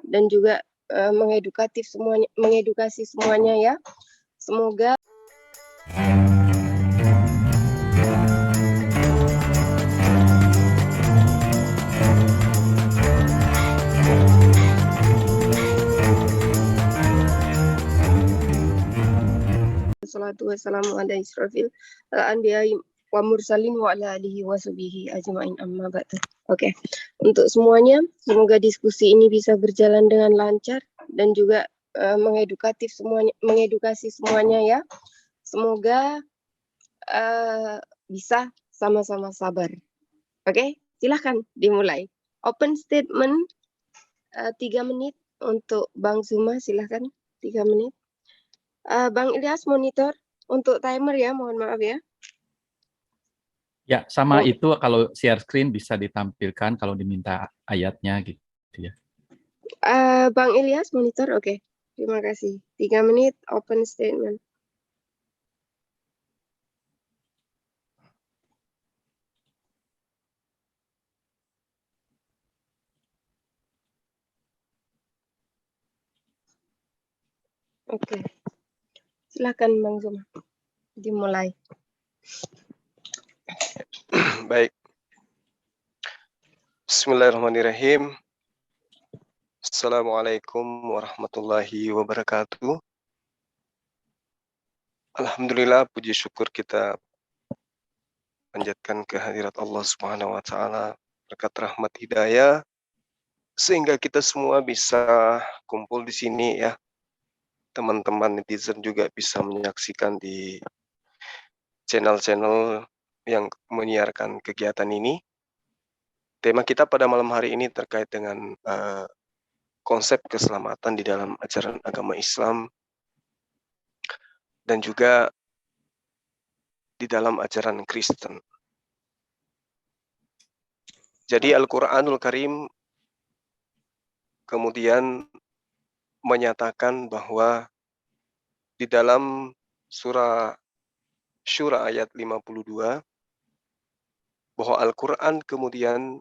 dan juga mengedukasi semuanya ya. Semoga Salatu wassalamu ala israfil al-anbiya'i wa mursalin wa ala alihi wa sahbihi ajma'in amma ba'du. Oke. Untuk semuanya, semoga diskusi ini bisa berjalan dengan lancar dan juga mengedukasi semuanya ya. Semoga bisa sama-sama sabar. Oke, silahkan dimulai. Open statement 3 menit untuk Bang Zuma, silahkan 3 menit. Bang Ilyas monitor untuk timer ya, mohon maaf ya. Ya, sama itu kalau share screen bisa ditampilkan kalau diminta ayatnya gitu ya. Bang Ilyas monitor, oke. Terima kasih. 3 menit open statement. Oke. Silakan Bang Zuma. Dimulai. Baik. Bismillahirrahmanirrahim. Assalamualaikum warahmatullahi wabarakatuh. Alhamdulillah, puji syukur kita panjatkan kehadirat Allah Subhanahu wa taala, berkat rahmat hidayah sehingga kita semua bisa kumpul di sini ya. Teman-teman netizen juga bisa menyaksikan di channel-channel yang menyiarkan kegiatan ini. Tema kita pada malam hari ini terkait dengan konsep keselamatan di dalam ajaran agama Islam dan juga di dalam ajaran Kristen. Jadi Al-Quranul Karim kemudian menyatakan bahwa di dalam surah Syura ayat 52 bahwa Al-Quran kemudian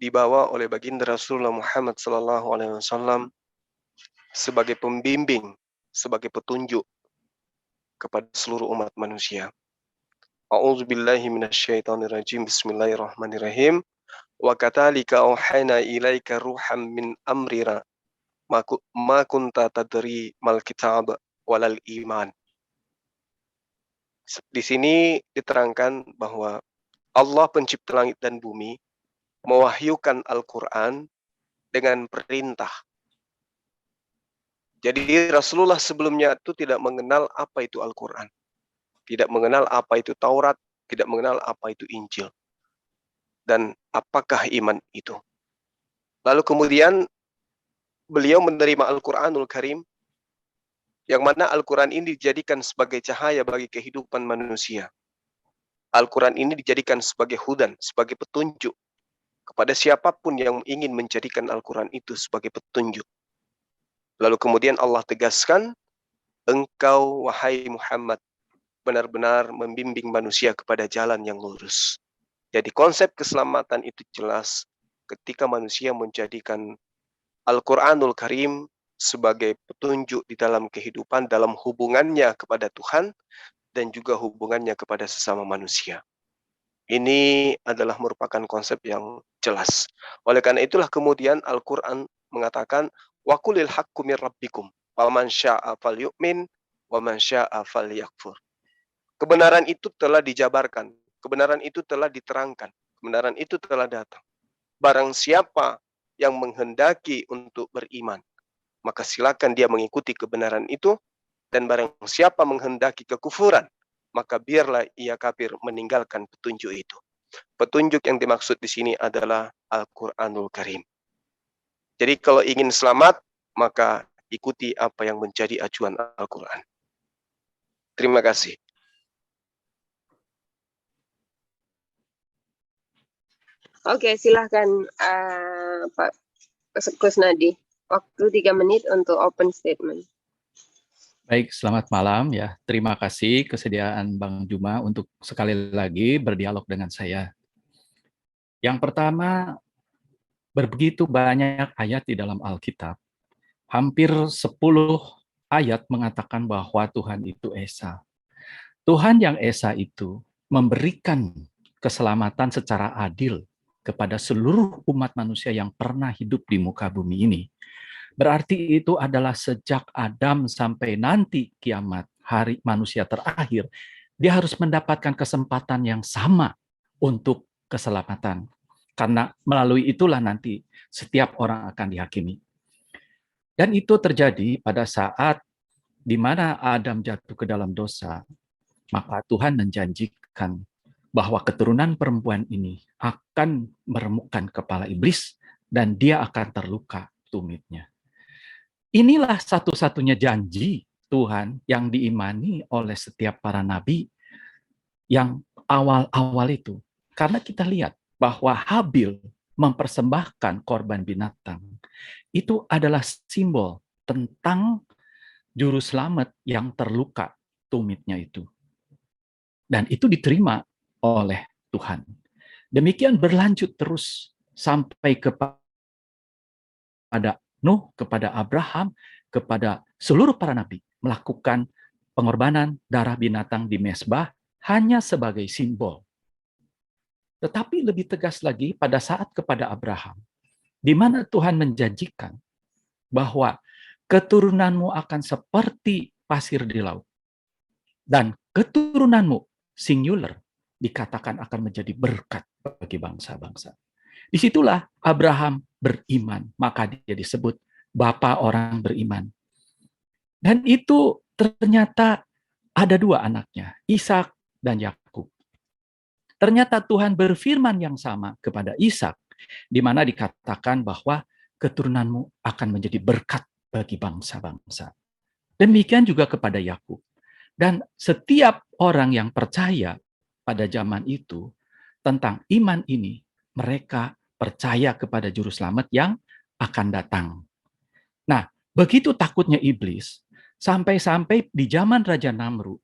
dibawa oleh baginda Rasulullah Muhammad SAW sebagai pembimbing, sebagai petunjuk kepada seluruh umat manusia. A'udzubillahi minasyaitonirrajim. Bismillahirrahmanirrahim. Wa katalika auhayna ilaika ruham min amrina ma kunta tadri mal kitab walal iman. Di sini diterangkan bahwa Allah pencipta langit dan bumi mewahyukan Al-Quran dengan perintah. Jadi Rasulullah sebelumnya itu tidak mengenal apa itu Al-Quran. Tidak mengenal apa itu Taurat, tidak mengenal apa itu Injil. Dan apakah iman itu. Lalu kemudian beliau menerima Al-Quranul Karim, yang mana Al-Quran ini dijadikan sebagai cahaya bagi kehidupan manusia. Al-Quran ini dijadikan sebagai hudan, sebagai petunjuk kepada siapapun yang ingin menjadikan Al-Quran itu sebagai petunjuk. Lalu kemudian Allah tegaskan, engkau wahai Muhammad benar-benar membimbing manusia kepada jalan yang lurus. Jadi konsep keselamatan itu jelas ketika manusia menjadikan Al-Quranul Karim sebagai petunjuk di dalam kehidupan, dalam hubungannya kepada Tuhan, dan juga hubungannya kepada sesama manusia. Ini adalah merupakan konsep yang jelas. Oleh karena itulah kemudian Al-Quran mengatakan, wa qulil haqqu mir rabbikum, wa man syaa falyu'min, wa man syaa falyakfur. Kebenaran itu telah dijabarkan, kebenaran itu telah diterangkan, kebenaran itu telah datang. Barang siapa yang menghendaki untuk beriman, maka silakan dia mengikuti kebenaran itu, dan barang siapa menghendaki kekufuran, maka biarlah ia kafir meninggalkan petunjuk itu. Petunjuk yang dimaksud di sini adalah Al-Quranul Karim. Jadi kalau ingin selamat, maka ikuti apa yang menjadi acuan Al-Quran. Terima kasih. Oke, silahkan Pak Kusnadi. Waktu 3 menit untuk open statement. Baik, selamat malam ya. Terima kasih kesediaan Bang Juma untuk sekali lagi berdialog dengan saya. Yang pertama, begitu banyak ayat di dalam Alkitab hampir 10 ayat mengatakan bahwa Tuhan itu Esa. Tuhan yang Esa itu memberikan keselamatan secara adil kepada seluruh umat manusia yang pernah hidup di muka bumi ini. Berarti itu adalah sejak Adam sampai nanti kiamat, hari manusia terakhir, dia harus mendapatkan kesempatan yang sama untuk keselamatan. Karena melalui itulah nanti setiap orang akan dihakimi. Dan itu terjadi pada saat di mana Adam jatuh ke dalam dosa, maka Tuhan menjanjikan bahwa keturunan perempuan ini akan meremukkan kepala iblis dan dia akan terluka tumitnya. Inilah satu-satunya janji Tuhan yang diimani oleh setiap para nabi yang awal-awal itu. Karena kita lihat bahwa Habil mempersembahkan korban binatang. Itu adalah simbol tentang juru selamat yang terluka tumitnya itu. Dan itu diterima oleh Tuhan. Demikian berlanjut terus sampai kepada Nuh, kepada Abraham, kepada seluruh para nabi melakukan pengorbanan darah binatang di mezbah hanya sebagai simbol. Tetapi lebih tegas lagi pada saat kepada Abraham, di mana Tuhan menjanjikan bahwa keturunanmu akan seperti pasir di laut. Dan keturunanmu, singular, dikatakan akan menjadi berkat bagi bangsa-bangsa. Disitulah Abraham beriman, maka dia disebut Bapa orang beriman. Dan itu ternyata ada dua anaknya, Ishak dan Yakub. Ternyata Tuhan berfirman yang sama kepada Ishak, di mana dikatakan bahwa keturunanmu akan menjadi berkat bagi bangsa-bangsa. Demikian juga kepada Yakub. Dan setiap orang yang percaya pada zaman itu tentang iman ini, mereka percaya kepada juru selamat yang akan datang. Nah, begitu takutnya iblis, sampai-sampai di zaman Raja Namrud,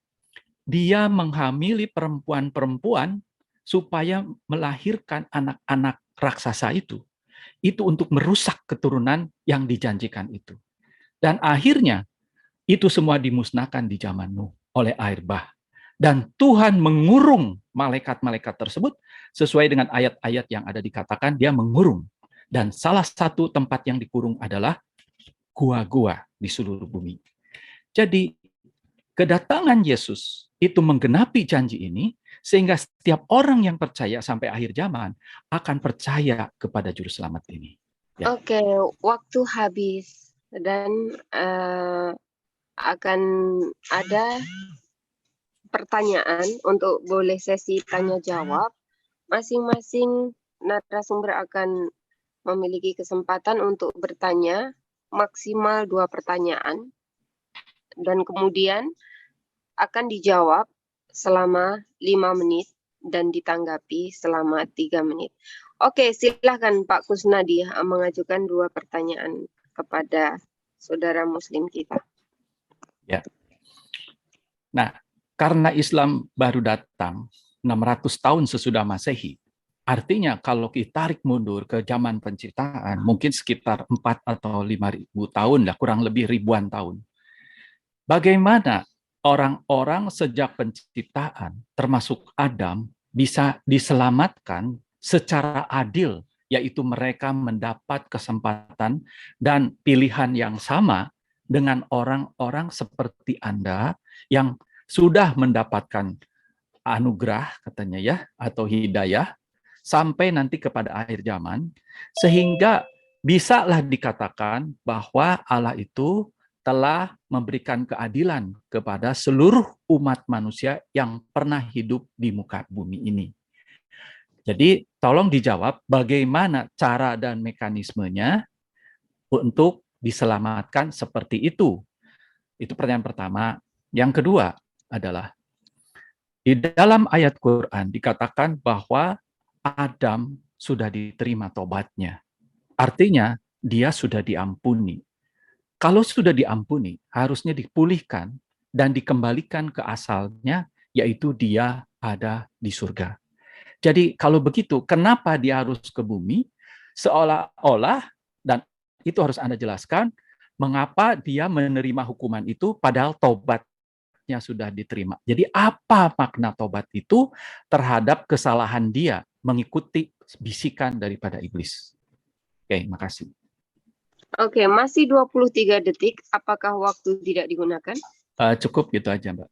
dia menghamili perempuan-perempuan supaya melahirkan anak-anak raksasa itu. Itu untuk merusak keturunan yang dijanjikan itu. Dan akhirnya, itu semua dimusnahkan di zaman Nuh oleh air bah. Dan Tuhan mengurung malaikat-malaikat tersebut sesuai dengan ayat-ayat yang ada dikatakan dia mengurung. Dan salah satu tempat yang dikurung adalah gua-gua di seluruh bumi. Jadi kedatangan Yesus itu menggenapi janji ini sehingga setiap orang yang percaya sampai akhir zaman akan percaya kepada juru selamat ini. Ya. Oke, waktu habis dan akan ada pertanyaan untuk boleh sesi tanya jawab. Masing-masing narasumber akan memiliki kesempatan untuk bertanya maksimal 2 pertanyaan dan kemudian akan dijawab selama 5 menit dan ditanggapi selama 3 menit. Oke, silakan Pak Kusnadi mengajukan 2 pertanyaan kepada saudara Muslim kita. Ya. Nah, karena Islam baru datang 600 tahun sesudah Masehi, artinya kalau kita tarik mundur ke zaman penciptaan, mungkin sekitar 4 atau 5.000 tahun, lah, kurang lebih ribuan tahun. Bagaimana orang-orang sejak penciptaan, termasuk Adam, bisa diselamatkan secara adil, yaitu mereka mendapat kesempatan dan pilihan yang sama dengan orang-orang seperti Anda yang sudah mendapatkan anugerah, katanya ya, atau hidayah, sampai nanti kepada akhir zaman, sehingga bisalah dikatakan bahwa Allah itu telah memberikan keadilan kepada seluruh umat manusia yang pernah hidup di muka bumi ini. Jadi tolong dijawab bagaimana cara dan mekanismenya untuk diselamatkan seperti itu. Itu pertanyaan pertama. Yang kedua adalah, di dalam ayat Quran dikatakan bahwa Adam sudah diterima tobatnya. Artinya dia sudah diampuni. Kalau sudah diampuni, harusnya dipulihkan dan dikembalikan ke asalnya, yaitu dia ada di surga. Jadi kalau begitu, kenapa dia harus ke bumi? Seolah-olah, dan itu harus Anda jelaskan, mengapa dia menerima hukuman itu padahal tobatnya sudah diterima. Jadi apa makna tobat itu terhadap kesalahan dia mengikuti bisikan daripada iblis? Oke, makasih. Oke, masih 23 detik. Apakah waktu tidak digunakan? Cukup gitu aja, Mbak.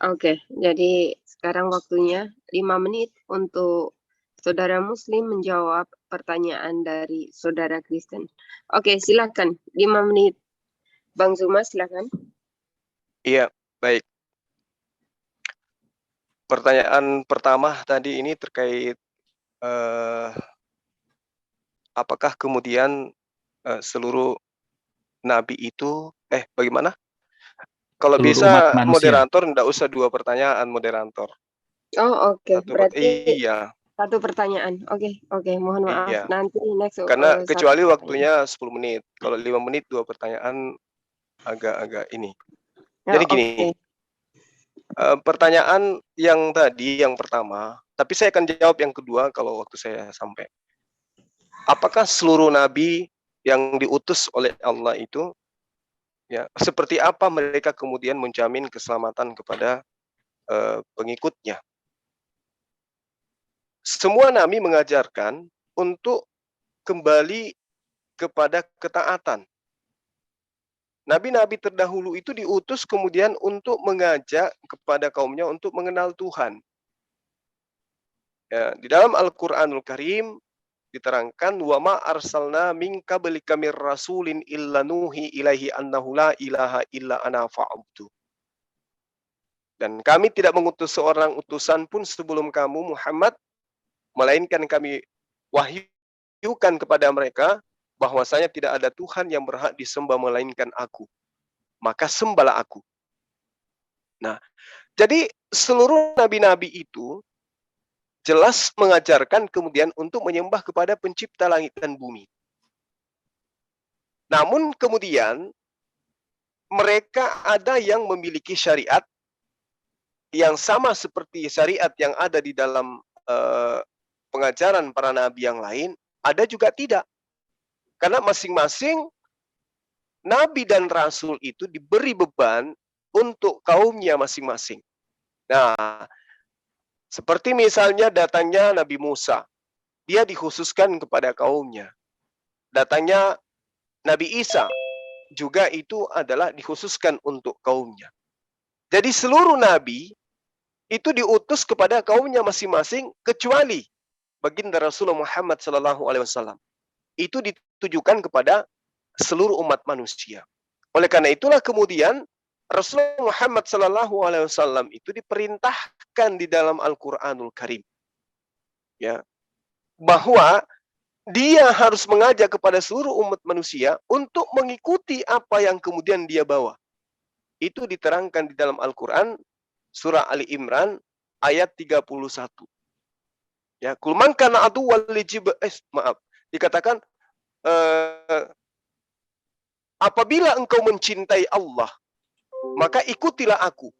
Oke, jadi sekarang waktunya 5 menit untuk saudara Muslim menjawab pertanyaan dari saudara Kristen. Oke, silakan 5 menit. Bang Zuma, silakan. Iya, baik. Pertanyaan pertama tadi ini terkait apakah kemudian seluruh nabi itu bagaimana? Kalau Seluruh bisa umat manusia. moderator enggak usah 2 pertanyaan moderator. Oh, oke. Berarti Iya, 1 pertanyaan. Oke, mohon maaf. iya. Nanti next Karena satu kecuali pertanyaan. waktunya 10 menit. Kalau 5 menit 2 pertanyaan agak ini. Ya, Jadi gini, oke. pertanyaan yang tadi yang pertama, tapi saya akan jawab yang kedua kalau waktu saya sampai. Apakah seluruh nabi yang diutus oleh Allah itu, ya, seperti apa mereka kemudian menjamin keselamatan kepada pengikutnya? Semua nabi mengajarkan untuk kembali kepada ketaatan. Nabi-nabi terdahulu itu diutus kemudian untuk mengajak kepada kaumnya untuk mengenal Tuhan. Ya, di dalam Al-Qur'anul Karim diterangkan wa ma arsalna min qablika mir rasulin illa nuhi ilaihi annahu la ilaha illa ana fa'budu. Dan kami tidak mengutus seorang utusan pun sebelum kamu Muhammad, melainkan kami wahyukan kepada mereka bahwasanya tidak ada Tuhan yang berhak disembah melainkan aku. Maka sembahlah aku. Nah, jadi seluruh nabi-nabi itu jelas mengajarkan kemudian untuk menyembah kepada pencipta langit dan bumi. Namun kemudian mereka ada yang memiliki syariat yang sama seperti syariat yang ada di dalam pengajaran para nabi yang lain, ada juga tidak. Karena masing-masing nabi dan rasul itu diberi beban untuk kaumnya masing-masing. Nah, seperti misalnya datangnya Nabi Musa, dia dikhususkan kepada kaumnya. Datangnya Nabi Isa, juga itu adalah dikhususkan untuk kaumnya. Jadi seluruh nabi itu diutus kepada kaumnya masing-masing kecuali baginda Rasulullah Muhammad SAW. Itu ditujukan kepada seluruh umat manusia. Oleh karena itulah kemudian Rasulullah Muhammad SAW itu diperintahkan di dalam Al-Qur'anul Karim, ya, bahwa dia harus mengajak kepada seluruh umat manusia untuk mengikuti apa yang kemudian dia bawa. Itu diterangkan di dalam Al-Qur'an surah Ali Imran ayat 31. Ya, kul man kana aduwwan li dikatakan apabila engkau mencintai Allah, maka ikutilah aku.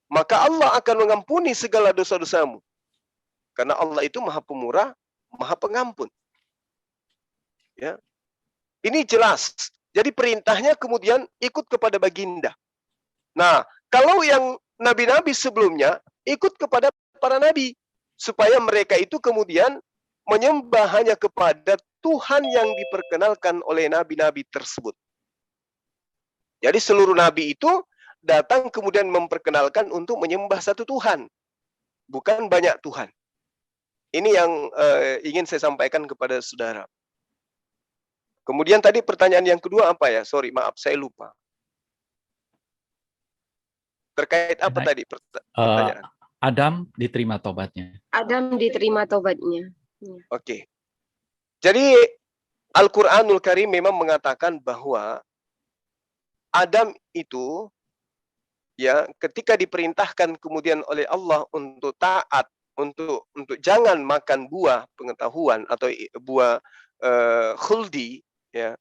Maka Allah akan mengampuni segala dosa-dosamu. Karena Allah itu Maha Pemurah, Maha Pengampun. Ya. Ini jelas. Jadi perintahnya kemudian ikut kepada baginda. Nah, kalau yang nabi-nabi sebelumnya ikut kepada para nabi supaya mereka itu kemudian menyembah hanya kepada Tuhan yang diperkenalkan oleh nabi-nabi tersebut. Jadi seluruh nabi itu datang kemudian memperkenalkan untuk menyembah satu Tuhan, bukan banyak Tuhan. Ini yang ingin saya sampaikan kepada saudara. Kemudian tadi pertanyaan yang kedua apa ya? Sorry, maaf, saya lupa. Terkait apa tadi pertanyaan? Adam diterima tobatnya. Adam diterima tobatnya. Oke. Jadi Al-Qur'anul Karim memang mengatakan bahwa Adam itu, ya, ketika diperintahkan kemudian oleh Allah untuk taat, untuk jangan makan buah pengetahuan atau buah khuldi, ya.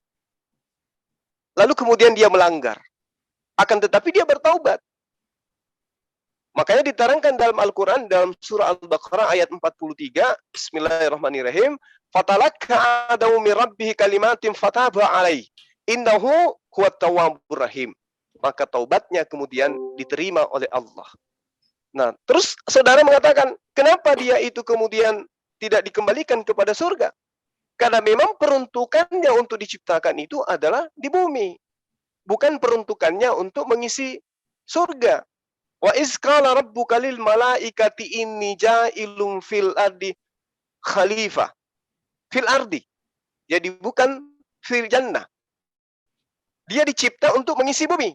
Lalu kemudian dia melanggar. Akan tetapi dia bertaubat. Makanya diterangkan dalam Al-Qur'an dalam surah Al-Baqarah ayat 43, Bismillahirrahmanirrahim, fatalakka Adamu min rabbih kalimatin fataba alaihi. Innahu huwat tawwabur rahim. Maka taubatnya kemudian diterima oleh Allah. Nah, terus saudara mengatakan, kenapa dia itu kemudian tidak dikembalikan kepada surga? Karena memang peruntukannya untuk diciptakan itu adalah di bumi. Bukan peruntukannya untuk mengisi surga. Wa iz qala rabbuka lil malaikati inni ja'ilun fil ardi khalifah. Fil ardi. Jadi bukan fil jannah. Dia dicipta untuk mengisi bumi.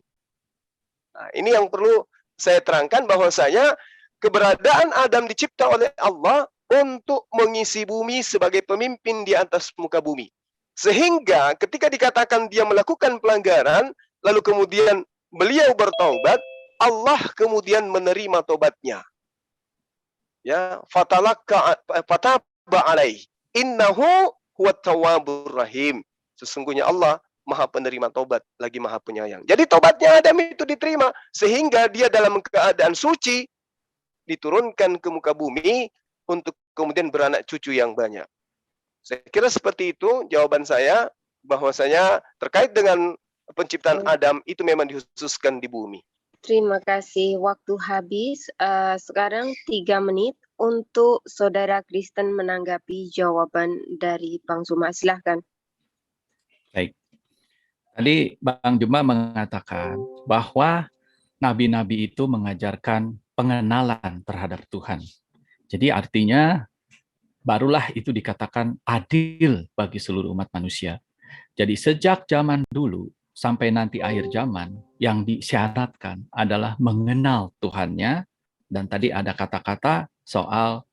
Nah, ini yang perlu saya terangkan bahwasanya keberadaan Adam dicipta oleh Allah untuk mengisi bumi sebagai pemimpin di atas muka bumi. Sehingga ketika dikatakan dia melakukan pelanggaran, lalu kemudian beliau bertaubat, Allah kemudian menerima taubatnya. Ya, fataba alaih. Innahu huwat tawwabur rahim. Sesungguhnya Allah Maha penerima taubat, lagi Maha penyayang. Jadi taubatnya Adam itu diterima, sehingga dia dalam keadaan suci diturunkan ke muka bumi untuk kemudian beranak cucu yang banyak. Saya kira seperti itu jawaban saya, bahwasanya terkait dengan penciptaan Adam itu memang dikhususkan di bumi. Terima kasih. Waktu habis. Sekarang 3 menit untuk saudara Kristen menanggapi jawaban dari Bang Zuma. Silahkan. Baik. Tadi Bang Juma mengatakan bahwa nabi-nabi itu mengajarkan pengenalan terhadap Tuhan. Jadi artinya barulah itu dikatakan adil bagi seluruh umat manusia. Jadi sejak zaman dulu sampai nanti akhir zaman yang disyaratkan adalah mengenal Tuhannya, dan tadi ada kata-kata soal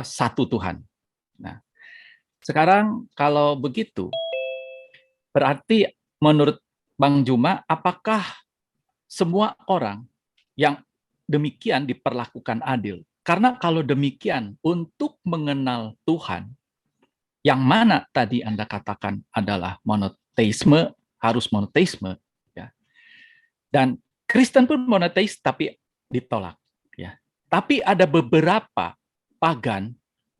satu Tuhan. Nah, sekarang kalau begitu berarti menurut Bang Juma, apakah semua orang yang demikian diperlakukan adil? Karena kalau demikian, untuk mengenal Tuhan, yang mana tadi Anda katakan adalah monoteisme, harus monoteisme, ya. Dan Kristen pun monoteis tapi ditolak, ya. Tapi ada beberapa pagan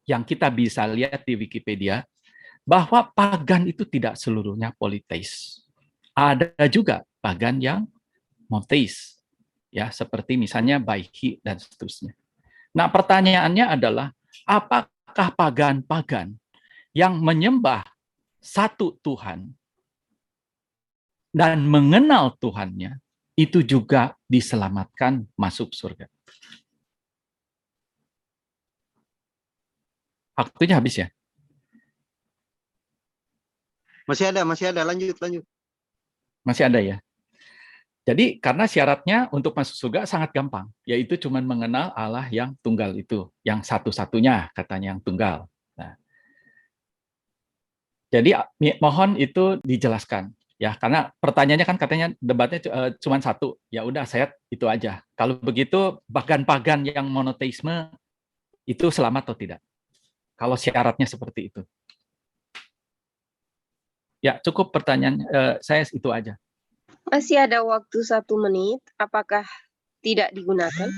yang kita bisa lihat di Wikipedia bahwa pagan itu tidak seluruhnya politeis. Ada juga pagan yang monoteis, ya, seperti misalnya Baihi dan seterusnya. Nah, pertanyaannya adalah apakah pagan-pagan yang menyembah satu Tuhan dan mengenal Tuhannya itu juga diselamatkan masuk surga? Waktunya habis ya? Masih ada. Lanjut. Masih ada ya? Jadi karena syaratnya untuk masuk surga sangat gampang, yaitu cuma mengenal Allah yang tunggal itu, yang satu-satunya katanya yang tunggal. Nah, jadi mohon itu dijelaskan ya, karena pertanyaannya kan katanya debatnya cuma satu, ya udah saya itu aja. Kalau begitu pagan-pagan yang monoteisme itu selamat atau tidak? Kalau syaratnya seperti itu. Ya, cukup pertanyaan saya itu aja. Masih ada waktu 1 menit. Apakah tidak digunakan?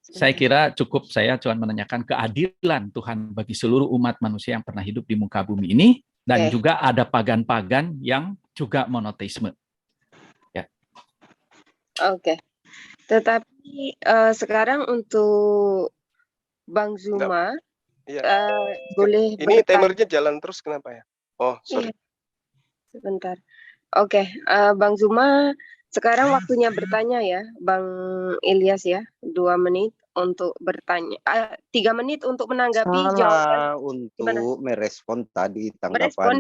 Saya kira cukup, saya cuma menanyakan keadilan Tuhan bagi seluruh umat manusia yang pernah hidup di muka bumi ini, dan juga ada pagan-pagan yang juga monoteisme. Ya. Oke. Tetapi sekarang untuk Bang Zuma, boleh ini timernya jalan terus, kenapa ya? Oh, sorry. Iya. Sebentar. Oke, Bang Zuma, sekarang waktunya bertanya ya, Bang Ilyas ya, 2 menit untuk bertanya, 3 menit untuk menanggapi jawaban. Untuk merespon tadi Merespon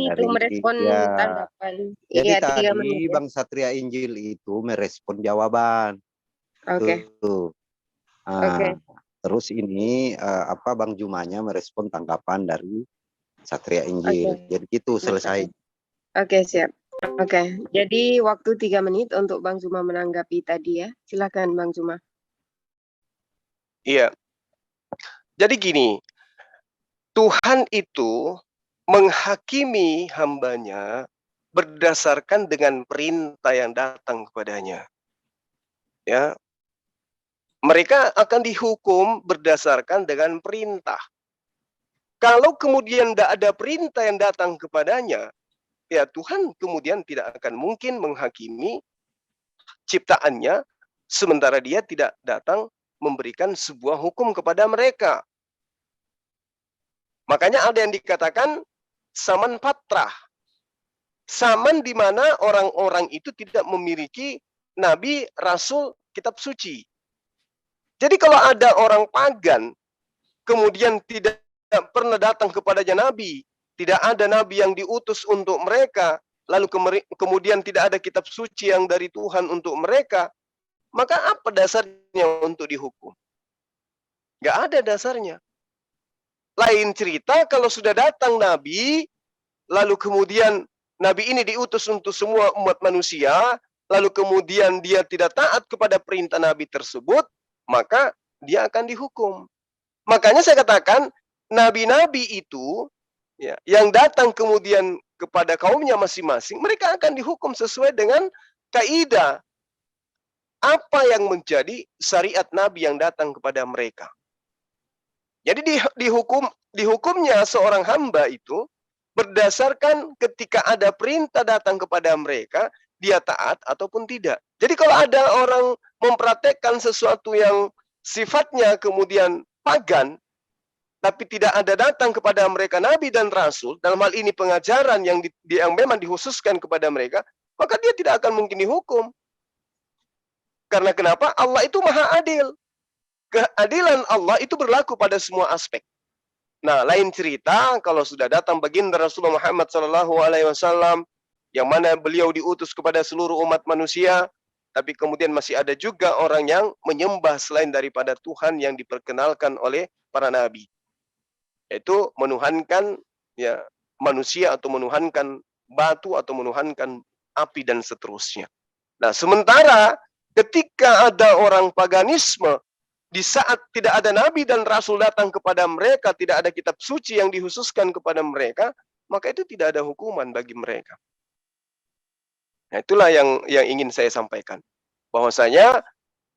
tanggapan. Jadi Iya, 3 tadi menit ya. Bang Satria Injil itu merespon jawaban. Oke. Terus ini Bang Jumanya merespon tanggapan dari Satria Injil. Jadi gitu selesai. Oke, siap. Oke, jadi waktu 3 menit untuk Bang Zuma menanggapi tadi ya. Silakan Bang Zuma. Iya. Jadi gini, Tuhan itu menghakimi hambanya berdasarkan dengan perintah yang datang kepadanya. Ya. Mereka akan dihukum berdasarkan dengan perintah. Kalau kemudian tidak ada perintah yang datang kepadanya, ya Tuhan kemudian tidak akan mungkin menghakimi ciptaannya sementara dia tidak datang memberikan sebuah hukum kepada mereka. Makanya ada yang dikatakan zaman patrah. Zaman di mana orang-orang itu tidak memiliki nabi, rasul, kitab suci. Jadi kalau ada orang pagan kemudian tidak pernah datang kepadanya nabi, tidak ada nabi yang diutus untuk mereka, lalu kemudian tidak ada kitab suci yang dari Tuhan untuk mereka, maka apa dasarnya untuk dihukum? Nggak ada dasarnya. Lain cerita kalau sudah datang nabi, lalu kemudian nabi ini diutus untuk semua umat manusia, lalu kemudian dia tidak taat kepada perintah nabi tersebut, maka dia akan dihukum. Makanya saya katakan, nabi-nabi itu ya, yang datang kemudian kepada kaumnya masing-masing, mereka akan dihukum sesuai dengan kaidah apa yang menjadi syariat nabi yang datang kepada mereka. Jadi dihukumnya seorang hamba itu berdasarkan ketika ada perintah datang kepada mereka, dia taat ataupun tidak. Jadi kalau ada orang mempraktekkan sesuatu yang sifatnya kemudian pagan, tapi tidak ada datang kepada mereka nabi dan rasul, dalam hal ini pengajaran yang memang dikhususkan kepada mereka, maka dia tidak akan mungkin dihukum. Karena kenapa? Allah itu maha adil. Keadilan Allah itu berlaku pada semua aspek. Nah, lain cerita kalau sudah datang baginda Rasulullah Muhammad SAW, yang mana beliau diutus kepada seluruh umat manusia, tapi kemudian masih ada juga orang yang menyembah selain daripada Tuhan yang diperkenalkan oleh para nabi, yaitu menuhankan ya manusia atau menuhankan batu atau menuhankan api dan seterusnya. Nah, sementara ketika ada orang paganisme, di saat tidak ada nabi dan rasul datang kepada mereka, tidak ada kitab suci yang dikhususkan kepada mereka, maka itu tidak ada hukuman bagi mereka. Nah, itulah yang ingin saya sampaikan. Bahwasanya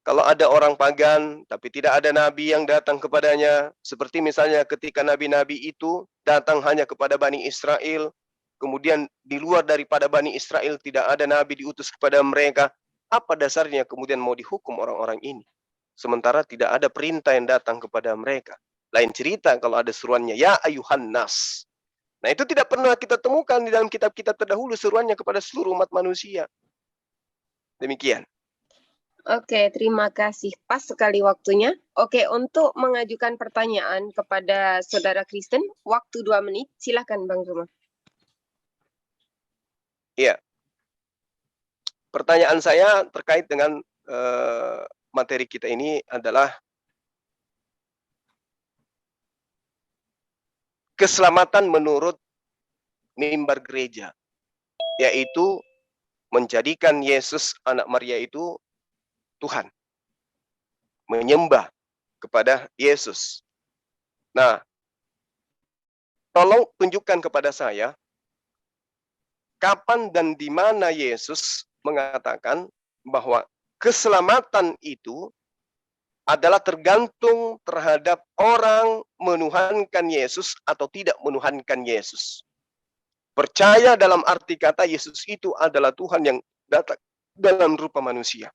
kalau ada orang pagan tapi tidak ada nabi yang datang kepadanya, seperti misalnya ketika nabi-nabi itu datang hanya kepada Bani Israel, kemudian di luar daripada Bani Israel tidak ada nabi diutus kepada mereka, apa dasarnya kemudian mau dihukum orang-orang ini? Sementara tidak ada perintah yang datang kepada mereka. Lain cerita kalau ada seruannya, ya ayuhan nas. Nah, itu tidak pernah kita temukan di dalam kitab-kitab terdahulu seruannya kepada seluruh umat manusia. Demikian. Oke, terima kasih. Pas sekali waktunya. Oke, untuk mengajukan pertanyaan kepada saudara Kristen, waktu 2 menit. Silakan Bang Zuma. Iya. Pertanyaan saya terkait dengan materi kita ini adalah keselamatan menurut mimbar gereja, yaitu menjadikan Yesus anak Maria itu Tuhan, menyembah kepada Yesus. Nah, tolong tunjukkan kepada saya kapan dan di mana Yesus mengatakan bahwa keselamatan itu adalah tergantung terhadap orang menuhankan Yesus atau tidak menuhankan Yesus. Percaya dalam arti kata Yesus itu adalah Tuhan yang datang dalam rupa manusia.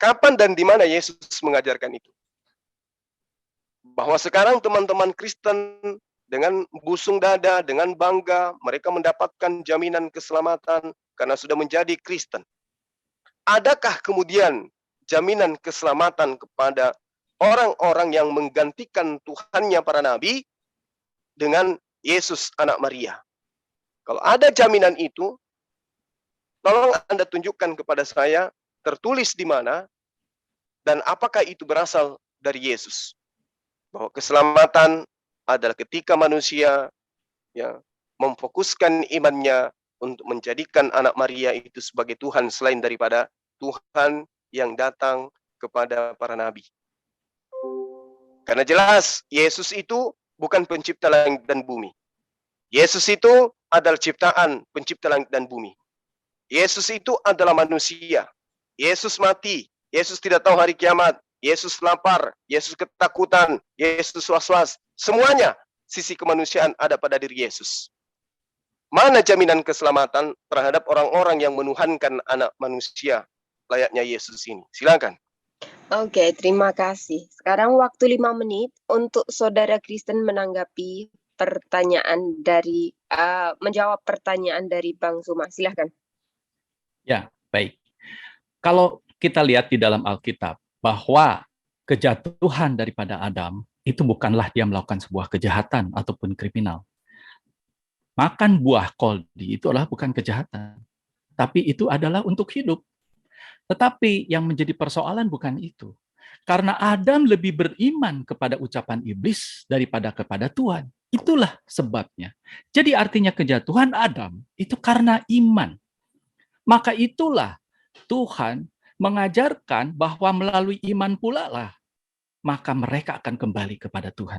Kapan dan di mana Yesus mengajarkan itu? Bahwa sekarang teman-teman Kristen dengan busung dada, dengan bangga, mereka mendapatkan jaminan keselamatan karena sudah menjadi Kristen. Adakah kemudian jaminan keselamatan kepada orang-orang yang menggantikan Tuhannya para nabi dengan Yesus anak Maria? Kalau ada jaminan itu, tolong Anda tunjukkan kepada saya tertulis di mana dan apakah itu berasal dari Yesus. Bahwa keselamatan adalah ketika manusia ya memfokuskan imannya untuk menjadikan anak Maria itu sebagai Tuhan selain daripada Tuhan yang datang kepada para nabi. Karena jelas Yesus itu bukan pencipta langit dan bumi. Yesus itu adalah ciptaan pencipta langit dan bumi. Yesus itu adalah manusia. Yesus mati. Yesus tidak tahu hari kiamat. Yesus lapar. Yesus ketakutan. Yesus was-was. Semuanya sisi kemanusiaan ada pada diri Yesus. Mana jaminan keselamatan terhadap orang-orang yang menuhankan anak manusia layaknya Yesus ini? Silakan. Oke, terima kasih. Sekarang waktu 5 menit untuk saudara Kristen menanggapi pertanyaan dari menjawab pertanyaan dari Bang Zuma. Silahkan. Ya, baik. Kalau kita lihat di dalam Alkitab bahwa kejatuhan daripada Adam itu bukanlah dia melakukan sebuah kejahatan ataupun kriminal. Makan buah koldi itu adalah bukan kejahatan, tapi itu adalah untuk hidup. Tetapi yang menjadi persoalan bukan itu. Karena Adam lebih beriman kepada ucapan iblis daripada kepada Tuhan. Itulah sebabnya. Jadi artinya kejatuhan Adam itu karena iman. Maka itulah Tuhan mengajarkan bahwa melalui iman pula lah maka mereka akan kembali kepada Tuhan.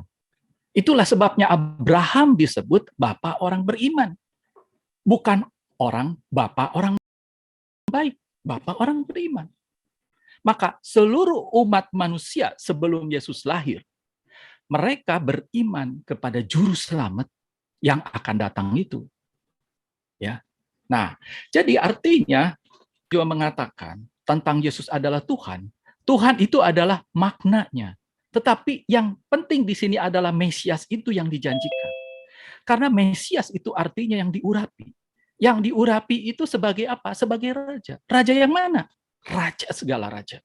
Itulah sebabnya Abraham disebut bapak orang beriman. Bukan bapak orang baik, bapak orang beriman. Maka seluruh umat manusia sebelum Yesus lahir, mereka beriman kepada juru selamat yang akan datang itu. Ya. Nah, jadi artinya juga mengatakan tentang Yesus adalah Tuhan. Tuhan itu adalah maknanya. Tetapi yang penting di sini adalah Mesias itu yang dijanjikan. Karena Mesias itu artinya yang diurapi. Yang diurapi itu sebagai apa? Sebagai raja. Raja yang mana? Raja segala raja.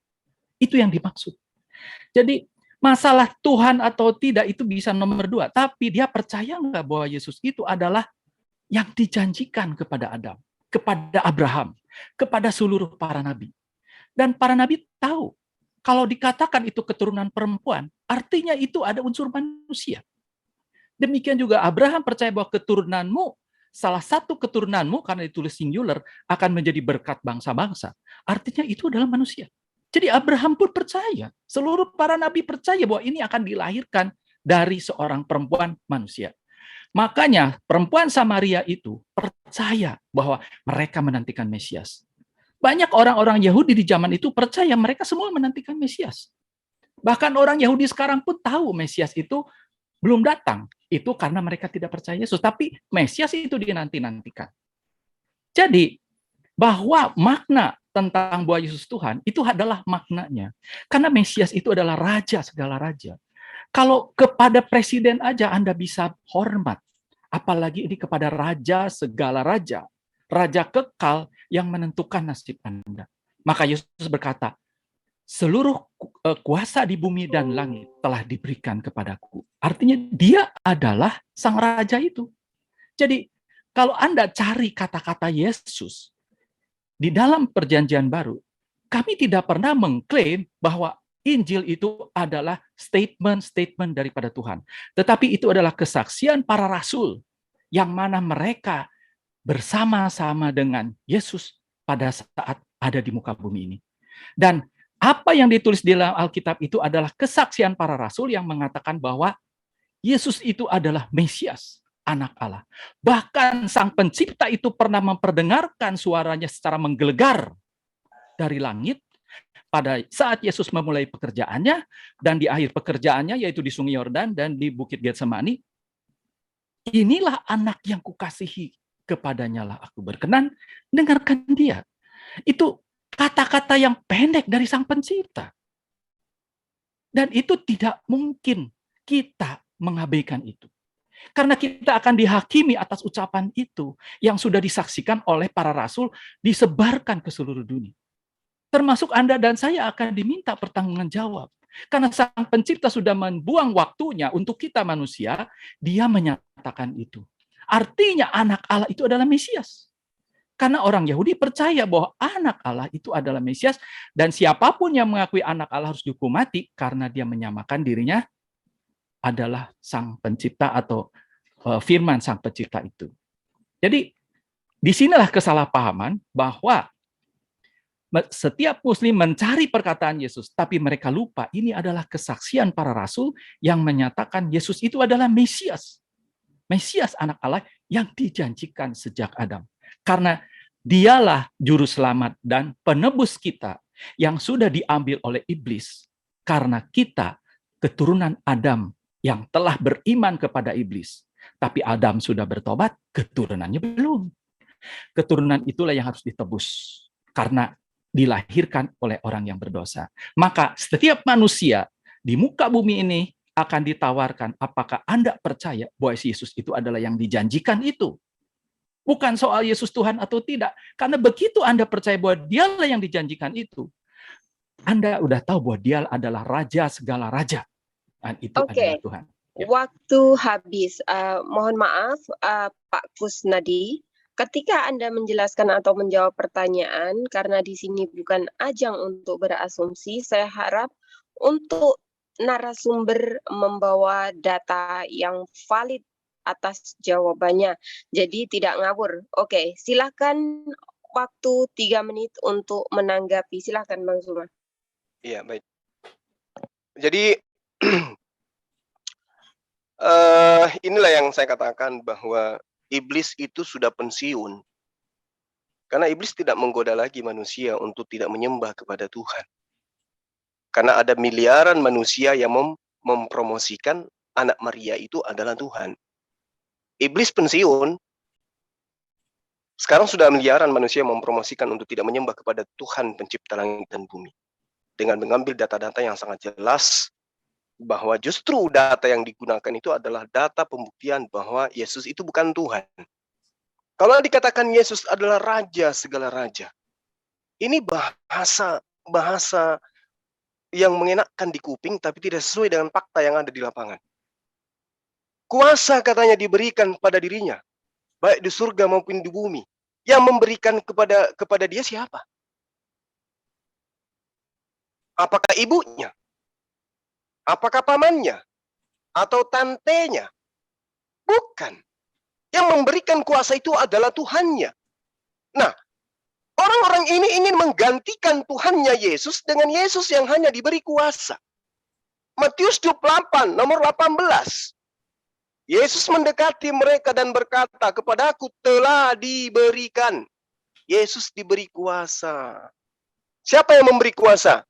Itu yang dimaksud. Jadi masalah Tuhan atau tidak itu bisa nomor 2. Tapi dia percaya nggak bahwa Yesus itu adalah yang dijanjikan kepada Adam, kepada Abraham, kepada seluruh para nabi. Dan para nabi tahu, kalau dikatakan itu keturunan perempuan, artinya itu ada unsur manusia. Demikian juga Abraham percaya bahwa keturunanmu, salah satu keturunanmu, karena ditulis singular, akan menjadi berkat bangsa-bangsa. Artinya itu adalah manusia. Jadi Abraham pun percaya, seluruh para nabi percaya bahwa ini akan dilahirkan dari seorang perempuan manusia. Makanya perempuan Samaria itu percaya bahwa mereka menantikan Mesias. Banyak orang-orang Yahudi di zaman itu percaya mereka semua menantikan Mesias. Bahkan orang Yahudi sekarang pun tahu Mesias itu belum datang. Itu karena mereka tidak percaya Yesus. Tapi Mesias itu dinanti-nantikan. Jadi, bahwa makna tentang bahwa Yesus Tuhan, itu adalah maknanya. Karena Mesias itu adalah raja segala raja. Kalau kepada presiden aja Anda bisa hormat. Apalagi ini kepada raja segala raja. Raja kekal yang menentukan nasib Anda. Maka Yesus berkata, seluruh kuasa di bumi dan langit telah diberikan kepadaku. Artinya dia adalah sang raja itu. Jadi kalau Anda cari kata-kata Yesus di dalam perjanjian baru, kami tidak pernah mengklaim bahwa Injil itu adalah statement-statement daripada Tuhan. Tetapi itu adalah kesaksian para rasul yang mana mereka bersama-sama dengan Yesus pada saat ada di muka bumi ini. Dan apa yang ditulis di dalam Alkitab itu adalah kesaksian para rasul yang mengatakan bahwa Yesus itu adalah Mesias, anak Allah. Bahkan sang pencipta itu pernah memperdengarkan suaranya secara menggelegar dari langit pada saat Yesus memulai pekerjaannya, dan di akhir pekerjaannya yaitu di Sungai Yordan dan di Bukit Getsemani. Inilah anak yang kukasihi, kepadanya lah aku berkenan, dengarkan dia. Itu kata-kata yang pendek dari sang pencipta. Dan itu tidak mungkin kita mengabaikan itu. Karena kita akan dihakimi atas ucapan itu yang sudah disaksikan oleh para rasul, disebarkan ke seluruh dunia. Termasuk Anda dan saya akan diminta pertanggungjawab. Karena sang pencipta sudah membuang waktunya untuk kita manusia, dia menyatakan itu. Artinya anak Allah itu adalah Mesias. Karena orang Yahudi percaya bahwa anak Allah itu adalah Mesias, dan siapapun yang mengakui anak Allah harus dihukum mati karena dia menyamakan dirinya adalah sang pencipta atau firman sang pencipta itu. Jadi disinilah kesalahpahaman bahwa setiap muslim mencari perkataan Yesus, tapi mereka lupa ini adalah kesaksian para rasul yang menyatakan Yesus itu adalah Mesias. Mesias anak Allah yang dijanjikan sejak Adam. Karena dialah juru selamat dan penebus kita yang sudah diambil oleh iblis. Karena kita keturunan Adam yang telah beriman kepada iblis. Tapi Adam sudah bertobat, keturunannya belum. Keturunan itulah yang harus ditebus karena dilahirkan oleh orang yang berdosa. Maka setiap manusia di muka bumi ini akan ditawarkan, apakah Anda percaya bahwa Yesus itu adalah yang dijanjikan itu? Bukan soal Yesus Tuhan atau tidak. Karena begitu Anda percaya bahwa dialah yang dijanjikan itu, Anda udah tahu bahwa dia adalah raja segala raja. Dan itu adalah Tuhan. Ya. Waktu habis. Mohon maaf, Pak Kusnadi. Ketika Anda menjelaskan atau menjawab pertanyaan, karena di sini bukan ajang untuk berasumsi, saya harap untuk narasumber membawa data yang valid atas jawabannya. Jadi tidak ngawur. Oke, silakan waktu 3 menit untuk menanggapi. Silakan Bang Zuma. Iya, baik. Jadi inilah yang saya katakan bahwa iblis itu sudah pensiun. Karena iblis tidak menggoda lagi manusia untuk tidak menyembah kepada Tuhan. Karena ada miliaran manusia yang mempromosikan anak Maria itu adalah Tuhan. Iblis pensiun. Sekarang sudah miliaran manusia mempromosikan untuk tidak menyembah kepada Tuhan pencipta langit dan bumi. Dengan mengambil data-data yang sangat jelas bahwa justru data yang digunakan itu adalah data pembuktian bahwa Yesus itu bukan Tuhan. Kalau dikatakan Yesus adalah raja segala raja, ini bahasa yang mengenakkan di kuping tapi tidak sesuai dengan fakta yang ada di lapangan. Kuasa katanya diberikan pada dirinya, baik di surga maupun di bumi. Yang memberikan kepada dia siapa? Apakah ibunya? Apakah pamannya? Atau tantenya? Bukan. Yang memberikan kuasa itu adalah Tuhannya. Nah, orang-orang ini ingin menggantikan Tuhannya Yesus dengan Yesus yang hanya diberi kuasa. Matius 28, nomor 18. Yesus mendekati mereka dan berkata, kepadaku telah diberikan. Yesus diberi kuasa. Siapa yang memberi kuasa?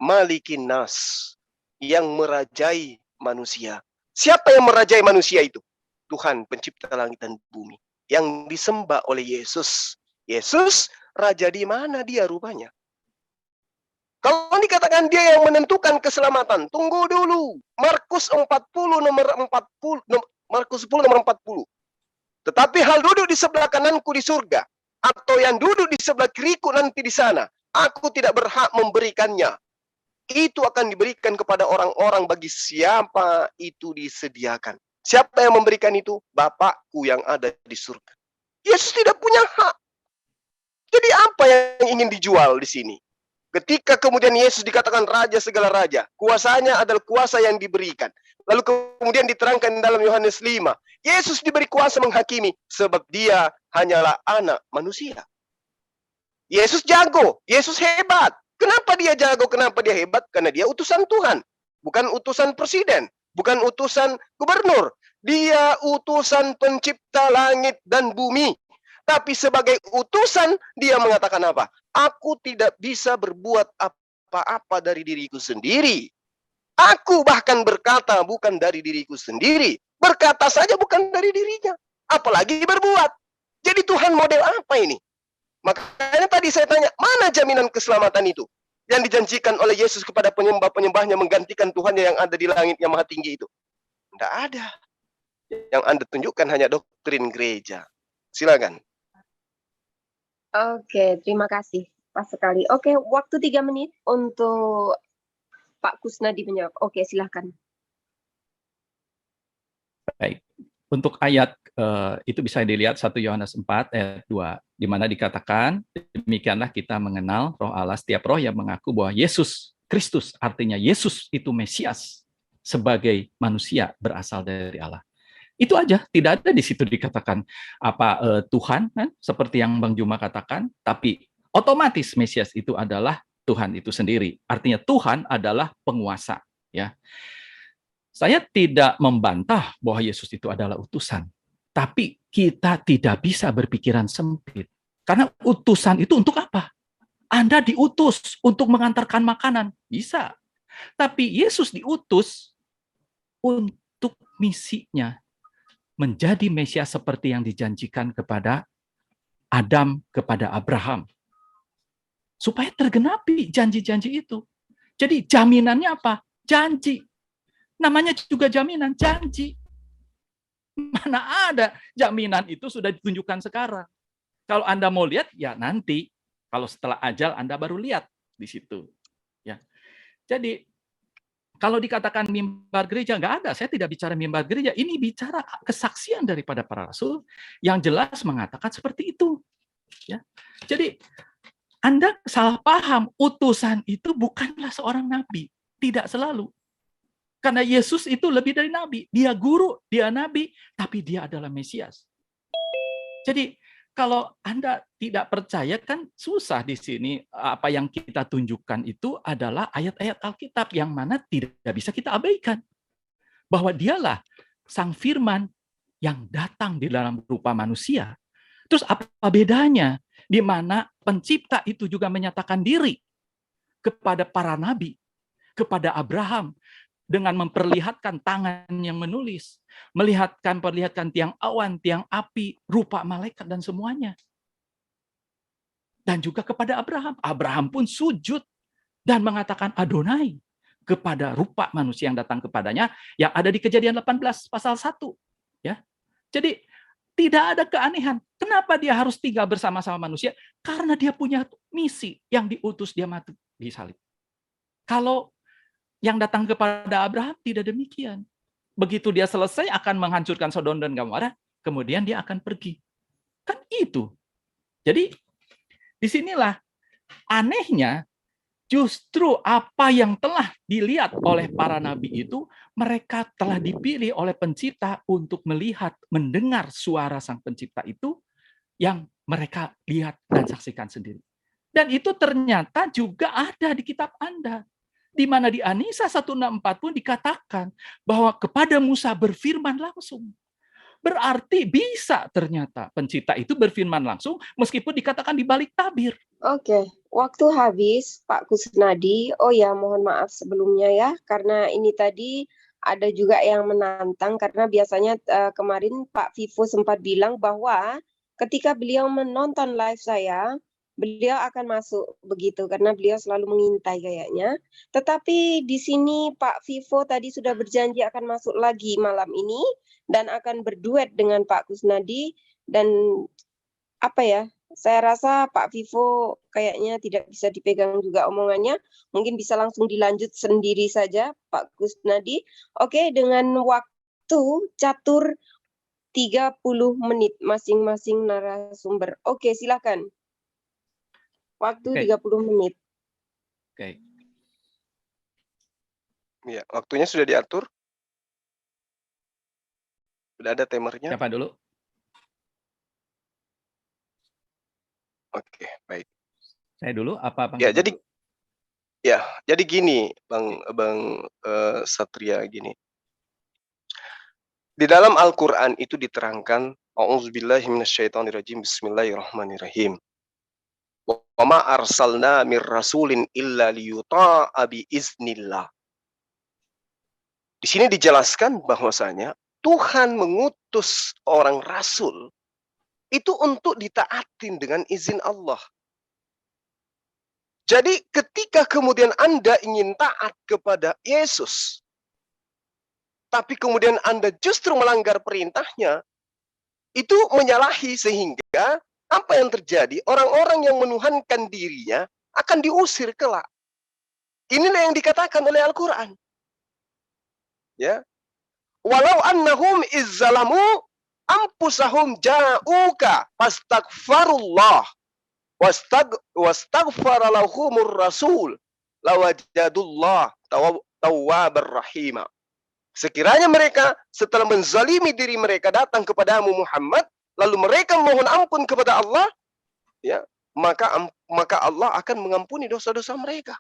Malikin nas, yang merajai manusia. Siapa yang merajai manusia itu? Tuhan pencipta langit dan bumi. Yang disembah oleh Yesus. Yesus, raja di mana dia rupanya? Kalau dikatakan dia yang menentukan keselamatan, tunggu dulu. Markus 10 nomor 40. Tetapi hal duduk di sebelah kananku di surga, atau yang duduk di sebelah kiriku nanti di sana, aku tidak berhak memberikannya. Itu akan diberikan kepada orang-orang bagi siapa itu disediakan. Siapa yang memberikan itu? Bapakku yang ada di surga. Yesus tidak punya hak. Jadi apa yang ingin dijual di sini? Ketika kemudian Yesus dikatakan raja segala raja, kuasanya adalah kuasa yang diberikan. Lalu kemudian diterangkan dalam Yohanes 5, Yesus diberi kuasa menghakimi sebab dia hanyalah anak manusia. Yesus jago, Yesus hebat. Kenapa dia jago? Kenapa dia hebat? Karena dia utusan Tuhan. Bukan utusan presiden. Bukan utusan gubernur. Dia utusan pencipta langit dan bumi. Tapi sebagai utusan, dia mengatakan apa? Aku tidak bisa berbuat apa-apa dari diriku sendiri. Aku bahkan berkata bukan dari diriku sendiri. Berkata saja bukan dari dirinya. Apalagi berbuat. Jadi Tuhan model apa ini? Makanya tadi saya tanya, mana jaminan keselamatan itu? Yang dijanjikan oleh Yesus kepada penyembah-penyembahnya menggantikan Tuhannya yang ada di langit yang maha tinggi itu. Tidak ada. Yang Anda tunjukkan hanya doktrin gereja. Silakan. Oke, terima kasih. Pas sekali. Oke, waktu 3 menit untuk Pak Kusnadi menjawab. Oke, silahkan. Baik. Untuk ayat itu bisa dilihat 1 Yohanes 4 ayat 2, di mana dikatakan, demikianlah kita mengenal roh Allah, setiap roh yang mengaku bahwa Yesus Kristus, artinya Yesus itu Mesias, sebagai manusia berasal dari Allah. Itu aja, tidak ada di situ dikatakan apa Tuhan, kan? Seperti yang Bang Juma katakan, tapi otomatis Mesias itu adalah Tuhan itu sendiri. Artinya Tuhan adalah penguasa, ya. Saya tidak membantah bahwa Yesus itu adalah utusan, tapi kita tidak bisa berpikiran sempit. Karena utusan itu untuk apa? Anda diutus untuk mengantarkan makanan, bisa. Tapi Yesus diutus untuk misinya. menjadi Mesias seperti yang dijanjikan kepada Adam, kepada Abraham. Supaya tergenapi janji-janji itu. Jadi jaminannya apa? Janji. Namanya juga jaminan, janji. Mana ada jaminan itu sudah ditunjukkan sekarang. Kalau Anda mau lihat, ya nanti. Kalau setelah ajal, Anda baru lihat di situ. Ya. Jadi, kalau dikatakan mimbar gereja, nggak ada. Saya tidak bicara mimbar gereja. Ini bicara kesaksian daripada para rasul yang jelas mengatakan seperti itu. Ya. Jadi, Anda salah paham. Utusan itu bukanlah seorang nabi. Tidak selalu. Karena Yesus itu lebih dari nabi. Dia guru, dia nabi, tapi dia adalah Mesias. Jadi, kalau Anda tidak percaya, kan susah di sini. Apa yang kita tunjukkan itu adalah ayat-ayat Alkitab yang mana tidak bisa kita abaikan. Bahwa dialah Sang Firman yang datang di dalam rupa manusia. Terus apa bedanya? Di mana pencipta itu juga menyatakan diri kepada para nabi, kepada Abraham, dengan memperlihatkan tangan yang menulis, perlihatkan tiang awan, tiang api, rupa malaikat, dan semuanya. Dan juga kepada Abraham. Abraham pun sujud dan mengatakan Adonai kepada rupa manusia yang datang kepadanya, yang ada di Kejadian 18 pasal 1. Ya. Jadi tidak ada keanehan. Kenapa dia harus tinggal bersama-sama manusia? Karena dia punya misi yang diutus dia mati di salib. Kalau yang datang kepada Abraham tidak demikian. Begitu dia selesai akan menghancurkan Sodom dan Gomora, kemudian dia akan pergi. Kan itu. Jadi disinilah anehnya, justru apa yang telah dilihat oleh para nabi itu, mereka telah dipilih oleh pencipta untuk melihat, mendengar suara sang pencipta itu yang mereka lihat dan saksikan sendiri. Dan itu ternyata juga ada di kitab Anda. Di mana di An-Nisa 164 pun dikatakan bahwa kepada Musa berfirman langsung. Berarti bisa ternyata pencipta itu berfirman langsung meskipun dikatakan di balik tabir. Oke, waktu habis Pak Kusnadi. Oh ya, mohon maaf sebelumnya ya, karena ini tadi ada juga yang menantang, karena biasanya kemarin Pak Vivo sempat bilang bahwa ketika beliau menonton live saya, beliau akan masuk begitu, karena beliau selalu mengintai kayaknya. Tetapi di sini Pak Vivo tadi sudah berjanji akan masuk lagi malam ini, dan akan berduet dengan Pak Kusnadi. Dan apa ya, saya rasa Pak Vivo kayaknya tidak bisa dipegang juga omongannya. Mungkin bisa langsung dilanjut sendiri saja Pak Kusnadi. Oke, dengan waktu catur 30 menit masing-masing narasumber. Oke, silakan. Waktu 30 menit. Oke. Ya, waktunya sudah diatur. Sudah ada timernya. Siapa dulu? Oke, baik. Saya dulu apa Bang? Ya, jadi gini, Bang Satria, gini. Di dalam Al-Qur'an itu diterangkan, A'udzubillahi minasyaitonirrajim, bismillahirrahmanirrahim. Wa ma arsalna mir rasulin illa liyuta'a bi iznillah. Di sini dijelaskan bahwasanya Tuhan mengutus orang rasul itu untuk ditaatin dengan izin Allah. Jadi ketika kemudian Anda ingin taat kepada Yesus, tapi kemudian Anda justru melanggar perintahnya, itu menyalahi, sehingga apa yang terjadi? Orang-orang yang menuhankan dirinya akan diusir kelak. Inilah yang dikatakan oleh Al-Quran. Ya, walau annahum izzalamu anfusahum ja'uka fastaghfarullah wastaghfara lahumur rasul lawajadullah tawwabar rahima. Sekiranya mereka setelah menzalimi diri mereka datang kepadamu Muhammad, lalu mereka mohon ampun kepada Allah, ya, maka Allah akan mengampuni dosa-dosa mereka.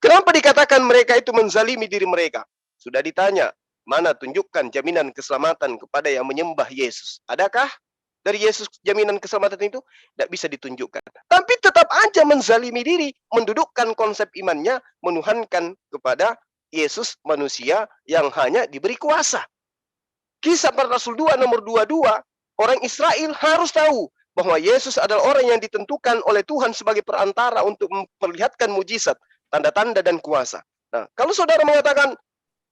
Kenapa dikatakan mereka itu menzalimi diri mereka? Sudah ditanya, mana tunjukkan jaminan keselamatan kepada yang menyembah Yesus? Adakah dari Yesus jaminan keselamatan itu? Tidak bisa ditunjukkan. Tapi tetap aja menzalimi diri, mendudukkan konsep imannya, menuhankan kepada Yesus manusia yang hanya diberi kuasa. Kisah Para Rasul 2 nomor 22, orang Israel harus tahu bahwa Yesus adalah orang yang ditentukan oleh Tuhan sebagai perantara untuk memperlihatkan mujizat, tanda-tanda dan kuasa. Nah, kalau saudara mengatakan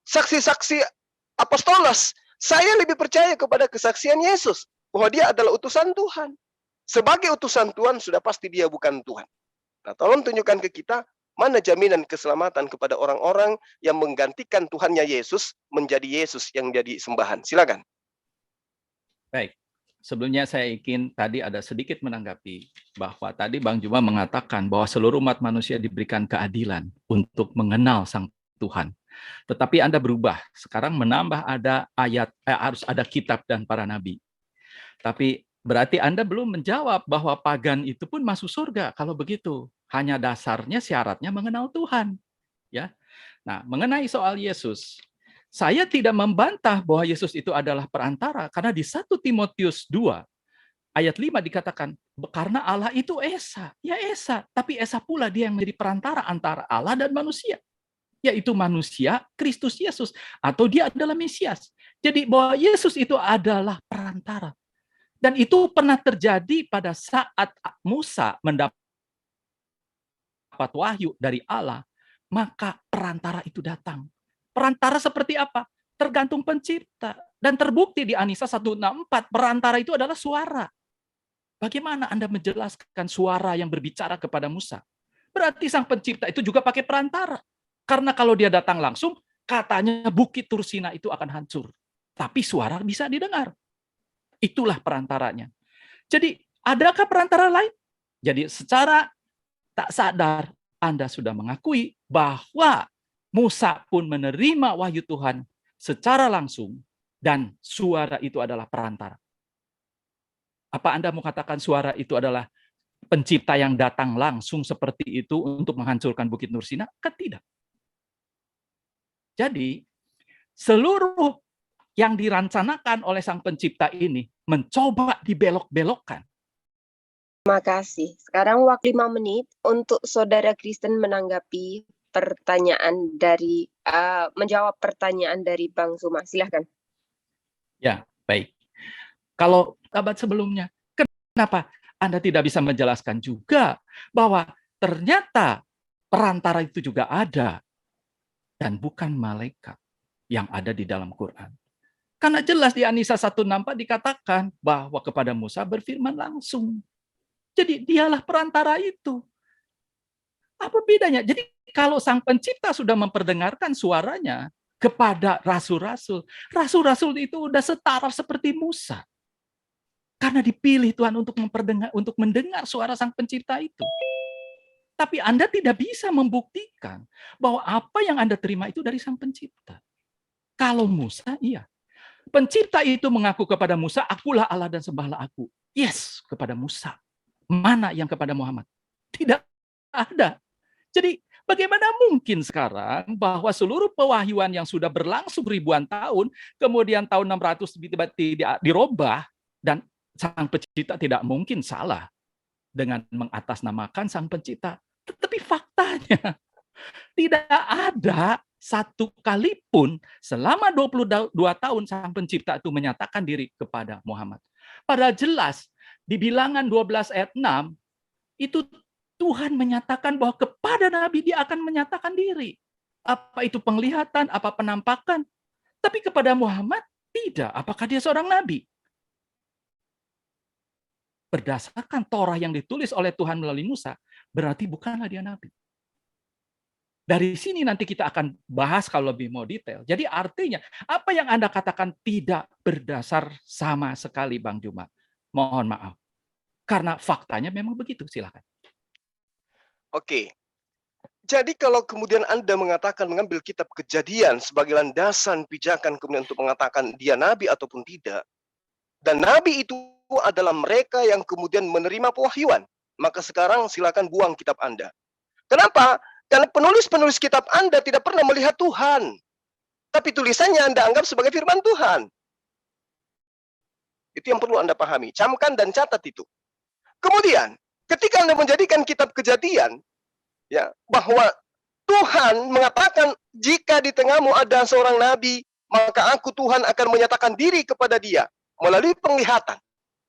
saksi-saksi apostolos, saya lebih percaya kepada kesaksian Yesus bahwa dia adalah utusan Tuhan. Sebagai utusan Tuhan sudah pasti dia bukan Tuhan. Nah, tolong tunjukkan ke kita mana jaminan keselamatan kepada orang-orang yang menggantikan Tuhannya Yesus menjadi Yesus yang jadi sembahan. Silakan. Baik. Sebelumnya saya ingin tadi ada sedikit menanggapi bahwa tadi Bang Juma mengatakan bahwa seluruh umat manusia diberikan keadilan untuk mengenal Sang Tuhan. Tetapi Anda berubah. Sekarang menambah ada ayat, harus ada kitab dan para nabi. Tapi berarti Anda belum menjawab bahwa pagan itu pun masuk surga kalau begitu. Hanya dasarnya syaratnya mengenal Tuhan. Ya. Nah, mengenai soal Yesus, saya tidak membantah bahwa Yesus itu adalah perantara, karena di 1 Timotius 2 ayat 5 dikatakan, karena Allah itu Esa. Ya Esa, tapi Esa pula dia yang menjadi perantara antara Allah dan manusia. Yaitu manusia, Kristus Yesus. Atau dia adalah Mesias. Jadi bahwa Yesus itu adalah perantara. Dan itu pernah terjadi pada saat Musa mendapat wahyu dari Allah, maka perantara itu datang. Perantara seperti apa? Tergantung pencipta. Dan terbukti di Anisa 164, perantara itu adalah suara. Bagaimana Anda menjelaskan suara yang berbicara kepada Musa? Berarti sang pencipta itu juga pakai perantara. Karena kalau dia datang langsung, katanya bukit Tursina itu akan hancur. Tapi suara bisa didengar. Itulah perantaranya. Jadi, adakah perantara lain? Jadi, secara tak sadar, Anda sudah mengakui bahwa Musa pun menerima wahyu Tuhan secara langsung dan suara itu adalah perantara. Apa Anda mau katakan suara itu adalah pencipta yang datang langsung seperti itu untuk menghancurkan Bukit Nursina? Kan tidak. Jadi, seluruh yang dirancanakan oleh sang pencipta ini mencoba dibelok-belokkan. Terima kasih. Sekarang waktu 5 menit untuk saudara Kristen menanggapi pertanyaan dari menjawab pertanyaan dari Bang Zuma. Silahkan. Ya, baik. Kalau abad sebelumnya, kenapa Anda tidak bisa menjelaskan juga bahwa ternyata perantara itu juga ada dan bukan malaikat yang ada di dalam Quran? Karena jelas di Anisa 164 dikatakan bahwa kepada Musa berfirman langsung. Jadi dialah perantara itu. Apa bedanya? Jadi kalau sang pencipta sudah memperdengarkan suaranya kepada rasul-rasul, rasul-rasul itu udah setara seperti Musa. Karena dipilih Tuhan untuk mendengar suara sang pencipta itu. Tapi Anda tidak bisa membuktikan bahwa apa yang Anda terima itu dari sang pencipta. Kalau Musa, iya. Pencipta itu mengaku kepada Musa, akulah Allah dan sembahlah aku. Yes, kepada Musa. Mana yang kepada Muhammad? Tidak ada. Jadi bagaimana mungkin sekarang bahwa seluruh pewahyuan yang sudah berlangsung ribuan tahun, kemudian tahun 600 tiba-tiba dirubah, dan sang pencipta tidak mungkin salah dengan mengatasnamakan sang pencipta. Tetapi faktanya tidak ada satu kali pun selama 22 tahun sang pencipta itu menyatakan diri kepada Muhammad. Padahal jelas di Bilangan 12 ayat 6 itu Tuhan menyatakan bahwa kepada Nabi dia akan menyatakan diri. Apa itu penglihatan, apa penampakan. Tapi kepada Muhammad tidak. Apakah dia seorang Nabi? Berdasarkan Torah yang ditulis oleh Tuhan melalui Musa, berarti bukanlah dia Nabi. Dari sini nanti kita akan bahas kalau lebih mau detail. Jadi artinya, apa yang Anda katakan tidak berdasar sama sekali, Bang Juma. Mohon maaf. Karena faktanya memang begitu. Silakan. Oke. Jadi kalau kemudian Anda mengatakan mengambil kitab Kejadian sebagai landasan pijakan kemudian untuk mengatakan dia nabi ataupun tidak, dan nabi itu adalah mereka yang kemudian menerima pewahyuan, maka sekarang silakan buang kitab Anda. Kenapa? Karena penulis-penulis kitab Anda tidak pernah melihat Tuhan, tapi tulisannya Anda anggap sebagai firman Tuhan. Itu yang perlu Anda pahami. Camkan dan catat itu. Kemudian, ketika Anda menjadikan kitab Kejadian, ya, bahwa Tuhan mengatakan jika di tengahmu ada seorang nabi, maka aku Tuhan akan menyatakan diri kepada dia melalui penglihatan.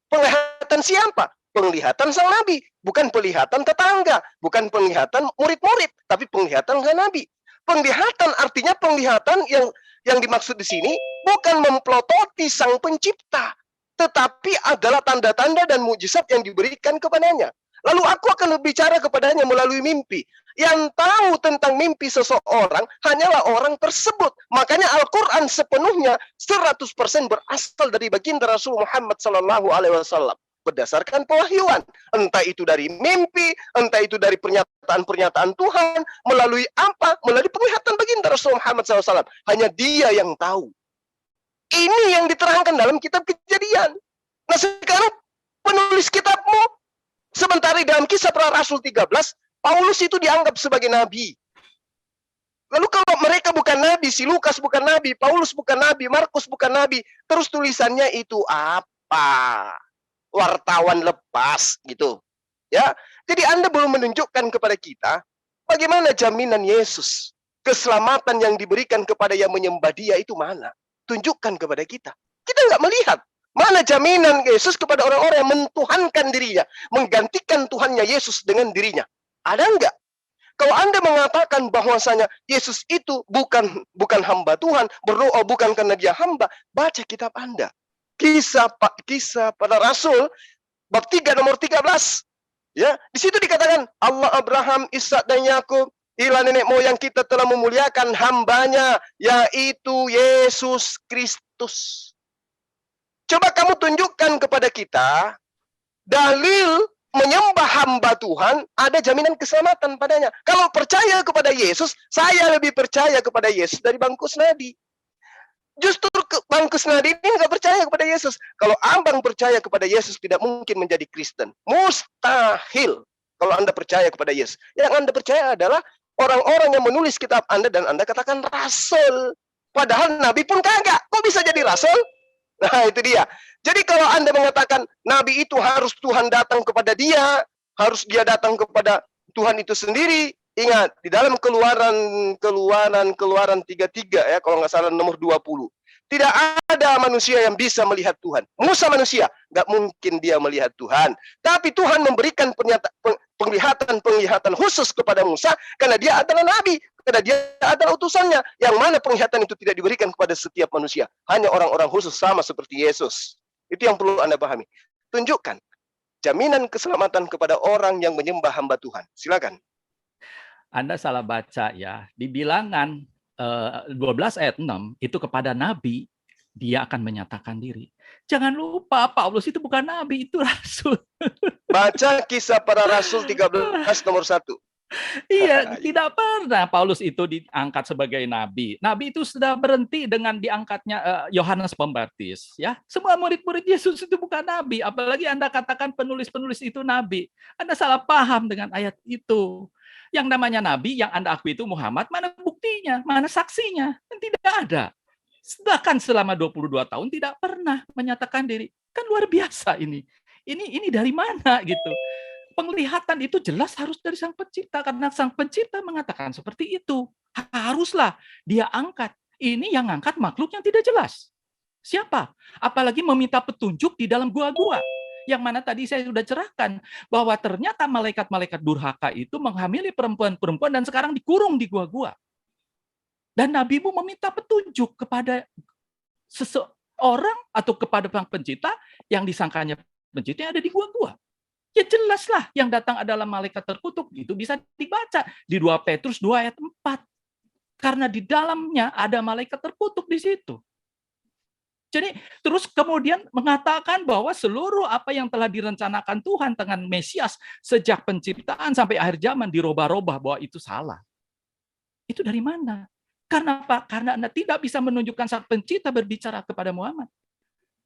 Penglihatan siapa? Penglihatan sang nabi, bukan penglihatan tetangga, bukan penglihatan murid-murid, tapi penglihatan sang nabi. Penglihatan artinya penglihatan yang dimaksud di sini bukan memplototi sang pencipta, tetapi adalah tanda-tanda dan mukjizat yang diberikan kepadanya. Lalu aku akan berbicara kepadanya melalui mimpi. Yang tahu tentang mimpi seseorang hanyalah orang tersebut. Makanya Al-Quran sepenuhnya 100% berasal dari baginda Rasul Muhammad SAW. Berdasarkan pewahyuan. Entah itu dari mimpi, entah itu dari pernyataan-pernyataan Tuhan. Melalui apa? Melalui penglihatan baginda Rasul Muhammad SAW. Hanya dia yang tahu. Ini yang diterangkan dalam kitab Kejadian. Nah sekarang penulis kitabmu, sementara dalam Kisah Para Rasul 13, Paulus itu dianggap sebagai nabi. Lalu kalau mereka bukan nabi, si Lukas bukan nabi, Paulus bukan nabi, Markus bukan nabi, terus tulisannya itu apa? Wartawan lepas gitu. Ya. Jadi Anda belum menunjukkan kepada kita bagaimana jaminan Yesus, keselamatan yang diberikan kepada yang menyembah Dia itu mana? Tunjukkan kepada kita. Kita nggak melihat. Mana jaminan Yesus kepada orang-orang yang mentuhankan dirinya, menggantikan Tuhannya Yesus dengan dirinya? Ada enggak? Kalau Anda mengatakan bahwasanya Yesus itu bukan hamba Tuhan, berdoa bukan karena dia hamba, baca kitab Anda. Kisah Para Rasul bab 3 nomor 13. Ya, di situ dikatakan Allah Abraham, Ishak dan Yakub, ilah nenek moyang kita telah memuliakan hambanya, yaitu Yesus Kristus. Coba kamu tunjukkan kepada kita dalil menyembah hamba Tuhan ada jaminan keselamatan padanya. Kalau percaya kepada Yesus, saya lebih percaya kepada Yesus dari Bang Kusnadi. Justru Bang Kusnadi ini nggak percaya kepada Yesus. Kalau Abang percaya kepada Yesus, tidak mungkin menjadi Kristen. Mustahil. Kalau Anda percaya kepada Yesus. Yang Anda percaya adalah orang-orang yang menulis kitab Anda dan Anda katakan rasul. Padahal Nabi pun kagak. Kok bisa jadi rasul? Nah itu dia. Jadi kalau Anda mengatakan Nabi itu harus Tuhan datang kepada dia, harus dia datang kepada Tuhan itu sendiri. Ingat, di dalam keluaran 33 ya, kalau nggak salah nomor 20. Tidak ada manusia yang bisa melihat Tuhan. Musa manusia, nggak mungkin dia melihat Tuhan. Tapi Tuhan memberikan penglihatan khusus kepada Musa karena dia adalah nabi, karena dia adalah utusannya. Yang mana penglihatan itu tidak diberikan kepada setiap manusia, hanya orang-orang khusus sama seperti Yesus. Itu yang perlu Anda pahami. Tunjukkan jaminan keselamatan kepada orang yang menyembah hamba Tuhan. Silakan. Anda salah baca ya. Di Bilangan 12 ayat 6 itu kepada nabi dia akan menyatakan diri. Jangan lupa Paulus itu bukan nabi, itu rasul. Baca Kisah Para Rasul 13 nomor 1. Iya, tidak pernah Paulus itu diangkat sebagai nabi. Nabi itu sudah berhenti dengan diangkatnya Yohanes Pembaptis. Ya, semua murid-murid Yesus itu bukan nabi. Apalagi Anda katakan penulis-penulis itu nabi. Anda salah paham dengan ayat itu. Yang namanya nabi yang Anda akui itu Muhammad, mana buktinya, mana saksinya? Tidak ada. Sedangkan selama 22 tahun tidak pernah menyatakan diri. Kan luar biasa ini. Ini dari mana gitu? Penglihatan itu jelas harus dari Sang Pencipta, karena Sang Pencipta mengatakan seperti itu. Haruslah dia angkat. Ini yang angkat makhluk yang tidak jelas. Siapa? Apalagi meminta petunjuk di dalam gua-gua. Yang mana tadi saya sudah cerahkan, bahwa ternyata malaikat-malaikat durhaka itu menghamili perempuan-perempuan dan sekarang dikurung di gua-gua. Dan nabimu meminta petunjuk kepada seseorang atau kepada Sang Pencipta yang disangkanya pencipta yang ada di gua-gua. Ya jelaslah yang datang adalah malaikat terkutuk. Itu bisa dibaca di 2 Petrus 2 ayat 4. Karena di dalamnya ada malaikat terkutuk di situ. Jadi terus kemudian mengatakan bahwa seluruh apa yang telah direncanakan Tuhan dengan Mesias sejak penciptaan sampai akhir zaman dirubah-rubah, bahwa itu salah. Itu dari mana? Karena apa? Karena Anda tidak bisa menunjukkan Sang Pencipta berbicara kepada Muhammad.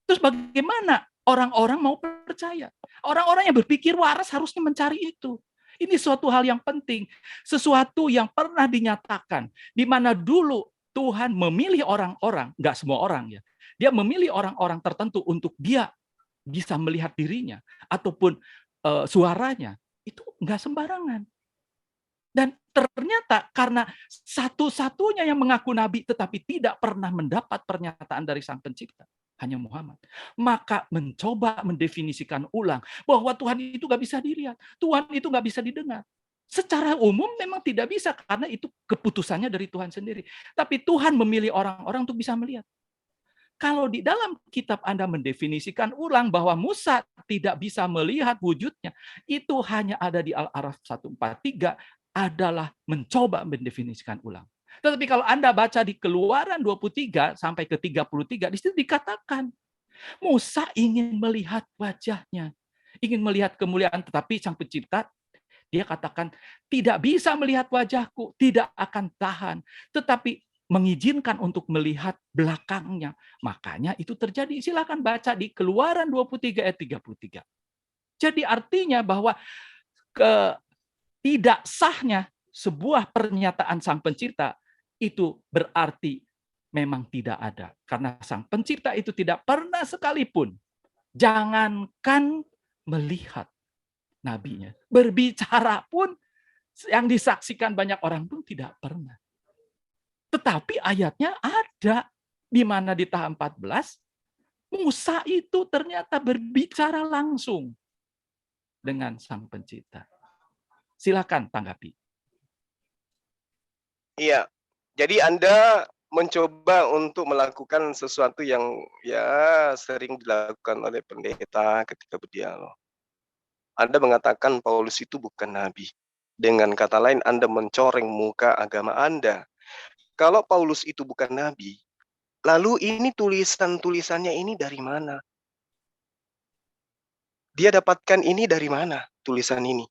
Terus bagaimana orang-orang mau percaya? Orang-orang yang berpikir waras harusnya mencari itu. Ini suatu hal yang penting. Sesuatu yang pernah dinyatakan. Di mana dulu Tuhan memilih orang-orang, nggak semua orang ya. Dia memilih orang-orang tertentu untuk dia bisa melihat dirinya. Ataupun suaranya. Itu nggak sembarangan. Dan ternyata karena satu-satunya yang mengaku nabi tetapi tidak pernah mendapat pernyataan dari Sang Pencipta, hanya Muhammad. Maka mencoba mendefinisikan ulang bahwa Tuhan itu nggak bisa dilihat, Tuhan itu nggak bisa didengar. Secara umum memang tidak bisa karena itu keputusannya dari Tuhan sendiri. Tapi Tuhan memilih orang-orang untuk bisa melihat. Kalau di dalam kitab Anda mendefinisikan ulang bahwa Musa tidak bisa melihat wujudnya, itu hanya ada di Al-A'raf 143, adalah mencoba mendefinisikan ulang. Tetapi kalau Anda baca di Keluaran 23 sampai ke 33, di situ dikatakan Musa ingin melihat wajahnya, ingin melihat kemuliaan, tetapi Sang Pencipta, dia katakan, tidak bisa melihat wajahku, tidak akan tahan, tetapi mengizinkan untuk melihat belakangnya. Makanya itu terjadi. Silakan baca di Keluaran 23 ayat 33. Jadi artinya bahwa tidak sahnya sebuah pernyataan Sang Pencipta itu berarti memang tidak ada. Karena Sang Pencipta itu tidak pernah sekalipun, jangankan melihat nabinya, berbicara pun yang disaksikan banyak orang pun tidak pernah. Tetapi ayatnya ada, di mana di tahap 14, Musa itu ternyata berbicara langsung dengan Sang Pencipta. Silakan tanggapi. Iya, jadi Anda mencoba untuk melakukan sesuatu yang ya sering dilakukan oleh pendeta ketika berdialog. Anda mengatakan Paulus itu bukan nabi. Dengan kata lain, Anda mencoreng muka agama Anda. Kalau Paulus itu bukan nabi, lalu ini tulisan-tulisannya ini dari mana? Dia dapatkan ini dari mana, tulisan ini?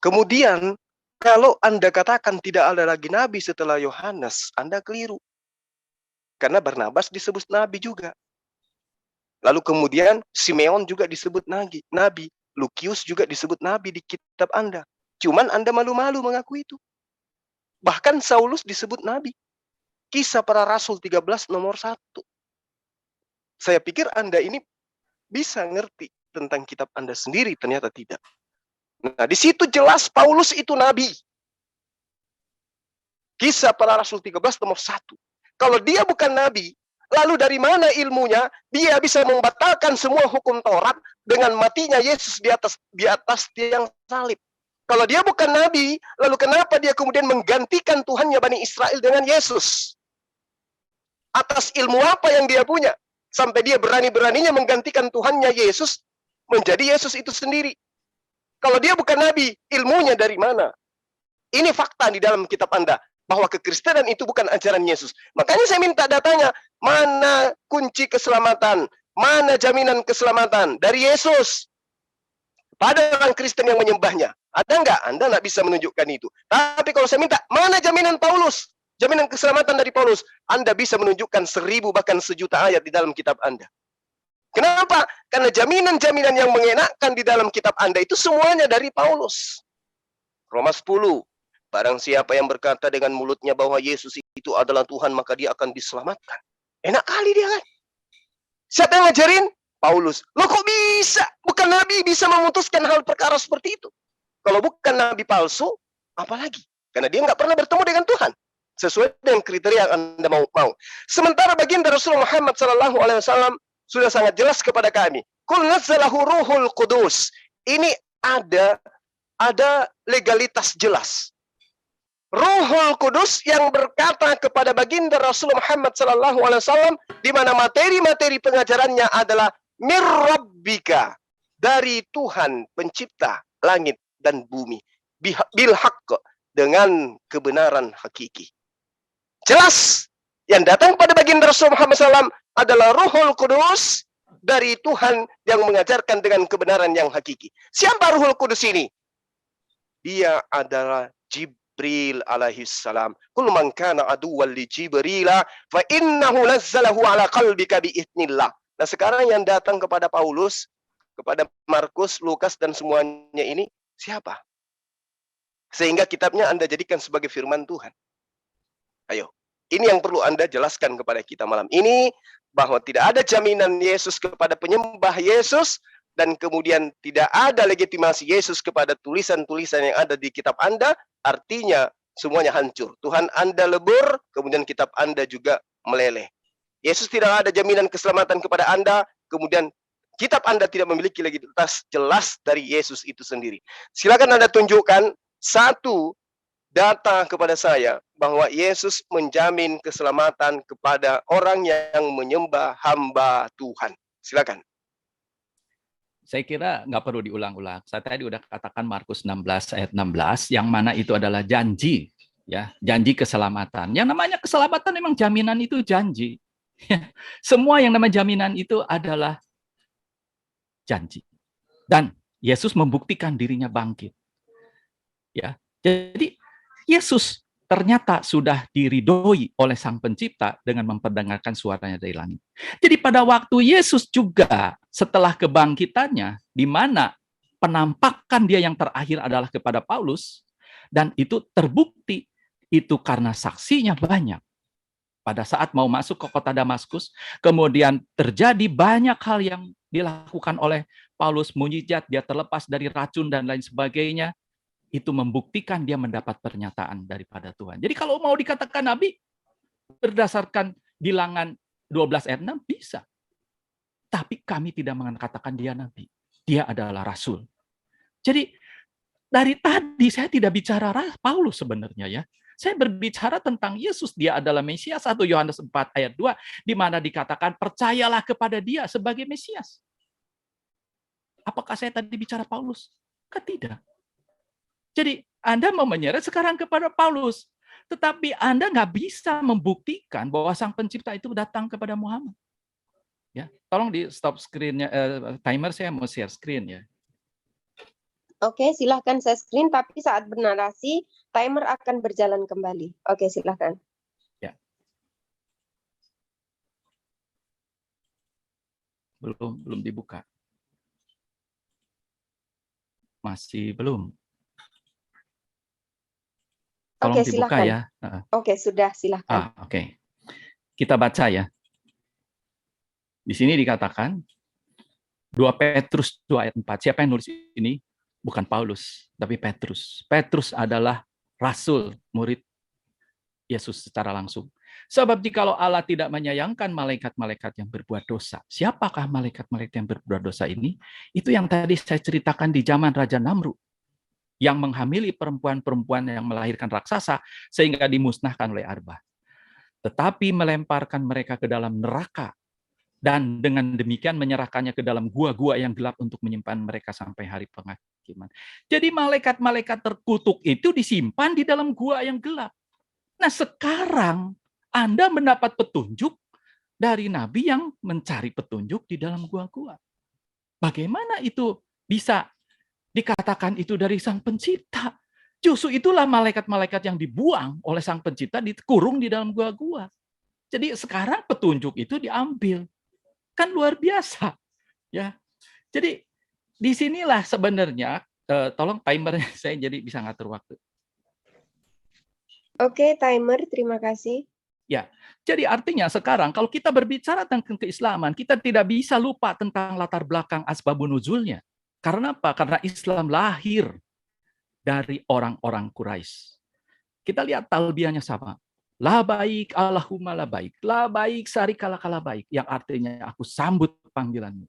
Kemudian, kalau Anda katakan tidak ada lagi nabi setelah Yohanes, Anda keliru. Karena Barnabas disebut nabi juga. Lalu kemudian Simeon juga disebut nabi. Lukius juga disebut nabi di kitab Anda. Cuman Anda malu-malu mengaku itu. Bahkan Saulus disebut nabi. Kisah Para Rasul 13 nomor 1. Saya pikir Anda ini bisa ngerti tentang kitab Anda sendiri, ternyata tidak. Nah, di situ jelas Paulus itu nabi. Kisah Para Rasul 13 nomor 1. Kalau dia bukan nabi, lalu dari mana ilmunya dia bisa membatalkan semua hukum Taurat dengan matinya Yesus di atas tiang salib? Kalau dia bukan nabi, lalu kenapa dia kemudian menggantikan Tuhannya Bani Israel dengan Yesus? Atas ilmu apa yang dia punya? Sampai dia berani-beraninya menggantikan Tuhannya Yesus menjadi Yesus itu sendiri. Kalau dia bukan nabi, ilmunya dari mana? Ini fakta di dalam kitab Anda, bahwa kekristenan itu bukan ajaran Yesus. Makanya saya minta datanya, mana kunci keselamatan? Mana jaminan keselamatan? Dari Yesus. Pada orang Kristen yang menyembahnya. Ada nggak? Anda nggak bisa menunjukkan itu. Tapi kalau saya minta, mana jaminan Paulus? Jaminan keselamatan dari Paulus? Anda bisa menunjukkan 1000 bahkan 1.000.000 ayat di dalam kitab Anda. Kenapa? Karena jaminan-jaminan yang mengenakan di dalam kitab Anda itu semuanya dari Paulus. Roma 10. Barang siapa yang berkata dengan mulutnya bahwa Yesus itu adalah Tuhan, maka dia akan diselamatkan. Enak kali dia kan? Siapa yang ngajarin? Paulus. Loh kok bisa? Bukan nabi bisa memutuskan hal perkara seperti itu. Kalau bukan nabi palsu, apalagi? Karena dia nggak pernah bertemu dengan Tuhan. Sesuai dengan kriteria yang Anda mau. Sementara baginda Rasulullah Muhammad SAW sudah sangat jelas kepada kami. Qul nazzalahu ruhul qudus. Ini ada legalitas jelas. Ruhul Kudus yang berkata kepada baginda Rasulullah Muhammad SAW, di mana materi-materi pengajarannya adalah mir rabbika, dari Tuhan pencipta langit dan bumi, bil haqq, dengan kebenaran hakiki. Jelas yang datang pada baginda Rasulullah Muhammad SAW adalah Ruhul Kudus dari Tuhan yang mengajarkan dengan kebenaran yang hakiki. Siapa Ruhul Kudus ini? Dia adalah Jibril alaihissalam. Kul man kana aduwwan li Jibrila fa innahu nazzalahu ala qalbika bi idznillah. Nah, sekarang yang datang kepada Paulus, kepada Markus, Lukas dan semuanya ini siapa? Sehingga kitabnya Anda jadikan sebagai firman Tuhan. Ayo, ini yang perlu Anda jelaskan kepada kita malam ini, bahwa tidak ada jaminan Yesus kepada penyembah Yesus dan kemudian tidak ada legitimasi Yesus kepada tulisan-tulisan yang ada di kitab Anda, artinya semuanya hancur. Tuhan Anda lebur, kemudian kitab Anda juga meleleh. Yesus tidak ada jaminan keselamatan kepada Anda, kemudian kitab Anda tidak memiliki legitimitas jelas dari Yesus itu sendiri. Silakan Anda tunjukkan satu data kepada saya bahwa Yesus menjamin keselamatan kepada orang yang menyembah hamba Tuhan. Silakan. Saya kira nggak perlu diulang-ulang. Saya tadi udah katakan Markus 16 ayat 16, yang mana itu adalah janji, ya, janji keselamatan. Yang namanya keselamatan memang jaminan itu janji. Semua yang namanya jaminan itu adalah janji. Dan Yesus membuktikan dirinya bangkit. Ya, jadi Yesus ternyata sudah diridhoi oleh Sang Pencipta dengan memperdengarkan suaranya dari langit. Jadi pada waktu Yesus juga setelah kebangkitannya, di mana penampakan dia yang terakhir adalah kepada Paulus, dan itu terbukti itu karena saksinya banyak. Pada saat mau masuk ke kota Damaskus, kemudian terjadi banyak hal yang dilakukan oleh Paulus, mujizat, dia terlepas dari racun dan lain sebagainya. Itu membuktikan dia mendapat pernyataan daripada Tuhan. Jadi kalau mau dikatakan nabi, berdasarkan bilangan 12 ayat 6, bisa. Tapi kami tidak mengatakan dia nabi. Dia adalah rasul. Jadi dari tadi saya tidak bicara Paulus sebenarnya, ya. Saya berbicara tentang Yesus, dia adalah Mesias. 1 Yohanes 4 ayat 2, di mana dikatakan percayalah kepada dia sebagai Mesias. Apakah saya tadi bicara Paulus? Tidak. Jadi Anda mau menyeret sekarang kepada Paulus, tetapi Anda nggak bisa membuktikan bahwa Sang Pencipta itu datang kepada Muhammad. Ya, tolong di stop screen-nya, timer, saya mau share screen, ya. Oke, silahkan saya screen, tapi saat bernarasi, timer akan berjalan kembali. Oke, silahkan. Ya. Belum dibuka. Masih belum. Tolong Oke, dibuka, silakan. ya. Oke, sudah, silahkan. Oke. Kita baca, ya. Di sini dikatakan 2 Petrus 2 ayat 4. Siapa yang nulis ini? Bukan Paulus, tapi Petrus. Petrus adalah rasul, murid Yesus secara langsung. Sebab jikalau Allah tidak menyayangkan malaikat-malaikat yang berbuat dosa, siapakah malaikat-malaikat yang berbuat dosa ini? Itu yang tadi saya ceritakan di zaman Raja Namrud, yang menghamili perempuan-perempuan yang melahirkan raksasa sehingga dimusnahkan oleh Arbah. Tetapi melemparkan mereka ke dalam neraka, dan dengan demikian menyerahkannya ke dalam gua-gua yang gelap untuk menyimpan mereka sampai hari penghakiman. Jadi malaikat-malaikat terkutuk itu disimpan di dalam gua yang gelap. Nah, sekarang Anda mendapat petunjuk dari nabi yang mencari petunjuk di dalam gua-gua. Bagaimana itu bisa dikatakan itu dari Sang Pencipta? Justru itulah malaikat-malaikat yang dibuang oleh Sang Pencipta, dikurung di dalam gua-gua. Jadi sekarang petunjuk itu diambil. Kan luar biasa, ya. Jadi disinilah sebenarnya, tolong timernya saya jadi bisa ngatur waktu. Oke, timer, terima kasih. Ya, jadi artinya sekarang kalau kita berbicara tentang keislaman, kita tidak bisa lupa tentang latar belakang asbabun nuzulnya. Karena apa? Karena Islam lahir dari orang-orang Quraisy. Kita lihat talbiyahnya sama. La baik, Allahumma la baik. La baik, sarikala kala baik. Yang artinya aku sambut panggilanmu.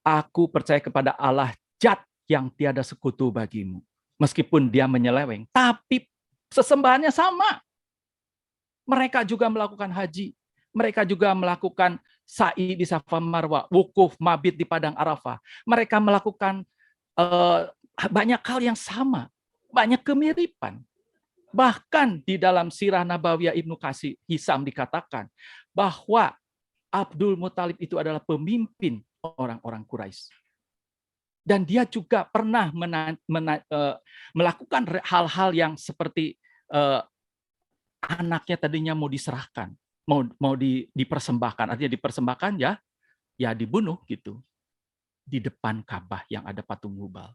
Aku percaya kepada Allah Jat yang tiada sekutu bagimu. Meskipun dia menyeleweng, tapi sesembahannya sama. Mereka juga melakukan haji. Mereka juga melakukan sa'i di Safa Marwah, wukuf, mabit di Padang Arafah. Mereka melakukan banyak hal yang sama. Banyak kemiripan. Bahkan di dalam Sirah Nabawiyah Ibnu Hisam dikatakan bahwa Abdul Muthalib itu adalah pemimpin orang-orang Quraisy. Dan dia juga pernah melakukan hal-hal yang seperti anaknya tadinya mau diserahkan, mau dipersembahkan, artinya dipersembahkan ya dibunuh gitu di depan Ka'bah yang ada patung Hubal.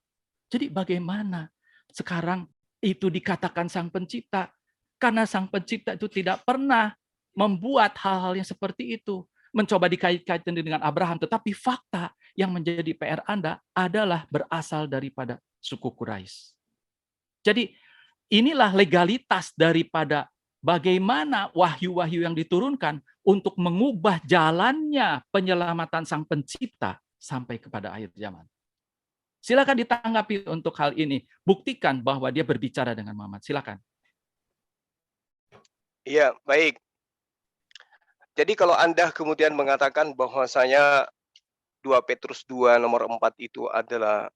Jadi bagaimana sekarang itu dikatakan Sang Pencipta? Karena Sang Pencipta itu tidak pernah membuat hal-hal yang seperti itu. mencoba dikait-kaitkan dengan Abraham, tetapi fakta yang menjadi PR Anda adalah berasal daripada suku Quraisy. Jadi inilah legalitas daripada bagaimana wahyu-wahyu yang diturunkan untuk mengubah jalannya penyelamatan Sang Pencipta sampai kepada akhir zaman. Silakan ditanggapi untuk hal ini. Buktikan bahwa dia berbicara dengan Muhammad. Silakan. Iya, baik. Jadi kalau Anda kemudian mengatakan bahwasanya 2 Petrus 2 nomor 4 itu adalah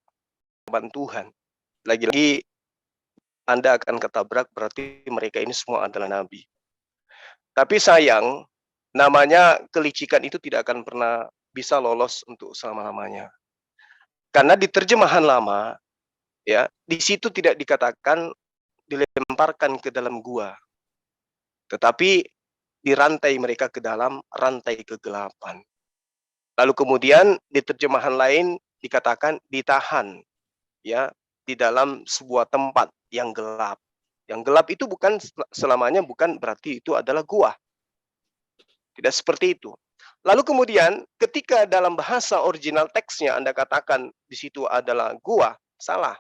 firman Tuhan, lagi-lagi Anda akan ketabrak, berarti mereka ini semua adalah nabi. Tapi sayang, namanya kelicikan itu tidak akan pernah bisa lolos untuk selama-lamanya. Karena di terjemahan lama, ya, di situ tidak dikatakan dilemparkan ke dalam gua, tetapi dirantai mereka ke dalam rantai kegelapan. Lalu kemudian di terjemahan lain dikatakan ditahan, ya, di dalam sebuah tempat yang gelap. Yang gelap itu bukan selamanya, bukan berarti itu adalah gua. Tidak seperti itu. Lalu kemudian ketika dalam bahasa original teksnya Anda katakan di situ adalah gua, salah.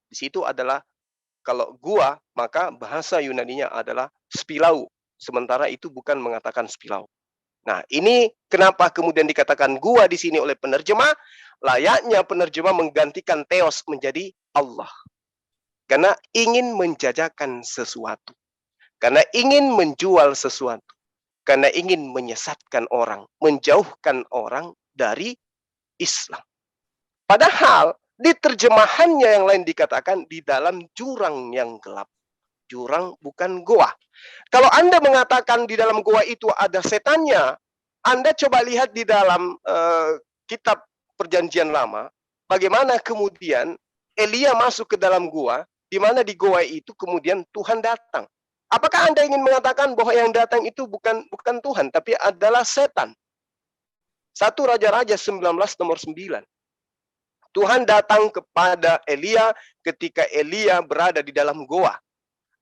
Di situ adalah, kalau gua maka bahasa Yunaninya adalah spilau. Sementara itu bukan mengatakan spilau. Nah, ini kenapa kemudian dikatakan gua di sini oleh penerjemah? Layaknya penerjemah menggantikan theos menjadi Allah. Karena ingin menjajakan sesuatu. Karena ingin menjual sesuatu. Karena ingin menyesatkan orang, menjauhkan orang dari Islam. Padahal di terjemahannya yang lain dikatakan di dalam jurang yang gelap. Jurang bukan goa. Kalau Anda mengatakan di dalam goa itu ada setannya, Anda coba lihat di dalam kitab Perjanjian Lama, bagaimana kemudian Elia masuk ke dalam goa, di mana di goa itu kemudian Tuhan datang. Apakah Anda ingin mengatakan bahwa yang datang itu bukan Tuhan, tapi adalah setan? 1 Raja-Raja 19 nomor 9. Tuhan datang kepada Elia ketika Elia berada di dalam goa.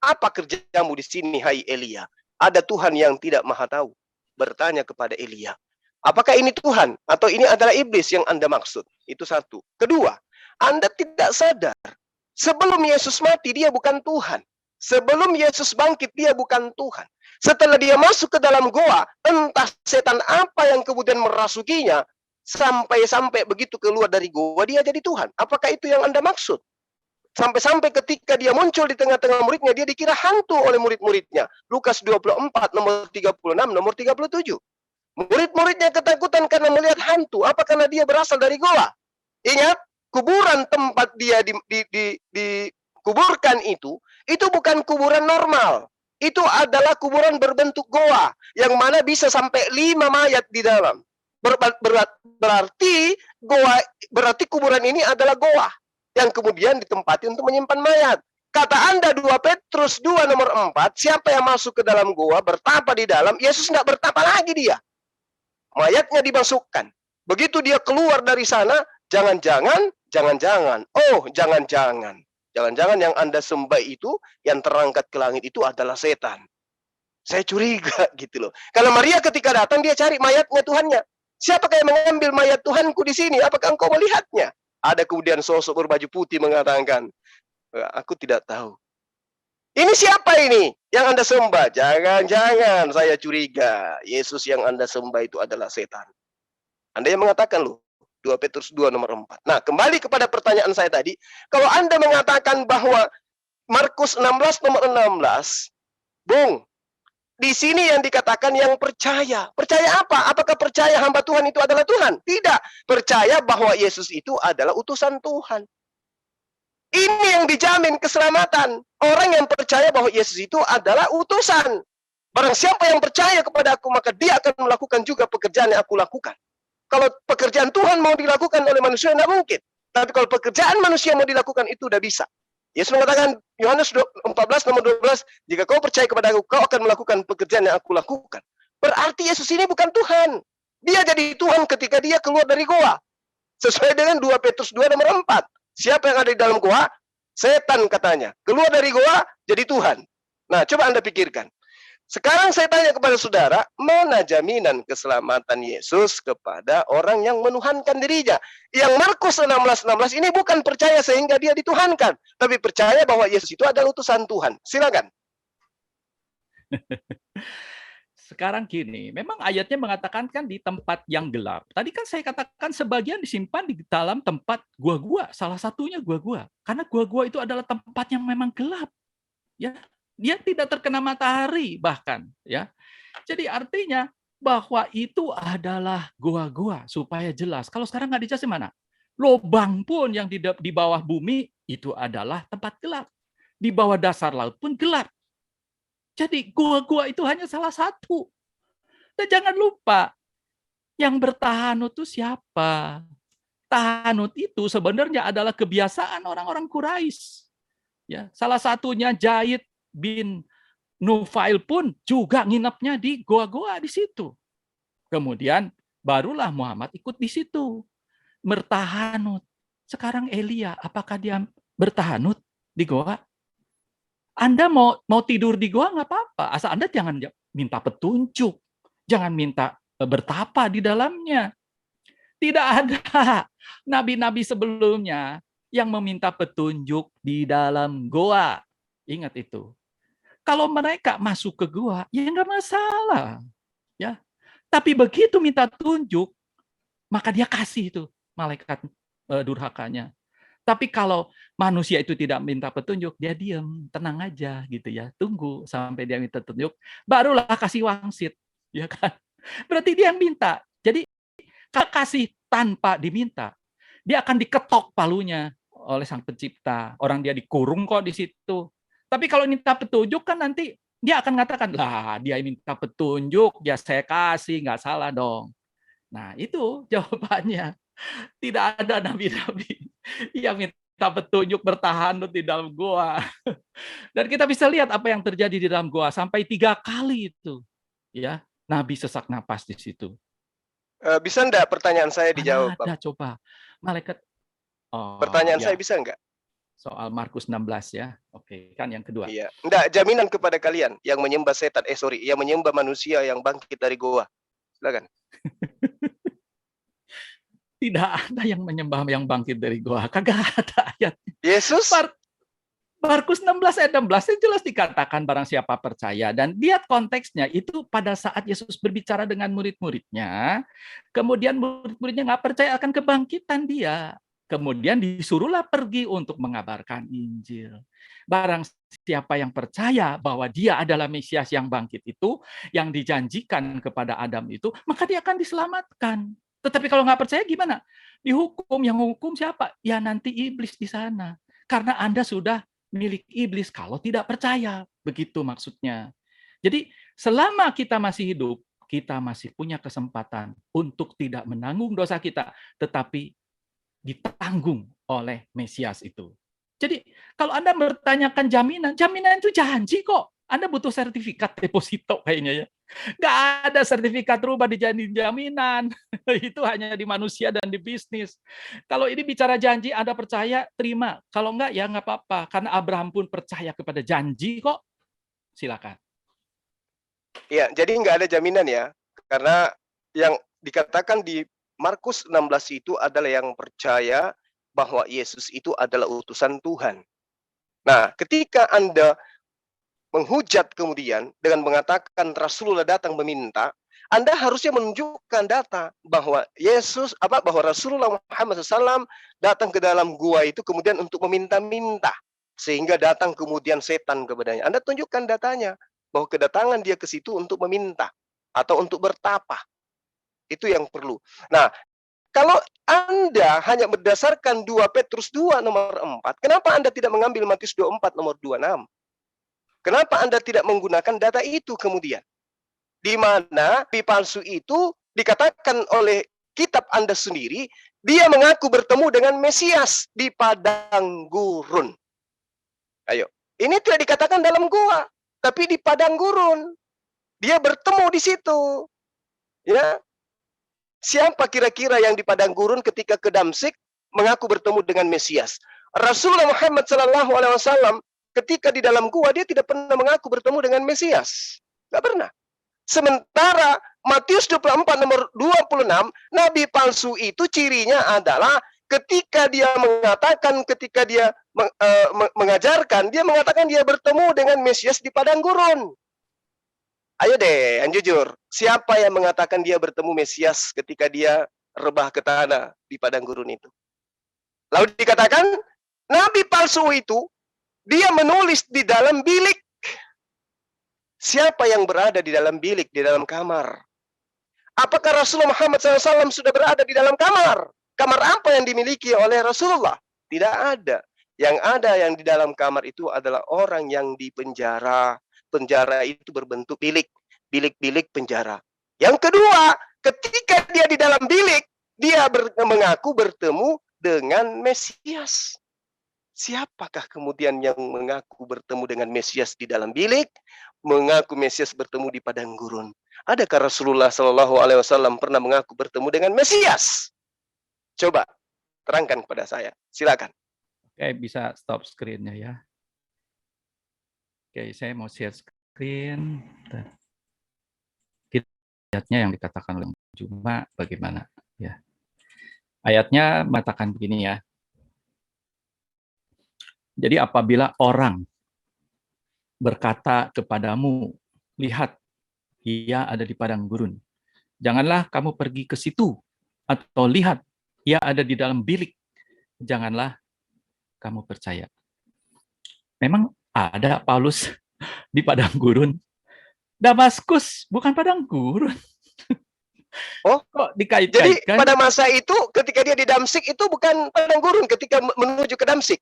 Apa kerjamu di sini, hai Elia? Ada Tuhan yang tidak maha tahu bertanya kepada Elia. Apakah ini Tuhan atau ini adalah iblis yang Anda maksud? Itu satu. Kedua, Anda tidak sadar. Sebelum Yesus mati, dia bukan Tuhan. Sebelum Yesus bangkit, dia bukan Tuhan. Setelah dia masuk ke dalam goa, entah setan apa yang kemudian merasukinya, sampai begitu keluar dari goa, dia jadi Tuhan. Apakah itu yang Anda maksud? Sampai-sampai ketika dia muncul di tengah-tengah muridnya, dia dikira hantu oleh murid-muridnya. Lukas 24, nomor 36, nomor 37. Murid-muridnya ketakutan karena melihat hantu. Apa karena dia berasal dari goa? Ingat, kuburan tempat dia dikuburkan itu bukan kuburan normal. Itu adalah kuburan berbentuk goa, yang mana bisa sampai 5 mayat di dalam. Berarti kuburan ini adalah goa yang kemudian ditempati untuk menyimpan mayat. Kata Anda 2 Petrus 2 nomor 4, siapa yang masuk ke dalam goa, bertapa di dalam, Yesus nggak bertapa lagi dia. Mayatnya dimasukkan. Begitu dia keluar dari sana, jangan-jangan yang Anda sembah itu, yang terangkat ke langit itu adalah setan. Saya curiga gitu loh. Kalau Maria ketika datang, dia cari mayatnya Tuhannya. Siapakah yang mengambil mayat Tuhanku di sini? Apakah engkau melihatnya? Ada kemudian sosok berbaju putih mengatakan, aku tidak tahu. Ini siapa ini yang Anda sembah? Jangan-jangan saya curiga Yesus yang Anda sembah itu adalah setan. Anda yang mengatakan loh, 2 Petrus 2 nomor 4. Nah, kembali kepada pertanyaan saya tadi, kalau Anda mengatakan bahwa Markus 16 nomor 16, Bung, di sini yang dikatakan yang percaya. Percaya apa? Apakah percaya hamba Tuhan itu adalah Tuhan? Tidak. Percaya bahwa Yesus itu adalah utusan Tuhan. Ini yang dijamin keselamatan. Orang yang percaya bahwa Yesus itu adalah utusan. Barang siapa yang percaya kepada aku, maka dia akan melakukan juga pekerjaan yang aku lakukan. Kalau pekerjaan Tuhan mau dilakukan oleh manusia, tidak mungkin. Tapi kalau pekerjaan manusia mau dilakukan, itu sudah bisa. Yesus mengatakan, Yohanes 14 nomor 12, jika kau percaya kepada aku, kau akan melakukan pekerjaan yang aku lakukan. Berarti Yesus ini bukan Tuhan. Dia jadi Tuhan ketika dia keluar dari goa. Sesuai dengan 2 Petrus 2 nomor 4. Siapa yang ada di dalam goa? Setan katanya. Keluar dari goa, jadi Tuhan. Nah, coba Anda pikirkan. Sekarang saya tanya kepada saudara, mana jaminan keselamatan Yesus kepada orang yang menuhankan dirinya? Yang Markus 16:16 ini bukan percaya sehingga dia dituhankan, tapi percaya bahwa Yesus itu adalah utusan Tuhan. Silakan. Sekarang gini, memang ayatnya mengatakan kan di tempat yang gelap. Tadi kan saya katakan sebagian disimpan di dalam tempat gua-gua, salah satunya gua-gua. Karena gua-gua itu adalah tempat yang memang gelap. Ya, dia tidak terkena matahari bahkan, ya. Jadi artinya bahwa itu adalah gua-gua supaya jelas. Kalau sekarang nggak dijelasin mana? Lubang pun yang di bawah bumi itu adalah tempat gelap. Di bawah dasar laut pun gelap. Jadi gua-gua itu hanya salah satu. Dan jangan lupa, yang bertahanut itu siapa? Tahanut itu sebenarnya adalah kebiasaan orang-orang Quraisy. Ya, salah satunya Zaid bin Nufail pun juga nginepnya di goa-goa di situ. Kemudian barulah Muhammad ikut di situ. Bertahanut. Sekarang Elia, apakah dia bertahanut di goa? Anda mau tidur di goa nggak apa-apa, asal Anda jangan minta petunjuk, jangan minta bertapa di dalamnya. Tidak ada nabi-nabi sebelumnya yang meminta petunjuk di dalam goa. Ingat itu. Kalau mereka masuk ke gua, ya nggak masalah, ya. Tapi begitu minta tunjuk, maka dia kasih itu malaikat durhakanya. Tapi kalau manusia itu tidak minta petunjuk, dia diam, tenang aja gitu ya, tunggu sampai dia minta petunjuk, barulah kasih wangsit, ya kan? Berarti dia yang minta. Jadi kalau kasih tanpa diminta, dia akan diketok palunya oleh Sang Pencipta. Orang dia dikurung kok di situ. Tapi kalau minta petunjuk kan nanti dia akan mengatakan, lah dia minta petunjuk, ya saya kasih, nggak salah dong. Nah itu jawabannya. Tidak ada nabi-nabi yang minta petunjuk bertahan di dalam goa. Dan kita bisa lihat apa yang terjadi di dalam goa sampai 3 kali itu. Ya, Nabi sesak napas di situ. Bisa enggak pertanyaan saya dijawab, Bang? Ada coba. Malaikat. Pertanyaan saya bisa enggak? Soal Markus 16 ya. Oke, kan yang kedua. Iya. Enggak, jaminan kepada kalian yang menyembah setan, yang menyembah manusia yang bangkit dari goa. Silakan. Tidak ada yang menyembah yang bangkit dari goa. Kagak ada ayat. Yesus? Markus 16 ayat 16 itu jelas dikatakan barang siapa percaya. Dan lihat konteksnya, itu pada saat Yesus berbicara dengan murid-muridnya, kemudian murid-muridnya nggak percaya akan kebangkitan dia. Kemudian disuruhlah pergi untuk mengabarkan Injil. Barang siapa yang percaya bahwa dia adalah Mesias yang bangkit itu, yang dijanjikan kepada Adam itu, maka dia akan diselamatkan. Tetapi kalau nggak percaya gimana? Dihukum. Yang hukum siapa? Ya nanti iblis di sana. Karena Anda sudah milik iblis kalau tidak percaya. Begitu maksudnya. Jadi selama kita masih hidup, kita masih punya kesempatan untuk tidak menanggung dosa kita, tetapi ditanggung oleh Mesias itu. Jadi kalau Anda bertanyakan jaminan itu janji kok. Anda butuh sertifikat deposito kayaknya ya. Nggak ada sertifikat rumah dijadiin jaminan. Itu hanya di manusia dan di bisnis. Kalau ini bicara janji, Anda percaya, terima. Kalau enggak, ya nggak apa-apa. Karena Abraham pun percaya kepada janji kok. Silakan. Ya, jadi nggak ada jaminan ya. Karena yang dikatakan di Markus 16 itu adalah yang percaya bahwa Yesus itu adalah utusan Tuhan. Nah, ketika Anda menghujat kemudian dengan mengatakan Rasulullah datang meminta, Anda harusnya menunjukkan data bahwa bahwa Rasulullah Muhammad SAW datang ke dalam gua itu kemudian untuk meminta-minta, sehingga datang kemudian setan kepadanya. Anda tunjukkan datanya bahwa kedatangan dia ke situ untuk meminta atau untuk bertapa. Itu yang perlu. Nah, kalau Anda hanya berdasarkan 2 Petrus 2 nomor 4, kenapa Anda tidak mengambil Matius 24 nomor 26? Kenapa Anda tidak menggunakan data itu kemudian? Di mana nabi palsu itu dikatakan oleh kitab Anda sendiri, dia mengaku bertemu dengan Mesias di padang gurun. Ayo, ini tidak dikatakan dalam gua, tapi di padang gurun. Dia bertemu di situ. Ya. Siapa kira-kira yang di padang gurun ketika ke Damsyik mengaku bertemu dengan Mesias? Rasulullah Muhammad SAW ketika di dalam gua dia tidak pernah mengaku bertemu dengan Mesias. Nggak pernah. Sementara Matius 24 nomor 26, nabi palsu itu cirinya adalah ketika dia mengatakan, ketika dia mengajarkan, dia mengatakan dia bertemu dengan Mesias di padang gurun. Ayo deh, yang jujur, siapa yang mengatakan dia bertemu Mesias ketika dia rebah ke tanah di padang gurun itu? Lalu dikatakan, nabi palsu itu, dia menulis di dalam bilik. Siapa yang berada di dalam bilik, di dalam kamar? Apakah Rasulullah Muhammad SAW sudah berada di dalam kamar? Kamar apa yang dimiliki oleh Rasulullah? Tidak ada. Yang ada yang di dalam kamar itu adalah orang yang di penjara. Penjara itu berbentuk bilik. Bilik-bilik penjara. Yang kedua, ketika dia di dalam bilik, dia mengaku bertemu dengan Mesias. Siapakah kemudian yang mengaku bertemu dengan Mesias di dalam bilik, mengaku Mesias bertemu di padang gurun? Adakah Rasulullah Shallallahu Alaihi Wasallam pernah mengaku bertemu dengan Mesias? Coba terangkan kepada saya. Silakan. Oke, bisa stop screen-nya ya. Oke, saya mau share screen. Ayatnya yang dikatakan oleh Juma bagaimana? Ya. Ayatnya mengatakan begini ya. Jadi apabila orang berkata kepadamu, lihat, ia ada di padang gurun. Janganlah kamu pergi ke situ. Atau lihat, ia ada di dalam bilik. Janganlah kamu percaya. Memang ada Paulus di padang gurun. Damaskus, bukan padang gurun. Oh, kok dikait-kaitkan? Jadi pada masa itu, ketika dia di Damsik, itu bukan padang gurun ketika menuju ke Damsik.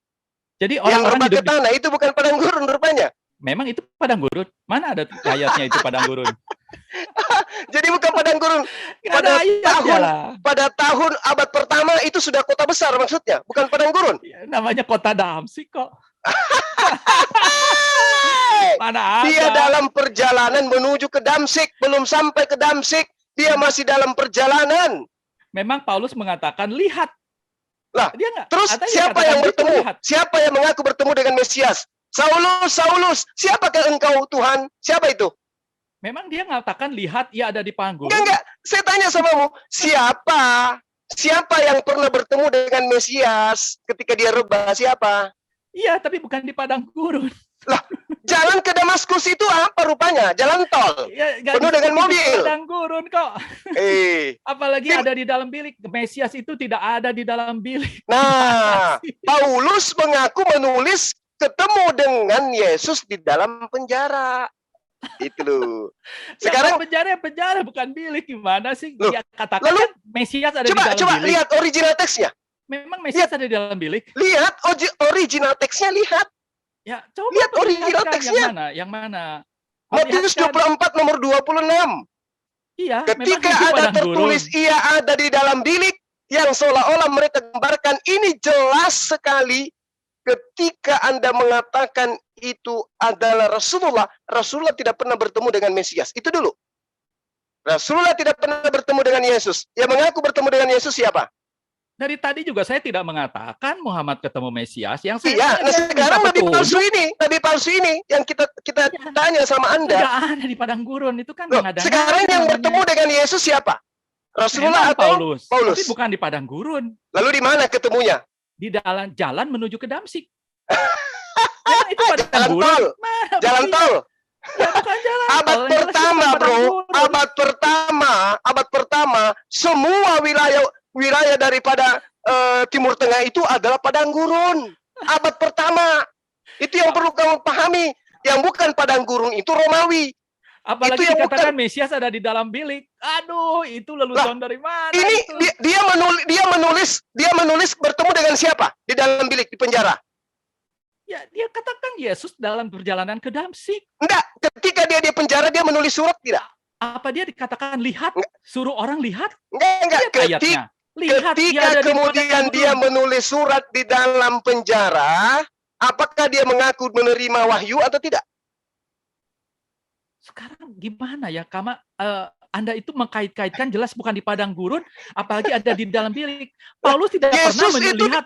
Jadi yang orang-orang rebah ke tanah itu bukan padang gurun rupanya. Memang itu padang gurun. Mana ada ayatnya itu padang gurun? Jadi bukan padang gurun. Pada tahun abad pertama itu sudah kota besar maksudnya, bukan padang gurun. Ya, namanya kota Damsik kok. Mana ada? Dia dalam perjalanan menuju ke Damsik, belum sampai ke Damsik, dia masih dalam perjalanan. Memang Paulus mengatakan, lihat. Lah, terus siapa yang bertemu? Siapa yang mengaku bertemu dengan Mesias? Saulus, Saulus, siapakah engkau Tuhan? Siapa itu? Memang dia mengatakan, lihat, ia ada di padang gurun. Enggak. Saya tanya samamu, siapa? Siapa yang pernah bertemu dengan Mesias ketika dia rebah? Siapa? Iya, tapi bukan di padang gurun. Lah, jalan ke Damaskus itu apa rupanya? Jalan tol. Ya, penuh dengan mobil. Padang gurun kok. Apalagi ada di dalam bilik. Mesias itu tidak ada di dalam bilik. Nah, Paulus mengaku menulis ketemu dengan Yesus di dalam penjara. Itu loh. Sekarang penjara bukan bilik, gimana sih? Loh, dia katakan lalu, Mesias ada di dalam bilik. Coba lihat original teksnya. Memang Mesias ada di dalam bilik? Lihat original teksnya, lihat. Ya, coba lihat original teksnya. Yang mana? Matius 24 nomor 26. Iya, ketika ada tertulis ia ada di dalam bilik, yang seolah-olah mereka gambarkan, ini jelas sekali ketika Anda mengatakan itu adalah Rasulullah, Rasulullah tidak pernah bertemu dengan Mesias. Itu dulu. Rasulullah tidak pernah bertemu dengan Yesus. Yang mengaku bertemu dengan Yesus siapa? Dari tadi juga saya tidak mengatakan Muhammad ketemu Mesias. Yang saya nah sekarang nabi palsu ini yang kita tanya sama Anda. Tidak ada di padang gurun itu kan. Sekarang yang bertemu dengan Yesus siapa? Rasulullah atau Paulus? Tapi bukan di padang gurun. Lalu di mana ketemunya? Di jalan menuju ke Damsik. Itu padang jalan gurun. Tol. Jalan tol. Ya, bukan jalan abad tol. Pertama, bro. Abad pertama, semua wilayah daripada Timur Tengah itu adalah padang gurun. Abad pertama. Itu yang perlu kamu pahami. Yang bukan padang gurun itu Romawi. Apalagi itu dikatakan Mesias ada di dalam bilik. Aduh, itu lelucon dari mana? Ini dia menulis bertemu dengan siapa? Di dalam bilik, di penjara. Ya, dia katakan Yesus dalam perjalanan ke Damsik. Enggak, ketika dia di penjara dia menulis surat tidak? Apa dia dikatakan lihat? Suruh orang lihat? Enggak. Ketika kemudian dia menulis surat di dalam penjara, apakah dia mengaku menerima wahyu atau tidak? Sekarang gimana ya, Anda itu mengkait-kaitkan jelas bukan di padang gurun, apalagi ada di dalam bilik. Paulus tidak pernah melihat.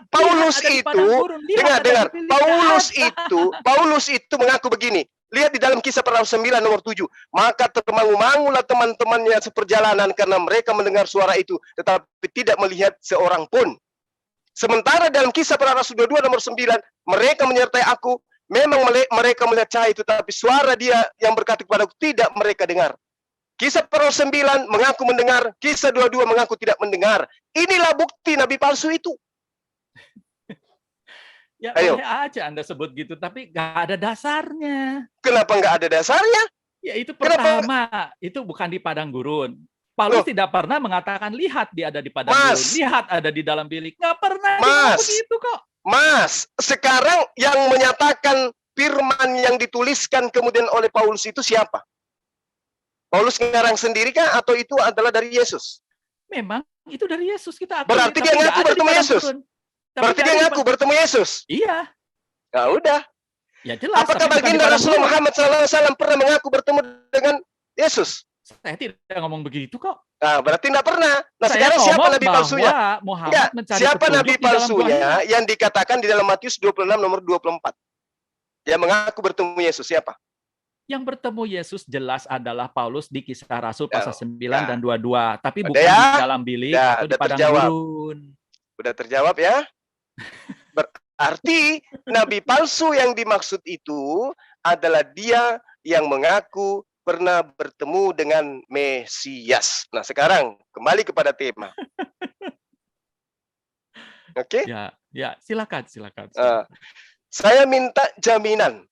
Paulus itu mengaku begini. Lihat di dalam Kisah Para Rasul 9 nomor 7. Maka termangu-mangulah teman-temannya seperjalanan karena mereka mendengar suara itu, tetapi tidak melihat seorang pun. Sementara dalam Kisah Para Rasul 22 nomor 9, mereka menyertai aku, memang mereka melihat cahaya itu, tapi suara dia yang berkata kepadaku tidak mereka dengar. Kisah Para Rasul 9 mengaku mendengar, Kisah 22 mengaku tidak mendengar. Inilah bukti nabi palsu itu. Ya Ayo. boleh aja Anda sebut gitu, tapi nggak ada dasarnya. Kenapa nggak ada dasarnya? Ya itu Kenapa? pertama, itu bukan di padang gurun. Paulus Loh. tidak pernah mengatakan lihat dia ada di padang Mas. gurun, lihat ada di dalam bilik. Nggak pernah dia Mas. ngomong begitu kok. Mas, sekarang yang menyatakan firman yang dituliskan kemudian oleh Paulus itu siapa? Paulus ngarang sendiri kah atau itu adalah dari Yesus? Memang itu dari Yesus kita akui. Berarti tapi dia nggak ngaku ada di bertemu padang Yesus? gurun. Tapi Berarti nggak dia ada di ngaku bertemu Yesus? Iya, Ya udah. ya jelas. Apakah tapi bukan di baginda padang Rasulullah gurun. Muhammad SAW pernah mengaku bertemu dengan Yesus? Saya tidak ngomong begitu kok. Nah, berarti tidak pernah. Nah, Saya sekarang siapa ngomong nabi palsunya? bahwa Muhammad Enggak, mencari siapa petunjuk nabi di dalam palsunya Tuhan. yang dikatakan di dalam Matius 26 nomor 24? Yang mengaku bertemu Yesus siapa? Yang bertemu Yesus jelas adalah Paulus di Kisah Rasul Ya, pasal 9 ya. dan 22, tapi Udah bukan ya? di dalam bilik Ya, atau di udah padang terjawab. gurun. Udah terjawab ya? Berarti nabi palsu yang dimaksud itu adalah dia yang mengaku pernah bertemu dengan Mesias. Nah, sekarang kembali kepada tema. Oke? Ya, silakan. Saya minta jaminan.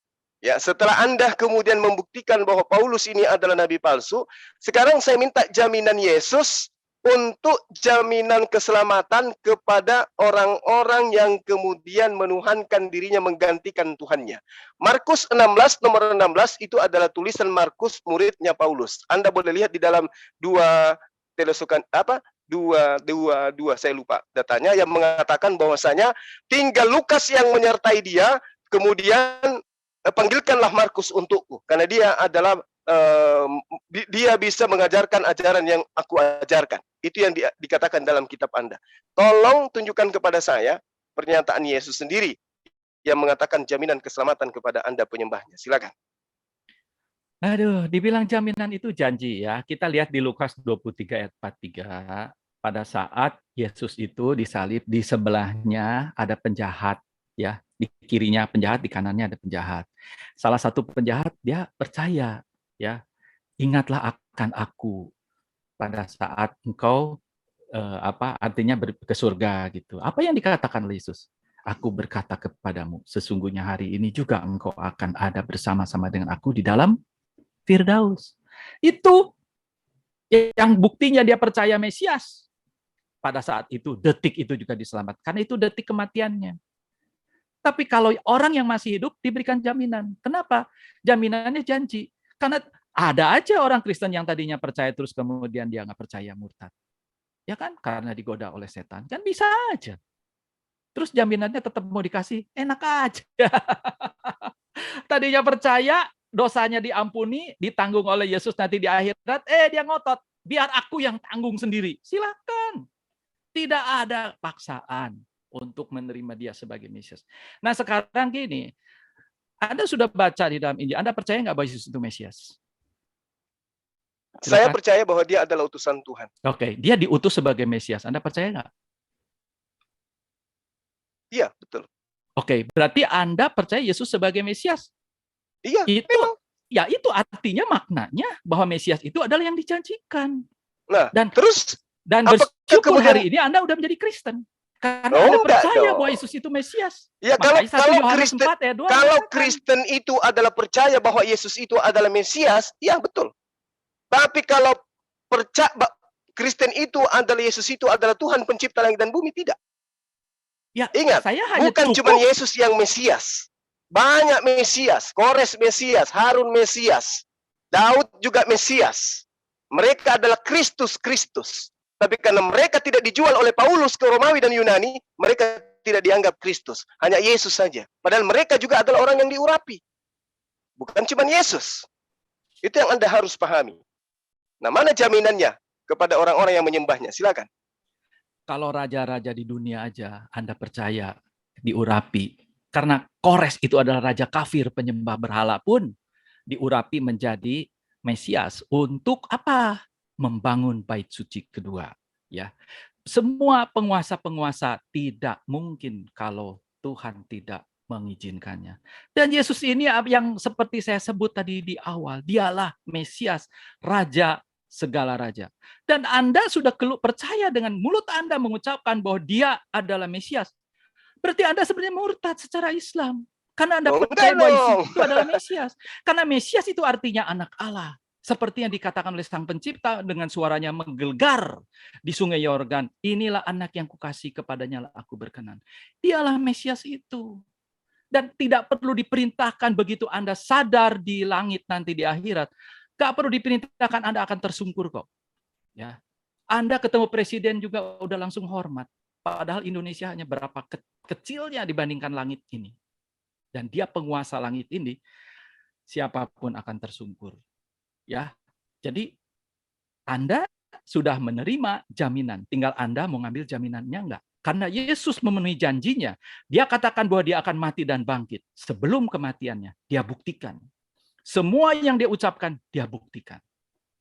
Ya, setelah Anda kemudian membuktikan bahwa Paulus ini adalah nabi palsu, sekarang saya minta jaminan Yesus untuk jaminan keselamatan kepada orang-orang yang kemudian menuhankan dirinya menggantikan Tuhannya. Markus 16 nomor 16 itu adalah tulisan Markus muridnya Paulus. Anda boleh lihat di dalam dua saya lupa datanya yang mengatakan bahwasanya tinggal Lukas yang menyertai dia, kemudian panggilkanlah Markus untukku karena dia adalah dia bisa mengajarkan ajaran yang aku ajarkan. Itu yang dikatakan dalam kitab Anda. Tolong tunjukkan kepada saya pernyataan Yesus sendiri yang mengatakan jaminan keselamatan kepada Anda penyembahnya. Silakan. Aduh, dibilang jaminan itu janji ya. Kita lihat di Lukas 23 ayat 43. Pada saat Yesus itu disalib, di sebelahnya ada penjahat, ya, di kirinya penjahat, di kanannya ada penjahat. Salah satu penjahat dia percaya, ya, ingatlah akan aku pada saat engkau artinya ke surga gitu. Apa yang dikatakan oleh Yesus? Aku berkata kepadamu, sesungguhnya hari ini juga engkau akan ada bersama-sama dengan aku di dalam Firdaus. Itu yang buktinya dia percaya Mesias. Pada saat itu, detik itu juga diselamatkan. Karena itu detik kematiannya. Tapi kalau orang yang masih hidup diberikan jaminan. Kenapa? Jaminannya janji. Karena ada aja orang Kristen yang tadinya percaya terus kemudian dia nggak percaya, murtad. Ya kan? Karena digoda oleh setan. Kan bisa aja. Terus jaminannya tetap mau dikasih, enak aja. Tadinya percaya, dosanya diampuni, ditanggung oleh Yesus nanti di akhirat, dia ngotot, biar aku yang tanggung sendiri. Silakan. Tidak ada paksaan untuk menerima dia sebagai Mesias. Nah sekarang gini, Anda sudah baca di dalam Injil, Anda percaya nggak bahwa Yesus itu Mesias? Saya percaya bahwa dia adalah utusan Tuhan. Oke, dia diutus sebagai Mesias. Anda percaya nggak? Iya, betul. Oke, berarti Anda percaya Yesus sebagai Mesias? Iya, memang. Ya itu artinya maknanya bahwa Mesias itu adalah yang dijanjikan. Nah, dan bersyukur kemudian, hari ini Anda udah menjadi Kristen. Karena Anda percaya bahwa Yesus itu Mesias. Ya, kalau Kristen itu adalah percaya bahwa Yesus itu adalah Mesias, ya betul. Tapi kalau Kristen itu adalah Yesus itu adalah Tuhan pencipta langit dan bumi, tidak. Ya, ingat, bukan cuma Yesus yang Mesias. Banyak Mesias, Kores Mesias, Harun Mesias, Daud juga Mesias. Mereka adalah Kristus. Tapi karena mereka tidak dijual oleh Paulus ke Romawi dan Yunani, mereka tidak dianggap Kristus. Hanya Yesus saja. Padahal mereka juga adalah orang yang diurapi. Bukan cuma Yesus. Itu yang Anda harus pahami. Nah, mana jaminannya kepada orang-orang yang menyembahnya? Silakan. Kalau raja-raja di dunia aja Anda percaya diurapi. Karena Kores itu adalah raja kafir penyembah berhala pun. diurapi menjadi Mesias untuk apa? Membangun bait suci kedua, ya. Semua penguasa-penguasa tidak mungkin kalau Tuhan tidak mengizinkannya. Dan Yesus ini yang seperti saya sebut tadi di awal, dialah Mesias, Raja segala raja. Dan Anda sudah percaya dengan mulut Anda mengucapkan bahwa dia adalah Mesias. Berarti Anda sebenarnya murtad secara Islam. Karena Anda percaya bahwa Yesus itu adalah Mesias. Karena Mesias itu artinya anak Allah. Seperti yang dikatakan oleh Sang Pencipta dengan suaranya menggelegar di sungai Yordan. Inilah anak yang kukasih, kepadanya lah aku berkenan. Dialah Mesias itu. Dan tidak perlu diperintahkan begitu Anda sadar di langit nanti di akhirat. Gak perlu diperintahkan, Anda akan tersungkur kok. Ya, Anda ketemu presiden juga udah langsung hormat. Padahal Indonesia hanya berapa kecilnya dibandingkan langit ini. Dan dia penguasa langit ini, siapapun akan tersungkur. Ya, jadi Anda sudah menerima jaminan. Tinggal Anda mau ngambil jaminannya enggak. Karena Yesus memenuhi janjinya. Dia katakan bahwa dia akan mati dan bangkit. Sebelum kematiannya, dia buktikan. Semua yang dia ucapkan, dia buktikan.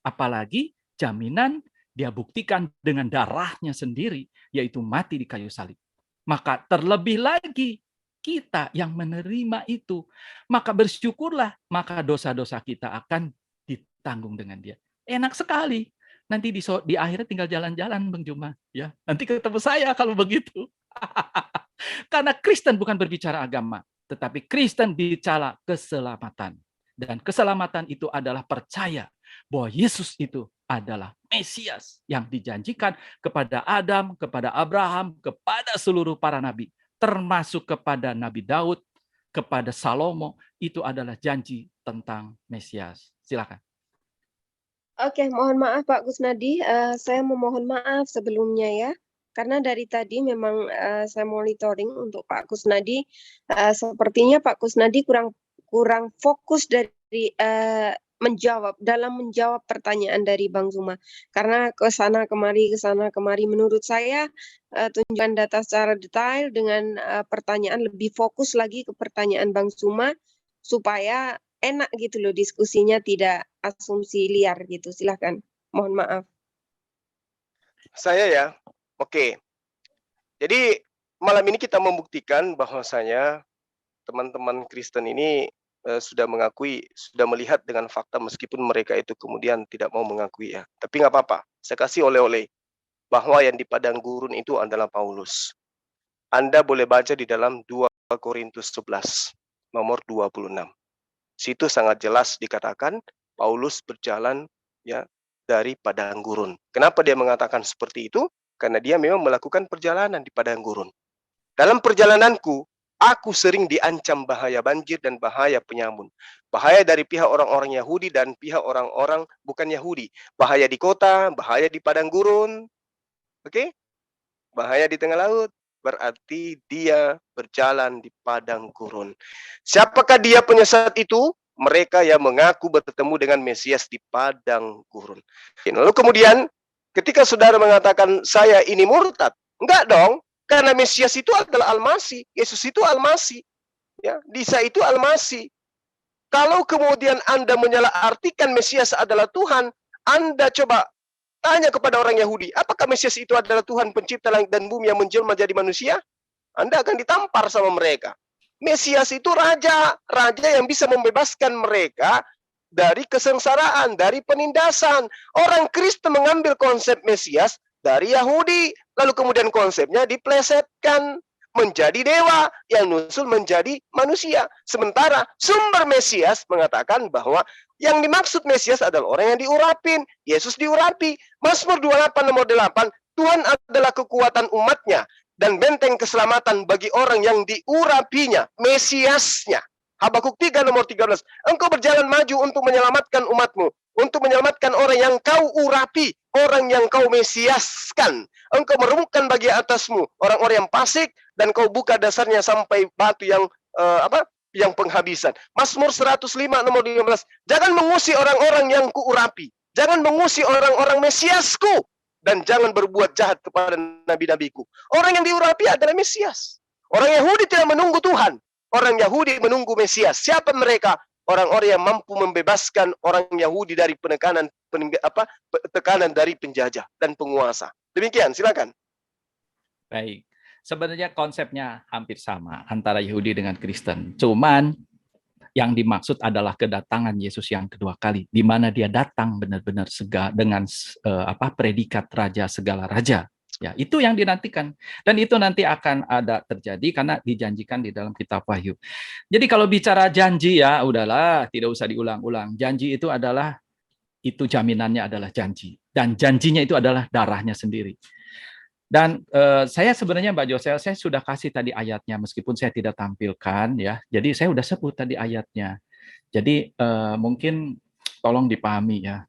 Apalagi jaminan dia buktikan dengan darahnya sendiri, yaitu mati di kayu salib. Maka terlebih lagi, kita yang menerima itu, maka bersyukurlah, maka dosa-dosa kita akan ditanggung dengan dia. Enak sekali. Nanti di akhirnya tinggal jalan-jalan, Bang Juma. Ya, nanti ketemu saya kalau begitu. Karena Kristen bukan berbicara agama, tetapi Kristen bicara keselamatan. Dan keselamatan itu adalah percaya bahwa Yesus itu adalah Mesias yang dijanjikan kepada Adam, kepada Abraham, kepada seluruh para nabi, termasuk kepada Nabi Daud, kepada Salomo. Itu adalah janji tentang Mesias. Silakan. Oke, mohon maaf Pak Kusnadi, saya memohon maaf sebelumnya ya, karena dari tadi memang saya monitoring untuk Pak Kusnadi, sepertinya Pak Kusnadi kurang fokus dari dalam menjawab pertanyaan dari Bang Zuma, karena ke sana kemari menurut saya tunjukkan data secara detail dengan pertanyaan lebih fokus lagi ke pertanyaan Bang Zuma supaya enak gitu loh diskusinya, tidak asumsi liar gitu. Silahkan, mohon maaf. Saya ya, oke. Jadi malam ini kita membuktikan bahwasanya teman-teman Kristen ini sudah mengakui, sudah melihat dengan fakta meskipun mereka itu kemudian tidak mau mengakui ya. Tapi nggak apa-apa, saya kasih oleh-oleh bahwa yang di padang gurun itu adalah Paulus. Anda boleh baca di dalam 2 Korintus 11, nomor 26. Situ sangat jelas dikatakan Paulus berjalan ya dari padang gurun. Kenapa dia mengatakan seperti itu? Karena dia memang melakukan perjalanan di padang gurun. Dalam perjalananku, aku sering diancam bahaya banjir dan bahaya penyamun. Bahaya dari pihak orang-orang Yahudi dan pihak orang-orang bukan Yahudi. Bahaya di kota, bahaya di padang gurun. Oke? Bahaya di tengah laut. Berarti dia berjalan di padang gurun. Siapakah dia penyesat itu? Mereka yang mengaku bertemu dengan Mesias di padang gurun. Lalu kemudian ketika saudara mengatakan saya ini murtad, enggak dong, karena Mesias itu adalah Al-Masih, Yesus itu Al-Masih, ya, Isa itu Al-Masih. Kalau kemudian Anda menyalahartikan Mesias adalah Tuhan, Anda coba tanya kepada orang Yahudi, apakah Mesias itu adalah Tuhan pencipta langit dan bumi yang menjelma jadi manusia? Anda akan ditampar sama mereka. Mesias itu raja yang bisa membebaskan mereka dari kesengsaraan, dari penindasan. Orang Kristen mengambil konsep Mesias dari Yahudi, lalu kemudian konsepnya diplesetkan menjadi dewa yang nusul menjadi manusia. Sementara sumber Mesias mengatakan bahwa yang dimaksud Mesias adalah orang yang diurapin. Yesus diurapi. Mazmur 28 nomor 8, Tuhan adalah kekuatan umatnya dan benteng keselamatan bagi orang yang diurapinya, Mesiasnya. Habakuk 3 nomor 13, engkau berjalan maju untuk menyelamatkan umatmu, untuk menyelamatkan orang yang kau urapi, orang yang kau mesiaskan. Engkau merumukkan bagi atasmu orang-orang yang fasik, dan kau buka dasarnya sampai batu yang yang penghabisan. Mazmur 105 nomor 15, jangan mengusir orang-orang yang kuurapi, jangan mengusir orang-orang Mesiasku, dan jangan berbuat jahat kepada nabi-nabiku. Orang yang diurapi adalah Mesias. Orang Yahudi tidak menunggu Tuhan. Orang Yahudi menunggu Mesias. Siapa mereka? orang-orang yang mampu membebaskan orang Yahudi dari tekanan dari penjajah dan penguasa. Demikian, silakan. Baik. Sebenarnya konsepnya hampir sama antara Yahudi dengan Kristen. Cuman yang dimaksud adalah kedatangan Yesus yang kedua kali, di mana dia datang benar-benar dengan predikat raja segala raja. Ya, itu yang dinantikan. Dan itu nanti akan ada terjadi karena dijanjikan di dalam kitab Wahyu. Jadi kalau bicara janji, ya udahlah, tidak usah diulang-ulang. Janji itu jaminannya adalah janji. Dan janjinya itu adalah darahnya sendiri. Dan saya sebenarnya Mbak Josel, saya sudah kasih tadi ayatnya, meskipun saya tidak tampilkan, ya. Jadi saya sudah sebut tadi ayatnya. Jadi mungkin tolong dipahami ya.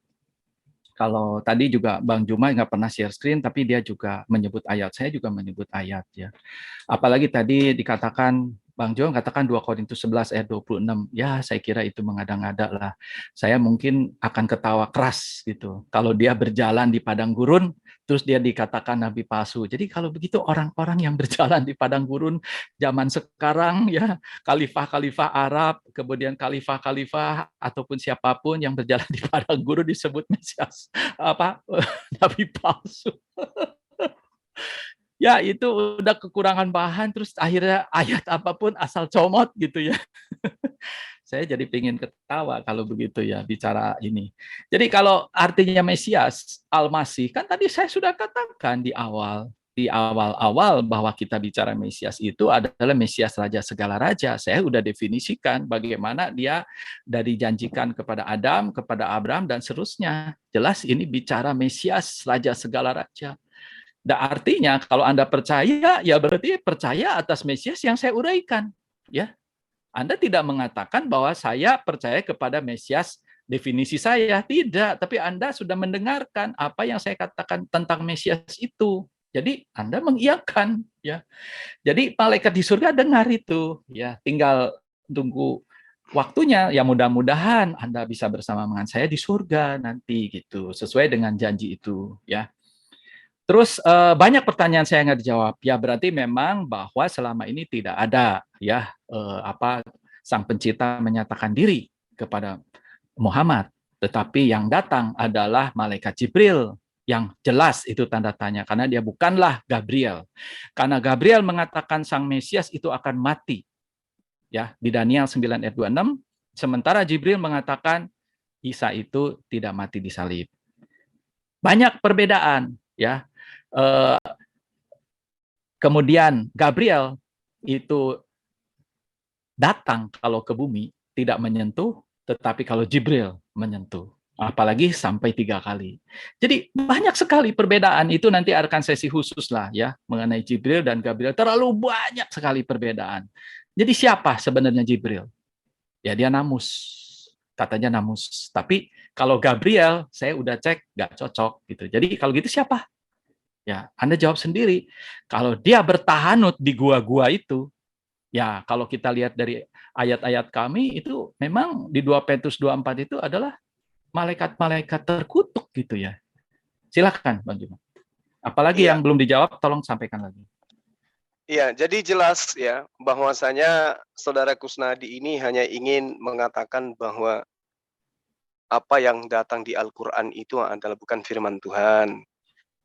Kalau tadi juga Bang Juma nggak pernah share screen, tapi dia juga menyebut ayat. Saya juga menyebut ayat ya. Apalagi tadi dikatakan, Bang Jo katakan 2 Korintus 11 ayat 26. Ya, saya kira itu mengada-ngada lah. Saya mungkin akan ketawa keras gitu. Kalau dia berjalan di padang gurun, terus dia dikatakan nabi palsu. Jadi kalau begitu orang-orang yang berjalan di padang gurun zaman sekarang ya, khalifah-khalifah Arab, kemudian khalifah-khalifah ataupun siapapun yang berjalan di padang gurun disebut Mesias nabi palsu. Ya itu udah kekurangan bahan, terus akhirnya ayat apapun asal comot gitu ya. Saya jadi pengen ketawa kalau begitu ya bicara ini. Jadi kalau artinya Mesias, Al-Masih, kan tadi saya sudah katakan di awal bahwa kita bicara Mesias itu adalah Mesias Raja segala raja. Saya sudah definisikan bagaimana dia dari janjikan kepada Adam, kepada Abraham, dan seterusnya. Jelas ini bicara Mesias Raja segala raja. Dan artinya kalau Anda percaya, ya berarti percaya atas Mesias yang saya uraikan. Ya, Anda tidak mengatakan bahwa saya percaya kepada Mesias definisi saya. Tidak, tapi Anda sudah mendengarkan apa yang saya katakan tentang Mesias itu. Jadi Anda mengiyakan. Ya. Jadi malaikat di surga dengar itu. Ya, tinggal tunggu waktunya. Ya mudah-mudahan Anda bisa bersama dengan saya di surga nanti gitu. Sesuai dengan janji itu. Ya. Terus banyak pertanyaan saya nggak dijawab. Ya berarti memang bahwa selama ini tidak ada ya Sang Pencipta menyatakan diri kepada Muhammad, tetapi yang datang adalah malaikat Jibril yang jelas itu tanda tanya karena dia bukanlah Gabriel. Karena Gabriel mengatakan Sang Mesias itu akan mati. Ya, di Daniel 9 ayat 26, sementara Jibril mengatakan Isa itu tidak mati di salib. Banyak perbedaan ya. Kemudian Gabriel itu datang kalau ke bumi tidak menyentuh, tetapi kalau Jibril menyentuh, apalagi sampai 3 kali. Jadi banyak sekali perbedaan, itu nanti akan sesi khusus lah ya mengenai Jibril dan Gabriel. Terlalu banyak sekali perbedaan. Jadi siapa sebenarnya Jibril? Ya dia namus, katanya namus. Tapi kalau Gabriel saya udah cek nggak cocok gitu. Jadi kalau gitu siapa? Ya, Anda jawab sendiri. Kalau dia bertahanut di gua-gua itu, ya kalau kita lihat dari ayat-ayat kami itu memang di 2 Petrus 24 itu adalah malaikat-malaikat terkutuk gitu ya. Silakan Bang Juma. Apalagi yang belum dijawab tolong sampaikan lagi. Iya, jadi jelas ya bahwasanya Saudara Kusnadi ini hanya ingin mengatakan bahwa apa yang datang di Al-Qur'an itu adalah bukan firman Tuhan.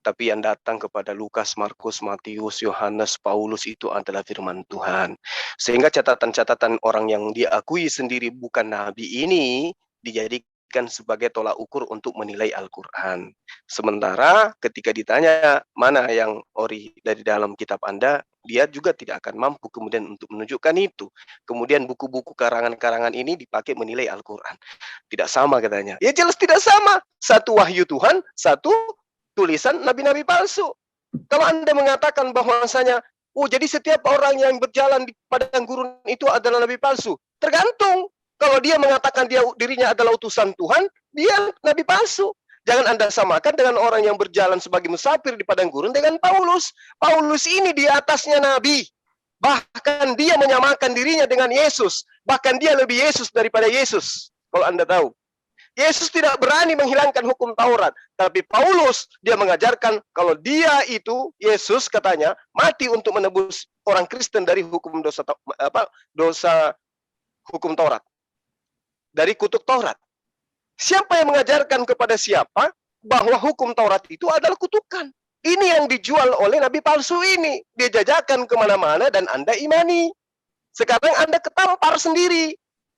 Tapi yang datang kepada Lukas, Markus, Matius, Yohanes, Paulus itu adalah firman Tuhan. Sehingga catatan-catatan orang yang diakui sendiri bukan nabi ini dijadikan sebagai tolak ukur untuk menilai Al-Quran. Sementara ketika ditanya mana yang ori dari dalam kitab Anda, dia juga tidak akan mampu kemudian untuk menunjukkan itu. Kemudian buku-buku karangan-karangan ini dipakai menilai Al-Quran. Tidak sama katanya. Ya jelas tidak sama. Satu wahyu Tuhan, satu tulisan nabi-nabi palsu. Kalau Anda mengatakan bahwasanya, jadi setiap orang yang berjalan di padang gurun itu adalah nabi palsu. Tergantung. Kalau dia mengatakan dirinya adalah utusan Tuhan, dia nabi palsu. Jangan Anda samakan dengan orang yang berjalan sebagai musafir di padang gurun dengan Paulus. Paulus ini di atasnya nabi. Bahkan dia menyamakan dirinya dengan Yesus. Bahkan dia lebih Yesus daripada Yesus. Kalau Anda tahu. Yesus tidak berani menghilangkan hukum Taurat, tapi Paulus dia mengajarkan kalau dia itu Yesus katanya mati untuk menebus orang Kristen dari hukum dosa hukum Taurat. dari kutuk Taurat. Siapa yang mengajarkan kepada siapa bahwa hukum Taurat itu adalah kutukan? Ini yang dijual oleh nabi palsu ini. Dia jajakan kemana-mana dan Anda imani. Sekarang Anda ketampar sendiri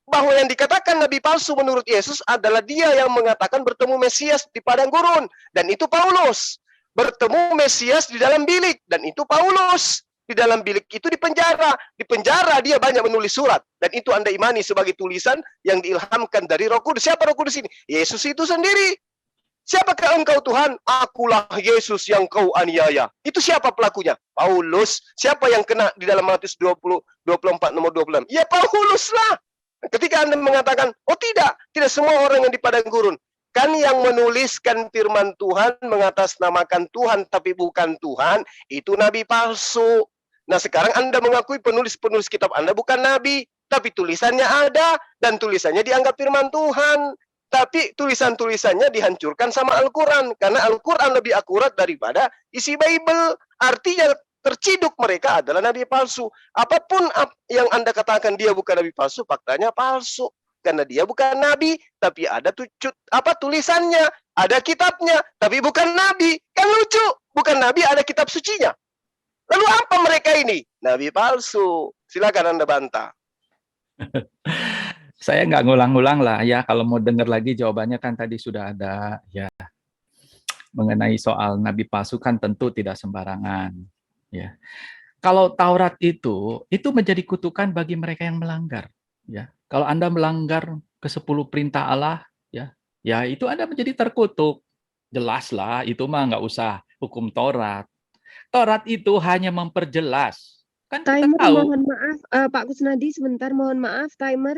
bahwa yang dikatakan nabi palsu menurut Yesus adalah dia yang mengatakan bertemu Mesias di padang gurun, dan itu Paulus. Bertemu Mesias di dalam bilik, dan itu Paulus. Di dalam bilik itu di penjara dia banyak menulis surat, dan itu Anda imani sebagai tulisan yang diilhamkan dari Roh Kudus. Siapa Roh Kudus ini? Yesus itu sendiri. Siapakah engkau Tuhan? Akulah Yesus yang kau aniaya. Itu siapa pelakunya? Paulus. Siapa yang kena di dalam Matius 24 nomor 26? Ya Paulus lah. Ketika Anda mengatakan, oh tidak semua orang yang di padang gurun. Kan yang menuliskan firman Tuhan, mengatasnamakan Tuhan tapi bukan Tuhan, itu nabi palsu. Nah sekarang Anda mengakui penulis-penulis kitab Anda bukan nabi, tapi tulisannya ada, dan tulisannya dianggap firman Tuhan. Tapi tulisan-tulisannya dihancurkan sama Al-Quran, karena Al-Quran lebih akurat daripada isi Bible. Artinya terciduk mereka adalah nabi palsu. Apapun yang Anda katakan dia bukan nabi palsu, faktanya palsu. Karena dia bukan nabi, tapi ada tulisannya, ada kitabnya, tapi bukan nabi. Kan lucu, bukan nabi, ada kitab sucinya. Lalu apa mereka ini? Nabi palsu. Silakan Anda bantah. Saya nggak ngulang-ngulang lah ya, kalau mau dengar lagi jawabannya kan tadi sudah ada ya. Mengenai soal nabi palsu kan tentu tidak sembarangan ya. Kalau Taurat itu menjadi kutukan bagi mereka yang melanggar ya. Kalau Anda melanggar ke-10 perintah Allah ya itu Anda menjadi terkutuk. Jelas lah, itu mah nggak usah hukum Taurat. Taurat itu hanya memperjelas. Kan kita Timer, tahu. mohon maaf, Pak Kusnadi sebentar, mohon maaf, timer.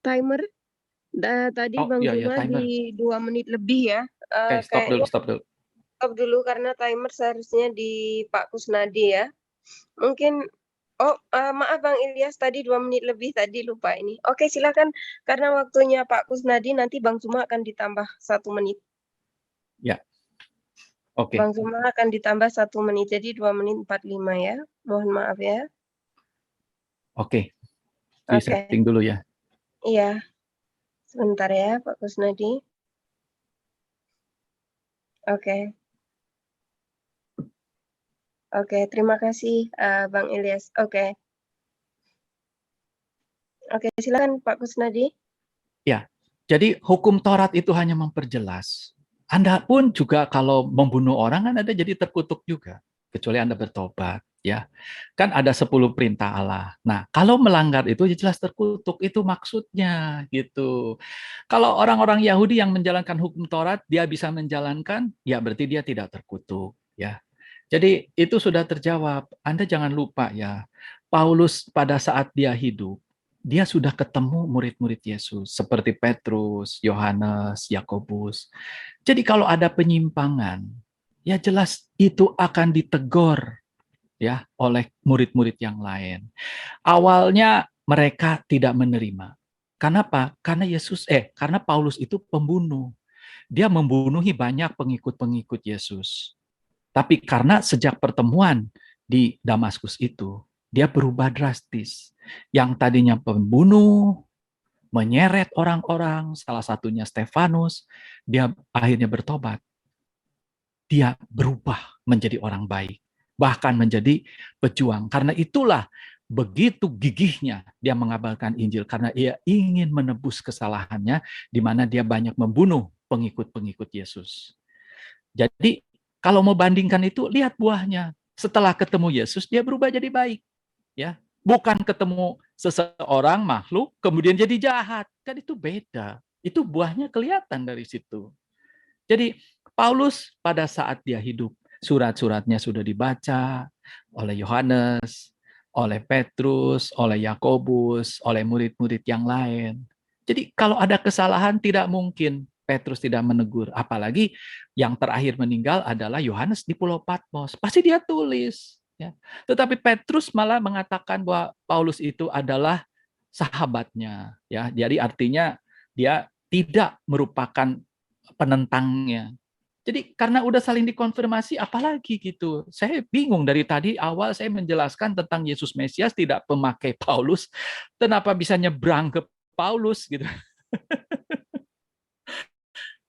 Tadi Oh, Bang iya, Zuma timer. di 2 menit lebih ya. Oke, stop dulu. Stop dulu karena timer seharusnya di Pak Kusnadi ya. Mungkin, maaf Bang Ilyas, tadi 2 menit lebih tadi lupa ini. Oke silakan, karena waktunya Pak Kusnadi nanti Bang Zuma akan ditambah 1 menit. Ya. Oke. Bang Zuma akan ditambah 1 menit, jadi 2 menit 45 ya. Mohon maaf ya. Oke. Di setting dulu ya. Iya. Sebentar ya Pak Kusnadi. Oke. Oke, terima kasih Bang Ilyas. Oke. Oke, silakan Pak Kusnadi. Ya. Jadi hukum Taurat itu hanya memperjelas. Anda pun juga kalau membunuh orang kan Anda jadi terkutuk juga, kecuali Anda bertobat, ya. Kan ada 10 perintah Allah. Nah, kalau melanggar itu jelas terkutuk, itu maksudnya gitu. Kalau orang-orang Yahudi yang menjalankan hukum Taurat, dia bisa menjalankan, ya berarti dia tidak terkutuk, ya. Jadi itu sudah terjawab. Anda jangan lupa ya, Paulus pada saat dia hidup, dia sudah ketemu murid-murid Yesus seperti Petrus, Yohanes, Yakobus. Jadi kalau ada penyimpangan, ya jelas itu akan ditegur ya oleh murid-murid yang lain. Awalnya mereka tidak menerima. Kenapa? Karena Paulus itu pembunuh. Dia membunuhi banyak pengikut-pengikut Yesus. Tapi karena sejak pertemuan di Damaskus itu, dia berubah drastis. Yang tadinya pembunuh, menyeret orang-orang, salah satunya Stefanus, dia akhirnya bertobat. Dia berubah menjadi orang baik, bahkan menjadi pejuang. Karena itulah begitu gigihnya dia mengabarkan Injil, karena ia ingin menebus kesalahannya, di mana dia banyak membunuh pengikut-pengikut Yesus. Jadi kalau mau bandingkan itu, lihat buahnya. Setelah ketemu Yesus, dia berubah jadi baik. Ya, bukan ketemu seseorang makhluk kemudian jadi jahat. Kan itu beda. Itu buahnya kelihatan dari situ. Jadi Paulus pada saat dia hidup, surat-suratnya sudah dibaca oleh Yohanes, oleh Petrus, oleh Yakobus, oleh murid-murid yang lain. Jadi kalau ada kesalahan tidak mungkin Petrus tidak menegur. Apalagi yang terakhir meninggal adalah Yohanes di Pulau Patmos. Pasti dia tulis. Ya. Tetapi Petrus malah mengatakan bahwa Paulus itu adalah sahabatnya. Ya. Jadi artinya dia tidak merupakan penentangnya. Jadi karena udah saling dikonfirmasi, apalagi gitu. Saya bingung dari tadi awal saya menjelaskan tentang Yesus Mesias tidak memakai Paulus. Kenapa bisa nyebrang ke Paulus gitu?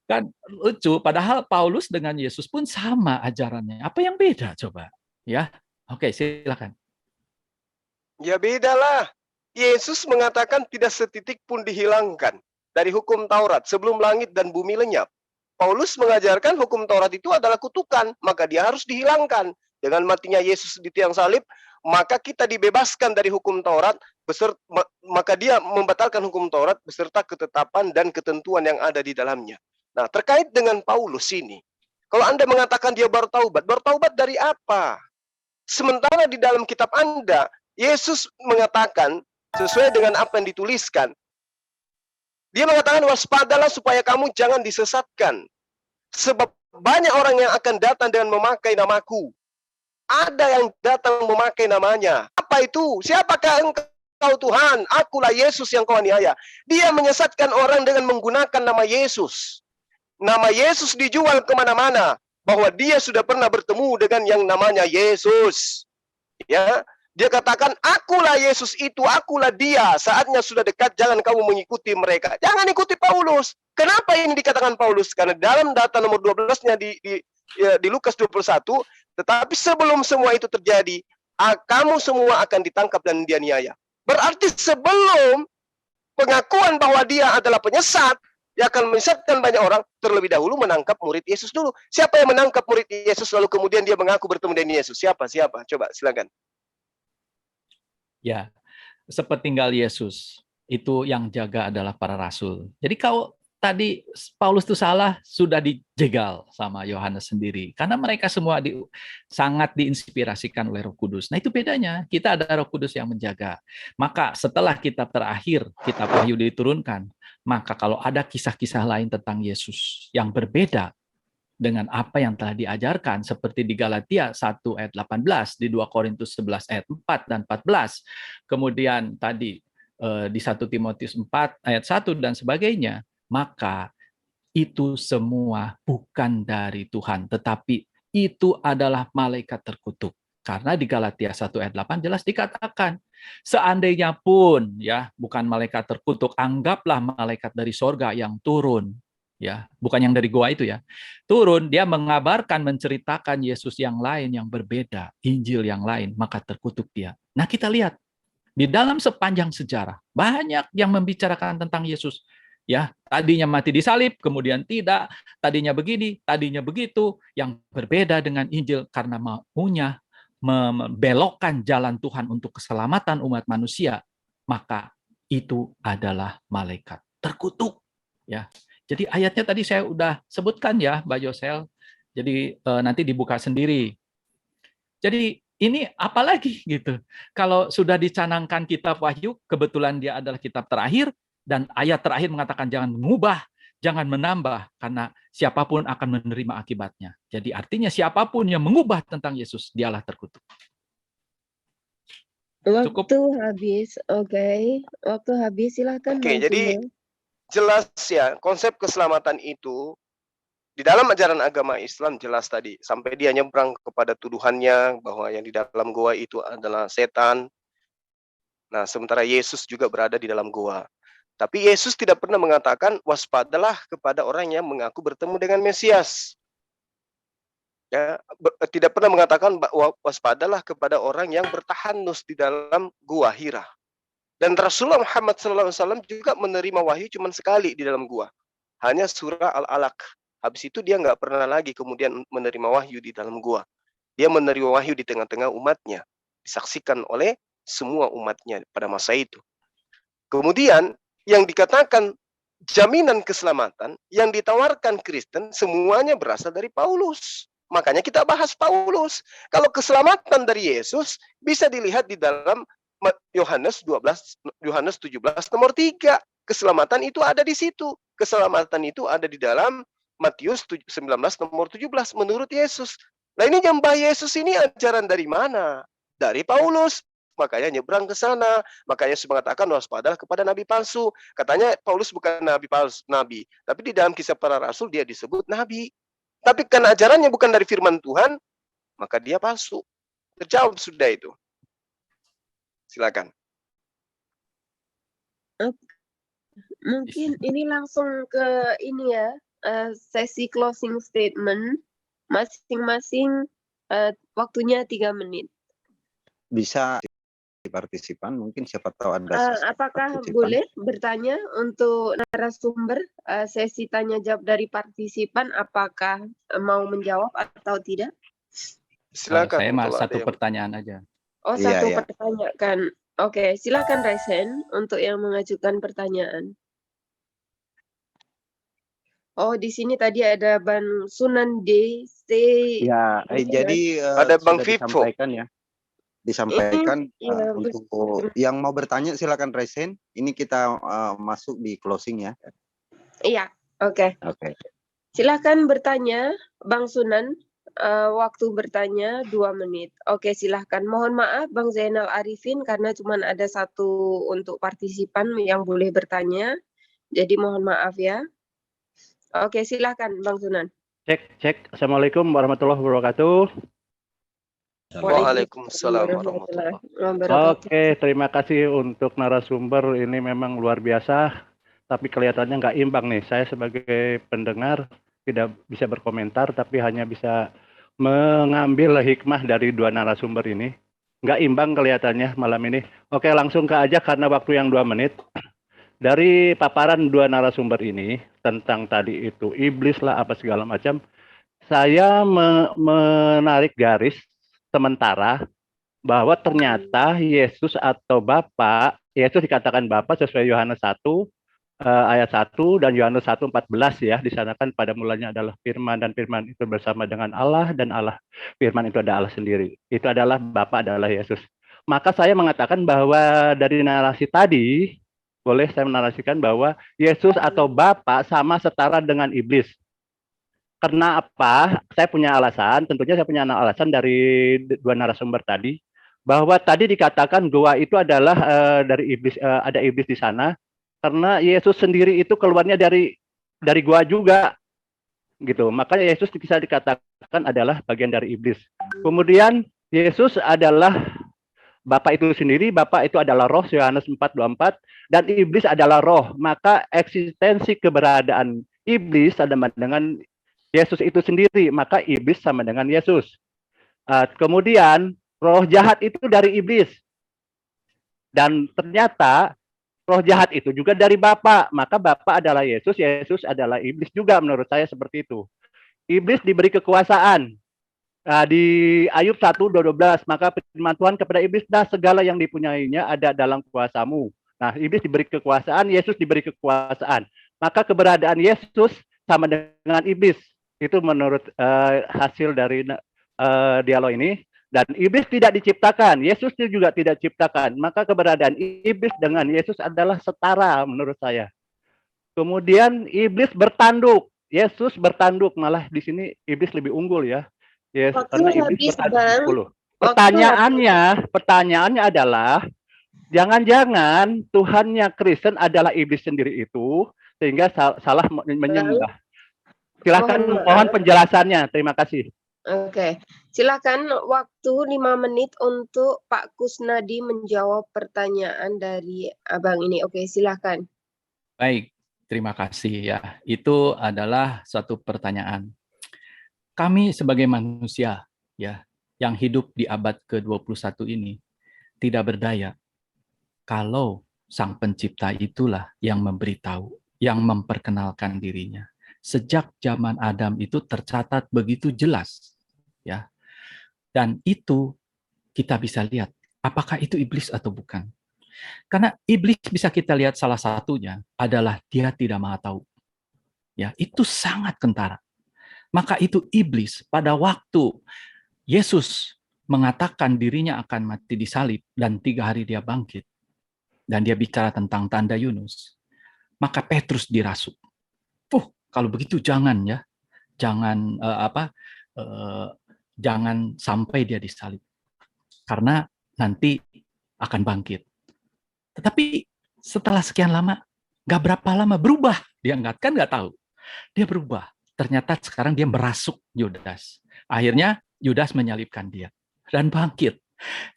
Kan lucu, padahal Paulus dengan Yesus pun sama ajarannya. Apa yang beda coba? Ya, oke, silakan. Ya bedalah. Yesus mengatakan tidak setitik pun dihilangkan dari hukum Taurat sebelum langit dan bumi lenyap. Paulus mengajarkan hukum Taurat itu adalah kutukan, maka dia harus dihilangkan. Dengan matinya Yesus di tiang salib, maka kita dibebaskan dari hukum Taurat, maka dia membatalkan hukum Taurat beserta ketetapan dan ketentuan yang ada di dalamnya. Nah, terkait dengan Paulus ini, kalau Anda mengatakan dia bertaubat dari apa? Sementara di dalam kitab Anda, Yesus mengatakan sesuai dengan apa yang dituliskan. Dia mengatakan waspadalah supaya kamu jangan disesatkan. Sebab banyak orang yang akan datang dengan memakai namaku. Ada yang datang memakai namanya. Apa itu? Siapakah engkau Tuhan? Akulah Yesus yang kau aniaya. Dia menyesatkan orang dengan menggunakan nama Yesus. Nama Yesus dijual kemana-mana. Bahwa dia sudah pernah bertemu dengan yang namanya Yesus. Ya, dia katakan, akulah Yesus itu, akulah dia. Saatnya sudah dekat, jangan kamu mengikuti mereka. Jangan ikuti Paulus. Kenapa ini dikatakan Paulus? Karena dalam data nomor 12-nya di Lukas 21, tetapi sebelum semua itu terjadi, kamu semua akan ditangkap dan dianiaya. Berarti sebelum pengakuan bahwa dia adalah penyesat, yang akan menyesatkan banyak orang, terlebih dahulu menangkap murid Yesus dulu. Siapa yang menangkap murid Yesus lalu kemudian dia mengaku bertemu dengan Yesus? Siapa? Coba silakan. Ya, sepertinggal Yesus, itu yang jaga adalah para rasul. Jadi kalau tadi Paulus itu salah, sudah dijegal sama Yohanes sendiri. Karena mereka semua sangat diinspirasikan oleh Roh Kudus. Nah itu bedanya, kita ada Roh Kudus yang menjaga. Maka setelah kitab terakhir, kitab Wahyu diturunkan, maka kalau ada kisah-kisah lain tentang Yesus yang berbeda dengan apa yang telah diajarkan seperti di Galatia 1 ayat 18, di 2 Korintus 11 ayat 4 dan 14, kemudian tadi di 1 Timotius 4 ayat 1 dan sebagainya, maka itu semua bukan dari Tuhan, tetapi itu adalah malaikat terkutuk. Karena di Galatia 1 ayat 8 jelas dikatakan, seandainya pun ya bukan malaikat terkutuk, anggaplah malaikat dari sorga yang turun, ya bukan yang dari goa itu ya, turun, dia mengabarkan, menceritakan Yesus yang lain yang berbeda, Injil yang lain, maka terkutuk dia. Nah kita lihat di dalam sepanjang sejarah banyak yang membicarakan tentang Yesus. Ya, tadinya mati disalib, kemudian tidak, tadinya begini, tadinya begitu, yang berbeda dengan Injil karena maunya membelokkan jalan Tuhan untuk keselamatan umat manusia, maka itu adalah malaikat terkutuk. Ya, jadi ayatnya tadi saya udah sebutkan ya, Mbak Yosel. Jadi nanti dibuka sendiri. Jadi ini apalagi gitu. Kalau sudah dicanangkan kitab Wahyu, kebetulan dia adalah kitab terakhir, dan ayat terakhir mengatakan jangan mengubah, jangan menambah, karena siapapun akan menerima akibatnya. Jadi artinya siapapun yang mengubah tentang Yesus, dialah terkutuk. Cukup? Waktu habis, oke. Waktu habis, silakan. Oke, jadi jelas ya, konsep keselamatan itu di dalam ajaran agama Islam jelas tadi, sampai dia nyebrang kepada tuduhannya bahwa yang di dalam goa itu adalah setan. Nah, sementara Yesus juga berada di dalam goa. Tapi Yesus tidak pernah mengatakan waspadalah kepada orang yang mengaku bertemu dengan Mesias. Ya, tidak pernah mengatakan waspadalah kepada orang yang bertahanus di dalam gua Hira. Dan Rasulullah Muhammad SAW juga menerima wahyu cuma sekali di dalam gua. Hanya surah Al-Alaq. Habis itu dia nggak pernah lagi kemudian menerima wahyu di dalam gua. Dia menerima wahyu di tengah-tengah umatnya. Disaksikan oleh semua umatnya pada masa itu. Kemudian yang dikatakan jaminan keselamatan yang ditawarkan Kristen semuanya berasal dari Paulus. Makanya kita bahas Paulus. Kalau keselamatan dari Yesus bisa dilihat di dalam Yohanes 17 nomor 3. Keselamatan itu ada di situ. Keselamatan itu ada di dalam Matius 19 nomor 17 menurut Yesus. Nah ini nyembah Yesus ini ajaran dari mana? Dari Paulus. Makanya nyebrang ke sana. Makanya Yesus mengatakan waspadalah kepada nabi palsu. Katanya Paulus bukan nabi palsu, tapi di dalam kisah para rasul dia disebut nabi. Tapi karena ajarannya bukan dari firman Tuhan, maka dia palsu. Terjawab sudah itu. Silakan. Mungkin ini langsung ke ini ya, sesi closing statement masing-masing waktunya 3 menit. Bisa partisipan, mungkin siapa tahu ada Apakah partisipan. boleh bertanya untuk narasumber sesi tanya jawab dari partisipan, apakah mau menjawab atau tidak? Silakan Saya mah kalau ada satu yang pertanyaan aja. Oh, Iya, satu iya. pertanyaan. Oke, silakan raise hand untuk yang mengajukan pertanyaan. Oh, di sini tadi ada Bang Sunan DC. Ya, jadi ada Bang sudah Vivo. disampaikan ya. Disampaikan Iya, untuk yang mau bertanya silakan raise hand. Ini kita masuk di closing ya. iya, oke. Oke. Silakan bertanya, Bang Sunan. Waktu bertanya 2 menit. Oke, silahkan. Mohon maaf, Bang Zainal Arifin, karena cuma ada satu untuk partisipan yang boleh bertanya. Jadi mohon maaf ya. Oke, silahkan, Bang Sunan. Cek. Assalamualaikum warahmatullahi wabarakatuh. Waalaikumsalam warahmatullahi wabarakatuh. Oke, terima kasih untuk narasumber. Ini memang luar biasa, tapi kelihatannya nggak imbang nih. Saya sebagai pendengar tidak bisa berkomentar, tapi hanya bisa mengambil hikmah dari dua narasumber ini. Nggak imbang kelihatannya malam ini. Oke, langsung ke aja karena waktu yang 2 menit. Dari paparan dua narasumber ini tentang tadi itu iblis lah apa segala macam, saya menarik garis sementara bahwa ternyata Yesus atau Bapa, Yesus dikatakan Bapa sesuai Yohanes 1 ayat 1 dan Yohanes 1:14 ya, di sana kan pada mulanya adalah firman dan firman itu bersama dengan Allah dan Allah firman itu ada Allah sendiri. Itu adalah Bapa adalah Yesus. Maka saya mengatakan bahwa dari narasi tadi boleh saya menarasikan bahwa Yesus atau Bapa sama setara dengan iblis. Karena apa? Saya punya alasan, tentunya saya punya alasan dari dua narasumber tadi, bahwa tadi dikatakan gua itu adalah dari iblis, ada iblis di sana, karena Yesus sendiri itu keluarnya dari gua juga, gitu. Makanya Yesus bisa dikatakan adalah bagian dari iblis. Kemudian Yesus adalah Bapa itu sendiri, Bapa itu adalah roh, Yohanes 4:24, dan iblis adalah roh. Maka eksistensi keberadaan iblis sama dengan Yesus itu sendiri, maka iblis sama dengan Yesus. Kemudian roh jahat itu dari iblis. Dan ternyata roh jahat itu juga dari Bapa, maka Bapa adalah Yesus, Yesus adalah iblis juga menurut saya seperti itu. Iblis diberi kekuasaan. Di Ayub 1:12, maka firman Tuhan kepada iblis, nah segala yang dipunyainya ada dalam kuasamu. Nah, iblis diberi kekuasaan, Yesus diberi kekuasaan. Maka keberadaan Yesus sama dengan iblis. Itu menurut hasil dari dialog ini. Dan iblis tidak diciptakan, Yesus juga tidak diciptakan. Maka keberadaan iblis dengan Yesus adalah setara menurut saya. Kemudian iblis bertanduk, Yesus bertanduk, malah di sini iblis lebih unggul ya. Yes, karena iblis bertanduk 10. Pertanyaannya adalah, jangan-jangan Tuhannya Kristen adalah iblis sendiri itu, sehingga salah menyembah. Silakan mohon penjelasannya. Terima kasih. Oke, silakan waktu 5 menit untuk Pak Kusnadi menjawab pertanyaan dari Abang ini. Oke, silakan. Baik, terima kasih ya. Itu adalah suatu pertanyaan. Kami sebagai manusia ya yang hidup di abad ke-21 ini tidak berdaya kalau Sang Pencipta itulah yang memberitahu, yang memperkenalkan dirinya. Sejak zaman Adam itu tercatat begitu jelas, ya. Dan itu kita bisa lihat apakah itu iblis atau bukan. Karena iblis bisa kita lihat salah satunya adalah dia tidak maha tahu. Ya, itu sangat kentara. Maka itu iblis pada waktu Yesus mengatakan dirinya akan mati di salib dan 3 hari dia bangkit. Dan dia bicara tentang tanda Yunus. Maka Petrus dirasuk. Kalau begitu jangan ya. Jangan sampai dia disalib. Karena nanti akan bangkit. Tetapi setelah sekian lama, gak berapa lama berubah. Dia kan nggak tahu. Dia berubah. Ternyata sekarang dia merasuk Yudas. Akhirnya Yudas menyalibkan dia. Dan bangkit.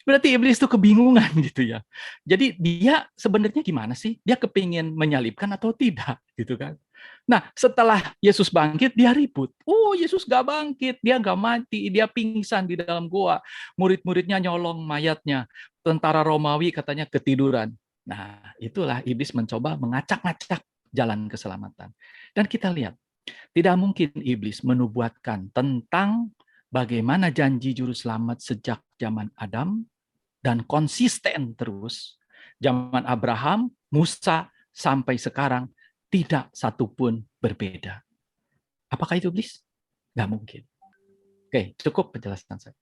Berarti iblis itu kebingungan gitu ya. Jadi dia sebenarnya gimana sih? Dia kepingin menyalibkan atau tidak gitu kan. Nah setelah Yesus bangkit dia ribut. Oh Yesus gak bangkit, dia gak mati, dia pingsan di dalam gua. Murid-muridnya nyolong mayatnya. Tentara Romawi katanya ketiduran. Nah itulah iblis mencoba mengacak-ngacak jalan keselamatan. Dan kita lihat, tidak mungkin iblis menubuatkan tentang bagaimana janji juru selamat sejak zaman Adam dan konsisten terus. Zaman Abraham, Musa, sampai sekarang tidak satupun berbeda. Apakah itu iblis? Nggak mungkin. Oke, cukup penjelasan saya.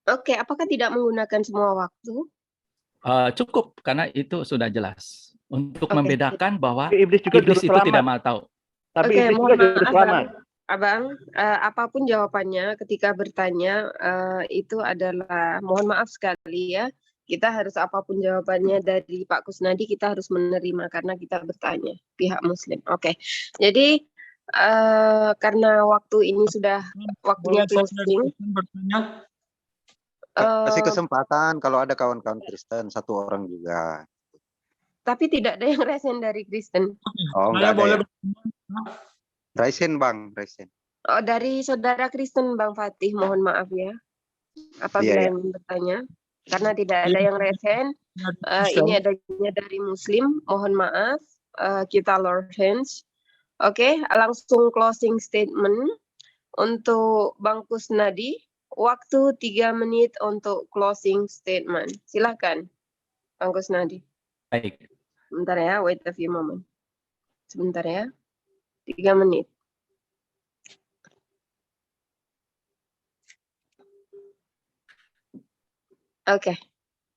Oke, apakah tidak menggunakan semua waktu? Cukup, karena itu sudah jelas. Untuk Oke. membedakan bahwa Tapi iblis juga iblis juru itu selamat. tidak mau tahu. Tapi Oke, iblis mohon juga juru maaf, selamat. Abang, apapun jawabannya ketika bertanya itu adalah mohon maaf sekali ya. Kita harus apapun jawabannya dari Pak Kusnadi kita harus menerima karena kita bertanya pihak Muslim. Oke, jadi karena waktu ini sudah waktunya Boleh saya closing. bertanya? Kasih eh, kesempatan kalau ada kawan-kawan Kristen, satu orang juga. tapi tidak ada yang resen dari Kristen. Oh, Saya enggak ada boleh ya. Raisen Bang, Raisen. Oh, dari saudara Kristen Bang Fatih, mohon maaf ya. Apabila Iya, iya. yang bertanya, karena tidak ada yang resen. Ini adanya dari Muslim, mohon maaf. Kita lower hands. Oke, langsung closing statement untuk Bang Kusnadi. Waktu 3 menit untuk closing statement. Silakan, Bang Kusnadi. Baik. Sebentar ya, wait a few moment. Sebentar ya, 3 menit. Oke,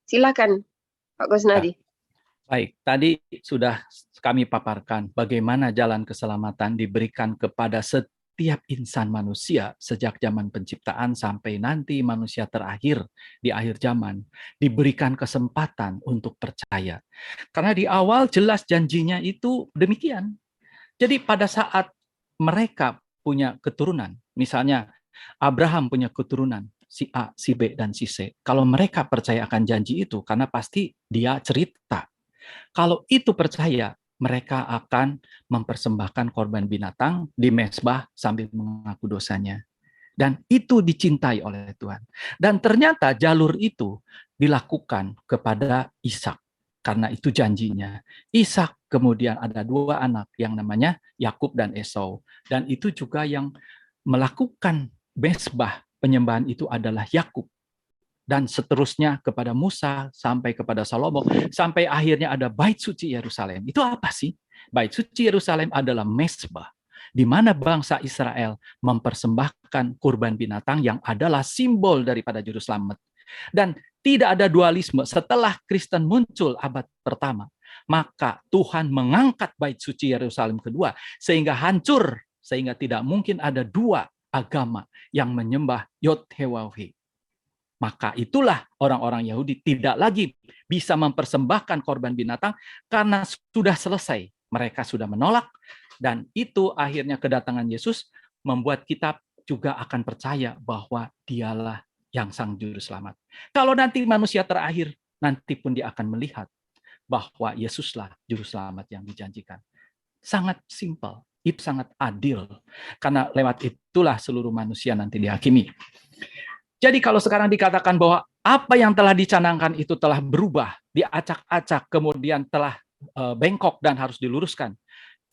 silakan Pak Kusnadi. Baik, tadi sudah kami paparkan bagaimana jalan keselamatan diberikan kepada setiap insan manusia sejak zaman penciptaan sampai nanti manusia terakhir di akhir zaman, diberikan kesempatan untuk percaya. Karena di awal jelas janjinya itu demikian. Jadi pada saat mereka punya keturunan, misalnya Abraham punya keturunan, si A, si B, dan si C. Kalau mereka percaya akan janji itu, karena pasti dia cerita. Kalau itu percaya, mereka akan mempersembahkan korban binatang di mezbah sambil mengaku dosanya. Dan itu dicintai oleh Tuhan. Dan ternyata jalur itu dilakukan kepada Ishak. Karena itu janjinya. Ishak kemudian ada 2 anak yang namanya Yakub dan Esau. Dan itu juga yang melakukan mezbah penyembahan itu adalah Yakub. Dan seterusnya kepada Musa, sampai kepada Salomo, sampai akhirnya ada Bait Suci Yerusalem. Itu apa sih? Bait Suci Yerusalem adalah mezbah, di mana bangsa Israel mempersembahkan kurban binatang yang adalah simbol daripada juru selamat. Dan tidak ada dualisme. Setelah Kristen muncul abad pertama, maka Tuhan mengangkat Bait Suci Yerusalem kedua, sehingga hancur, sehingga tidak mungkin ada 2 agama yang menyembah Yod-Heh-Waw-He. Maka itulah orang-orang Yahudi tidak lagi bisa mempersembahkan korban binatang karena sudah selesai. Mereka sudah menolak, dan itu akhirnya kedatangan Yesus membuat kita juga akan percaya bahwa dialah yang sang juru selamat. Kalau nanti manusia terakhir, nanti pun dia akan melihat bahwa Yesuslah juru selamat yang dijanjikan. Sangat simpel, itu sangat adil. Karena lewat itulah seluruh manusia nanti dihakimi. Jadi kalau sekarang dikatakan bahwa apa yang telah dicanangkan itu telah berubah, diacak-acak, kemudian telah bengkok dan harus diluruskan,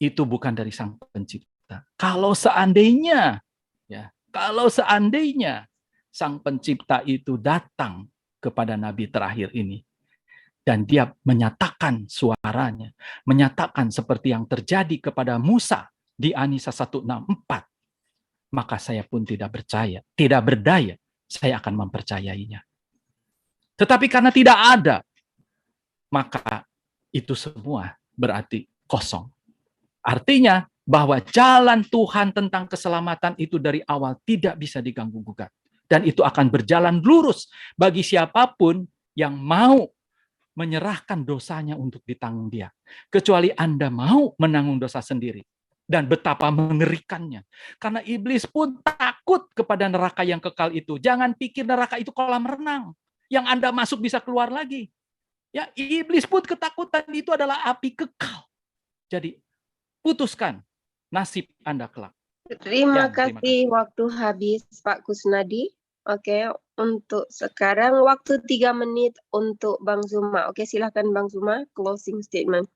itu bukan dari Sang Pencipta. Kalau seandainya Sang Pencipta itu datang kepada Nabi terakhir ini, dan dia menyatakan suaranya, menyatakan seperti yang terjadi kepada Musa di An-Nisa 164, maka saya pun tidak percaya, tidak berdaya, saya akan mempercayainya. Tetapi karena tidak ada, maka itu semua berarti kosong. Artinya bahwa jalan Tuhan tentang keselamatan itu dari awal tidak bisa diganggu-gugat. Dan itu akan berjalan lurus bagi siapapun yang mau menyerahkan dosanya untuk ditanggung dia. Kecuali Anda mau menanggung dosa sendiri. Dan betapa mengerikannya. Karena iblis pun takut takut kepada neraka yang kekal itu. Jangan pikir neraka itu kolam renang yang Anda masuk bisa keluar lagi. Ya, iblis pun ketakutan itu adalah api kekal. Jadi putuskan nasib Anda kelak. Terima Terima kasih, waktu habis Pak Kusnadi. Oke, untuk sekarang waktu 3 menit untuk Bang Zuma. Oke, silakan Bang Zuma, closing statement.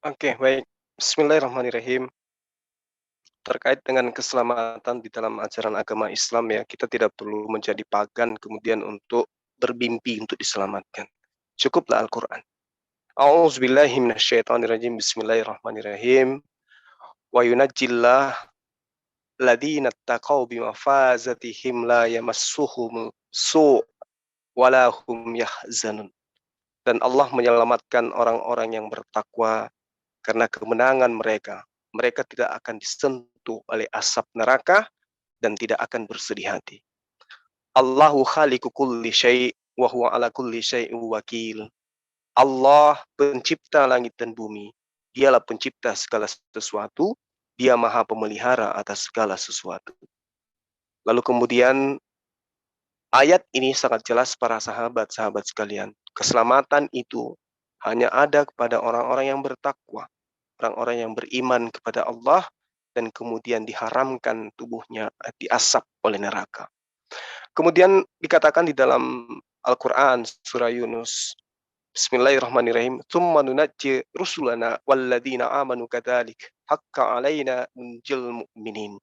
Oke, baik. Bismillahirrahmanirrahim. Terkait dengan keselamatan di dalam ajaran agama Islam ya, kita tidak perlu menjadi pagan kemudian untuk bermimpi untuk diselamatkan. Cukuplah Al-Quran. A'udzubillahi minasyaitonirrajim. Bismillahirrahmanirrahim. Wa yunajjillah ladina taqaw bimafazatihim la yamassuhum su' wala hum yahzanun. Dan Allah menyelamatkan orang-orang yang bertakwa karena kemenangan mereka. Mereka tidak akan disentuh oleh asap neraka dan tidak akan bersedih hati. Allahu khaliqu kulli syai' wa huwa ala kulli syai'in wakil. Allah pencipta langit dan bumi. Dialah pencipta segala sesuatu. Dia maha pemelihara atas segala sesuatu. Lalu kemudian ayat ini sangat jelas para sahabat-sahabat sekalian. Keselamatan itu hanya ada kepada orang-orang yang bertakwa. Orang-orang yang beriman kepada Allah dan kemudian diharamkan tubuhnya diasap oleh neraka. Kemudian dikatakan di dalam Al-Quran surah Yunus, Bismillahirrahmanirrahim. Tsumma nunajji rusulana walladzina amanu kadzalik haqqa alaina nunjil mu'minin.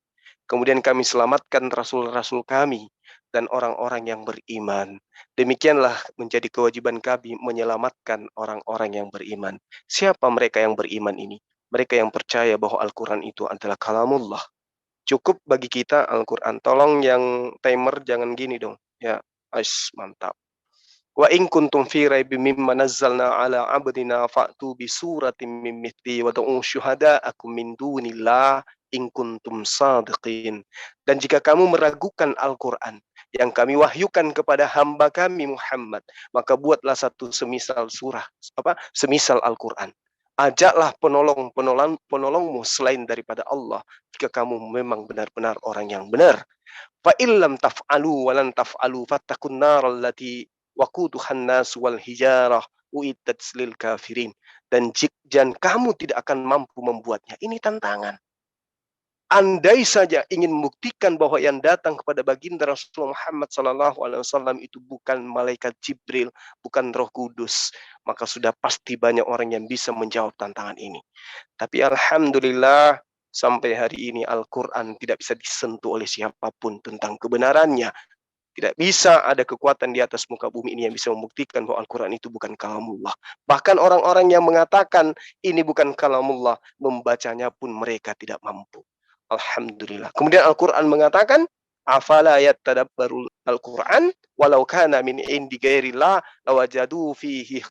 Kemudian kami selamatkan rasul-rasul kami dan orang-orang yang beriman. Demikianlah menjadi kewajiban kami menyelamatkan orang-orang yang beriman. Siapa mereka yang beriman ini? Mereka yang percaya bahwa Al-Quran itu adalah kalamullah. Cukup bagi kita Al-Quran. Tolong yang timer jangan gini dong. Ya, mantap. Wa in kuntum fi raibin mimma nazzalna ala abdina fa'tu bi suratin min mithli wa da'u syuhada'akum min dunillah in kuntum shadiqin. Dan jika kamu meragukan Al-Quran yang kami wahyukan kepada hamba kami Muhammad, maka buatlah satu semisal surah, semisal Al-Quran. Ajaklah penolongmu selain daripada Allah jika kamu memang benar-benar orang yang benar. Fa illam taf'alu wa lan taf'alu fattaqun nar allati waquduhan nas wal hijarah uiddat lil kafirin. Dan kamu tidak akan mampu membuatnya. Ini tantangan. Andai saja ingin membuktikan bahwa yang datang kepada baginda Rasulullah Muhammad SAW itu bukan malaikat Jibril, bukan Roh Kudus, maka sudah pasti banyak orang yang bisa menjawab tantangan ini. Tapi alhamdulillah sampai hari ini Al-Quran tidak bisa disentuh oleh siapapun tentang kebenarannya. Tidak bisa ada kekuatan di atas muka bumi ini yang bisa membuktikan bahwa Al-Quran itu bukan kalamullah. Bahkan orang-orang yang mengatakan ini bukan kalamullah, membacanya pun mereka tidak mampu. Alhamdulillah. Kemudian Al-Quran mengatakan, afala yattadabbarul Al-Quran walau kana min indi ghairillah lawajadu fihi